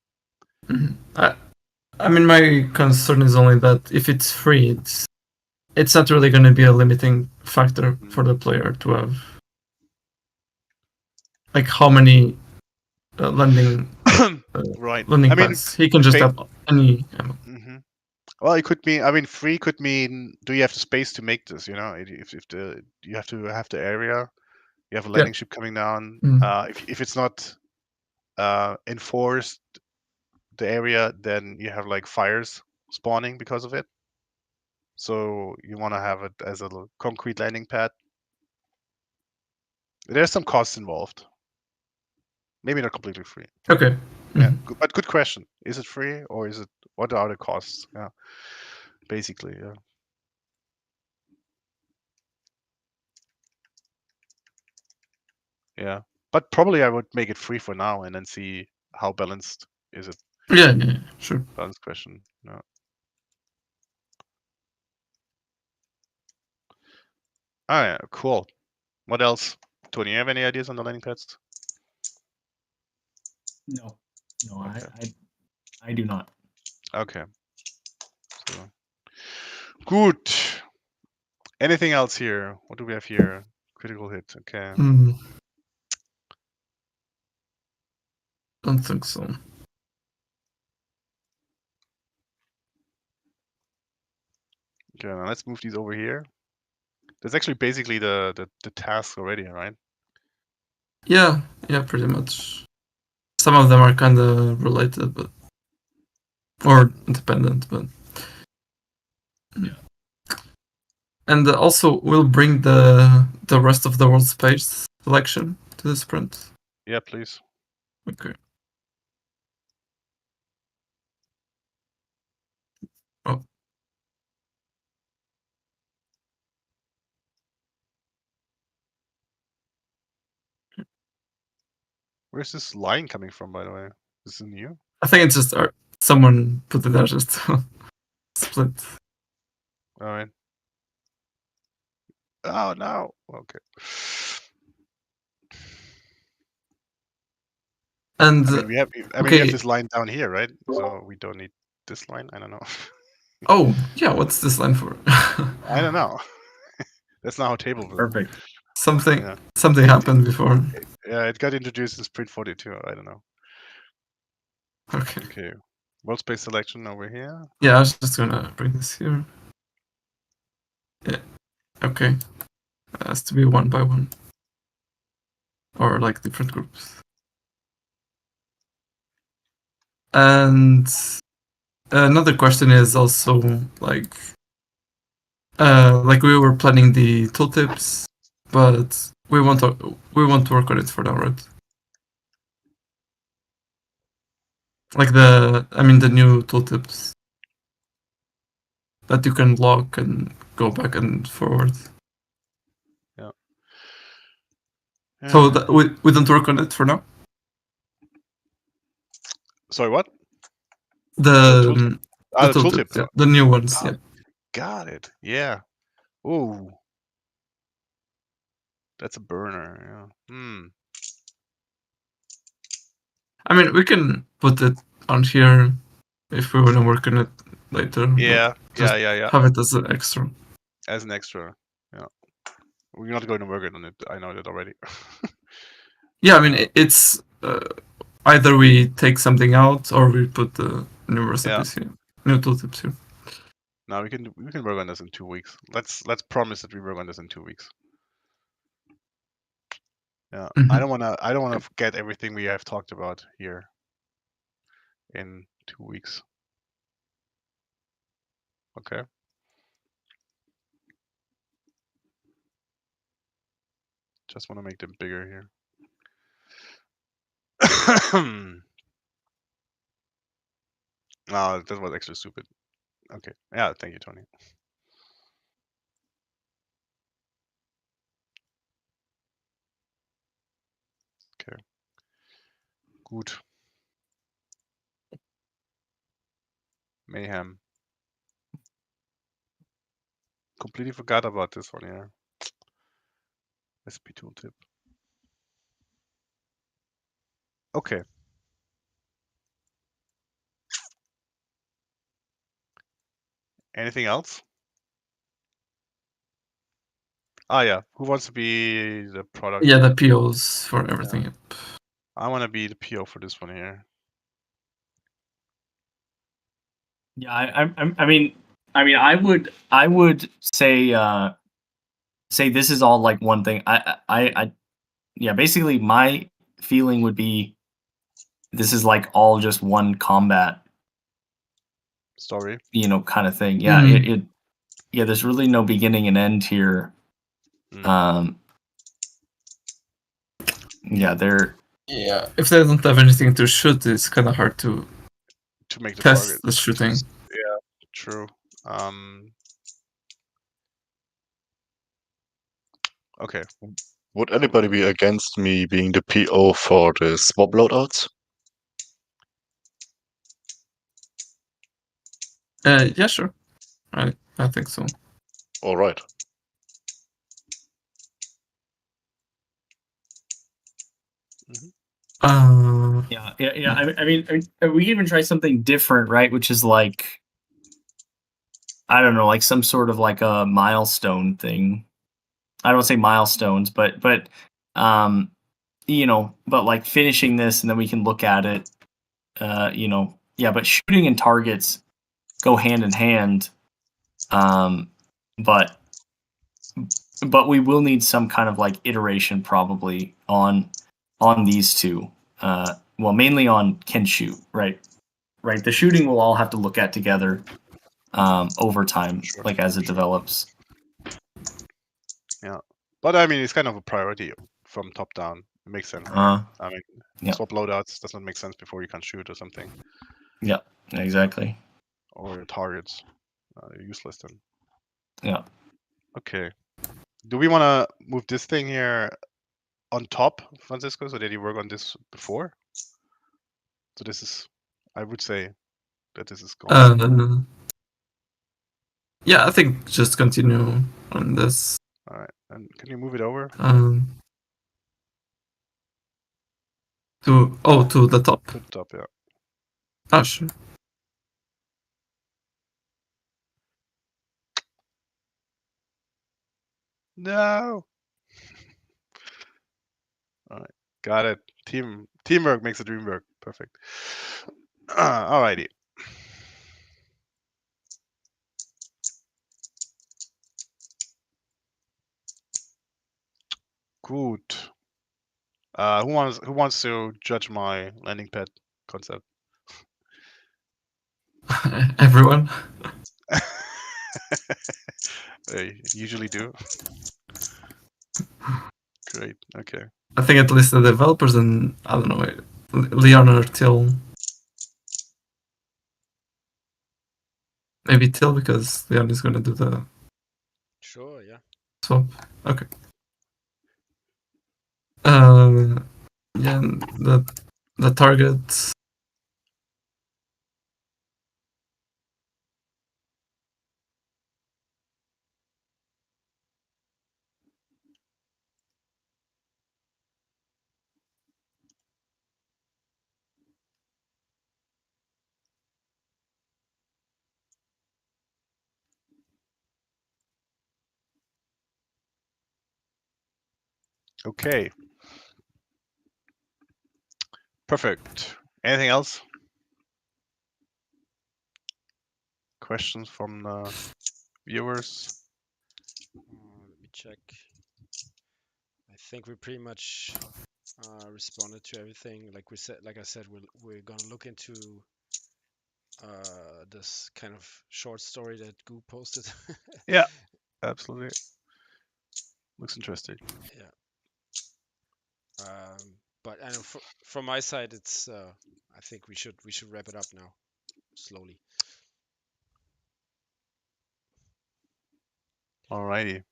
I mean, my concern is only that if it's free, it's not really going to be a limiting factor for the player to have like how many landing right. landing I mean, pads. He can just have any. Well, it could mean. I mean, free could mean. Do you have the space to make this? If you have to have the area, you have a landing ship coming down. If it's not enforced, the area, then you have like fires spawning because of it. So you want to have it as a concrete landing pad. There's some costs involved. Maybe not completely free. Okay. Yeah, but good question. Is it free or is it? What are the costs? Yeah, basically, yeah. Yeah, but probably I would make it free for now and then see how balanced is it. Yeah, sure. Balanced question. No. Oh yeah, cool. What else? Tony, you have any ideas on the landing pads? No, Okay. I do not. Okay. So, good. Anything else here? What do we have here? Critical hit. Okay. Don't think so. Okay, now let's move these over here. That's actually basically the task already, right? Yeah, pretty much. Some of them are kind of related, or independent, but yeah. And also, we'll bring the rest of the world space selection to the sprint. Yeah, please. Okay. Oh. Where's this line coming from, by the way? Is it new? I think it's just someone put it there just to split. All right. Oh no. Okay. And I mean, we have this line down here, right? So we don't need this line. I don't know. Oh yeah, what's this line for? I don't know. That's not how table works. Perfect. Something happened before. Yeah, it got introduced in Sprint 42. I don't know. Okay. Okay. World space selection over here. Yeah, I was just gonna bring this here. Yeah. Okay. It has to be one by one. Or like different groups. And Another question is also like we were planning the tooltips, but we want to work on it for now, right? Like the new tooltips that you can lock and go back and forward. Yeah. So we don't work on it for now. Sorry, what? The The tooltips, tooltips. yeah, the new ones, yeah. Got it. Yeah. Ooh. That's a burner. Yeah. I mean, we can put it on here if we want to work on it later. Yeah. Just Yeah. have it as an extra. As an extra. Yeah. We're not going to work on it. I know that already. Yeah, I mean, it's either we take something out or we put the new recipes here, new tooltips here. No, we can work on this in 2 weeks. Let's promise that we work on this in 2 weeks. Yeah. Mhm. I don't wanna forget everything we have talked about here in 2 weeks. Okay. Just want to make them bigger here. No, that was extra stupid. Okay. Yeah, thank you, Tony. Okay. Good. Mayhem. Completely forgot about this one here. SP tooltip. Okay. Anything else? Ah, yeah. Who wants to be the product? Yeah, the POs for everything. Yep. I want to be the PO for this one here. Yeah, I mean, I would say this is all like one thing. Yeah, basically my feeling would be this is like all just one combat Story. kind of thing. Yeah, Mhm. yeah, there's really no beginning and end here. Yeah, they're Yeah, if they don't have anything to shoot, it's kind of hard to make the test target. the shooting. Yeah, true. Okay. Would anybody be against me being the PO for the swap loadouts? Yeah, sure. I think so. All right. yeah. I mean, we can even try something different, right? Which is like, I don't know, like some sort of like a milestone thing. I don't say milestones, but but like finishing this and then we can look at it. Yeah, but shooting and targets go hand in hand. But we will need some kind of like iteration probably on these two. Well, mainly on can shoot, right? Right. The shooting we'll all have to look at together over time, like as it develops. Yeah, but I mean, it's kind of a priority from top down. It makes sense. I mean, swap loadouts does not make sense before you can shoot or something. Yeah, exactly. Or your targets are useless then. Yeah. Okay. Do we want to move this thing here on top, Francisco? So did you work on this before? So this is, I would say, that this is gone. Yeah, I think just continue on this. All right, and can you move it over? To the top. To the top, yeah. Ah, sure. No. All right, got it. Teamwork makes the dream work. Perfect. Alrighty. Good. Who wants to judge my landing pad concept? Everyone. They usually do. Great. Okay. I think at least the developers and I don't know, Leon or Till. Maybe Till because Leon is gonna do the Sure, yeah. swap. Okay. Yeah, the target. Okay. Perfect. Anything else? Questions from the viewers? Let me check. I think we pretty much responded to everything. Like I said, we're gonna look into this kind of short story that Goo posted. Yeah, absolutely. Looks interesting. Yeah. But I know from my side, it's. I think we should wrap it up now, slowly. Alrighty.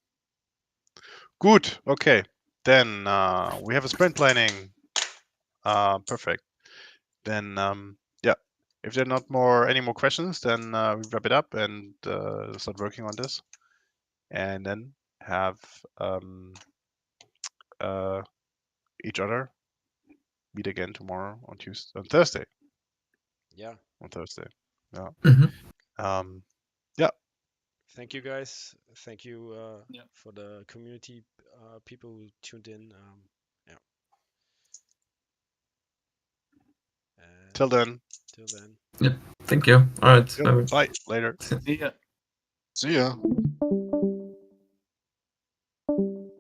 Good. Okay. Then we have a sprint planning. Perfect. Then yeah. If there are not any more questions, then we wrap it up and start working on this, and then have each other meet again tomorrow on Thursday. Yeah. On Thursday. Yeah. Mhm. Yeah. Thank you guys. Thank you Yeah. for the community people who tuned in. Yeah. And Till then. till then. Thank you. All right. Yep. Bye. Later. See ya. See ya.